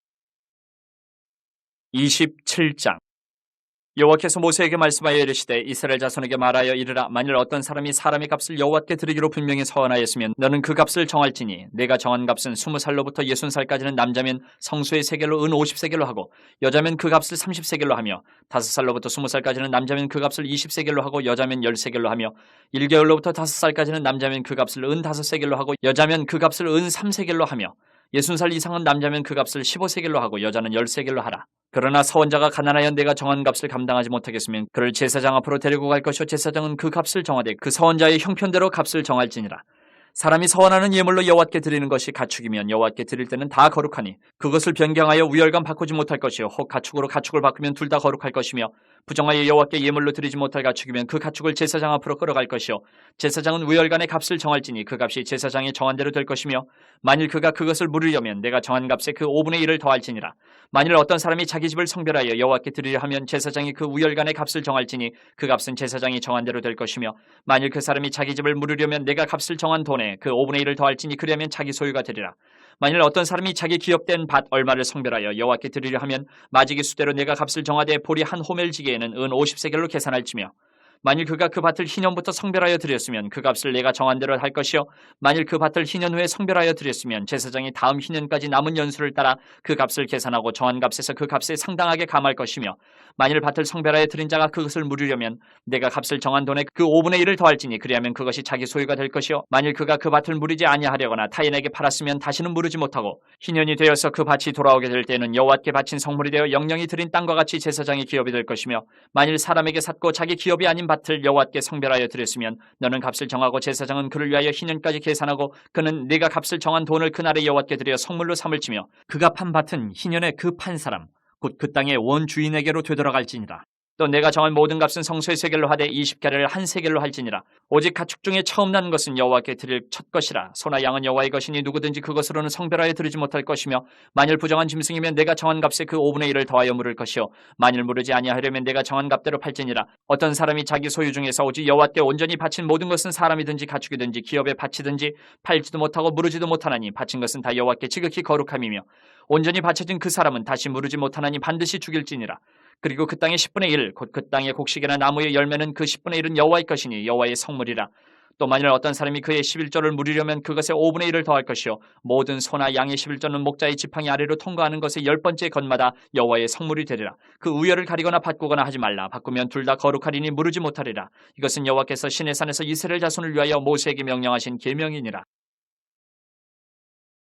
27장. 여호와께서 모세에게 말씀하여 이르시되 이스라엘 자손에게 말하여 이르라. 만일 어떤 사람이 사람의 값을 여호와께 드리기로 분명히 서원하였으면 너는 그 값을 정할지니 내가 정한 값은 20살로부터 60살까지는 남자면 성소의 세겔로 은 50세겔로 하고 여자면 그 값을 30세겔로 하며 5살로부터 20살까지는 남자면 그 값을 20세겔로 하고 여자면 10세겔로 하며 1개월로부터 5살까지는 남자면 그 값을 은 5세겔로 하고 여자면 그 값을 은 3세겔로 하며 60살 이상은 남자면 그 값을 15세겔로 하고 여자는 10세겔로 하라. 그러나 서원자가 가난하여 내가 정한 값을 감당하지 못하겠으면 그를 제사장 앞으로 데리고 갈 것이요 제사장은 그 값을 정하되 그 서원자의 형편대로 값을 정할지니라. 사람이 서원하는 예물로 여호와께 드리는 것이 가축이면 여호와께 드릴 때는 다 거룩하니 그것을 변경하여 우열감 바꾸지 못할 것이요 혹 가축으로 가축을 바꾸면 둘 다 거룩할 것이며 부정하여 여호와께 예물로 드리지 못할 가축이면 그 가축을 제사장 앞으로 끌어갈 것이요 제사장은 우열간의 값을 정할지니 그 값이 제사장이 정한 대로 될 것이며 만일 그가 그것을 물으려면 내가 정한 값에 그 5분의 1을 더할지니라. 만일 어떤 사람이 자기 집을 성별하여 여호와께 드리려 하면 제사장이 그 우열간의 값을 정할지니 그 값은 제사장이 정한 대로 될 것이며 만일 그 사람이 자기 집을 물으려면 내가 값을 정한 돈에 그 5분의 1을 더할지니 그리하면 자기 소유가 되리라. 만일 어떤 사람이 자기 기업된 밭 얼마를 성별하여 여호와께 드리려 하면 마지기 수대로 내가 값을 정하되 보리 한 호멜 지게에는 은 50세겔로 계산할지며 만일 그가 그 밭을 희년부터 성별하여 드렸으면 그 값을 내가 정한 대로 할 것이요 만일 그 밭을 희년 후에 성별하여 드렸으면 제사장이 다음 희년까지 남은 연수를 따라 그 값을 계산하고 정한 값에서 그 값에 상당하게 감할 것이며 만일 밭을 성별하여 드린 자가 그것을 물으려면 내가 값을 정한 돈에 그 5분의 1을 더할지니 그리하면 그것이 자기 소유가 될 것이요 만일 그가 그 밭을 물으지 아니하려거나 타인에게 팔았으면 다시는 물으지 못하고 희년이 되어서 그 밭이 돌아오게 될 때는 여호와께 바친 성물이 되어 영영이 드린 땅과 같이 제사장의 기업이 될 것이며 만일 사람에게 샀고 자기 기업이 아닌 밭을 여호와께 성별하여 드렸으면 너는 값을 정하고 제사장은 그를 위하여 희년까지 계산하고 그는 네가 값을 정한 돈을 그날에 여호와께 드려 성물로 삼을지며 그가 판 밭은 희년에 그 판 사람 곧 그 땅의 원 주인에게로 되돌아갈지니라. 또 내가 정한 모든 값은 성소의 세겔로 하되 20개를 한 세겔로 할지니라. 오직 가축 중에 처음 난 것은 여호와께 드릴 첫 것이라. 소나 양은 여호와의 것이니 누구든지 그것으로는 성별하여 드리지 못할 것이며 만일 부정한 짐승이면 내가 정한 값에 그 5분의 1을 더하여 물을 것이요 만일 물으지 아니하려면 내가 정한 값대로 팔지니라. 어떤 사람이 자기 소유 중에서 오직 여호와께 온전히 바친 모든 것은 사람이든지 가축이든지 기업에 바치든지 팔지도 못하고 물으지도 못하나니 바친 것은 다 여호와께 지극히 거룩함이며 온전히 바쳐진 그 사람은 다시 물으지 못하나니 반드시 죽일지니라. 그리고 그 땅의 10분의 1, 곧 그 땅의 곡식이나 나무의 열매는 그 10분의 1은 여호와의 것이니 여호와의 성물이라. 또 만일 어떤 사람이 그의 11조를 물으려면 그것의 5분의 1을 더할 것이요 모든 소나 양의 11조는 목자의 지팡이 아래로 통과하는 것의 10번째 건마다 여호와의 성물이 되리라. 그 우열을 가리거나 바꾸거나 하지 말라. 바꾸면 둘 다 거룩하리니 물으지 못하리라. 이것은 여호와께서 시내산에서 이스라엘 자손을 위하여 모세에게 명령하신 계명이니라.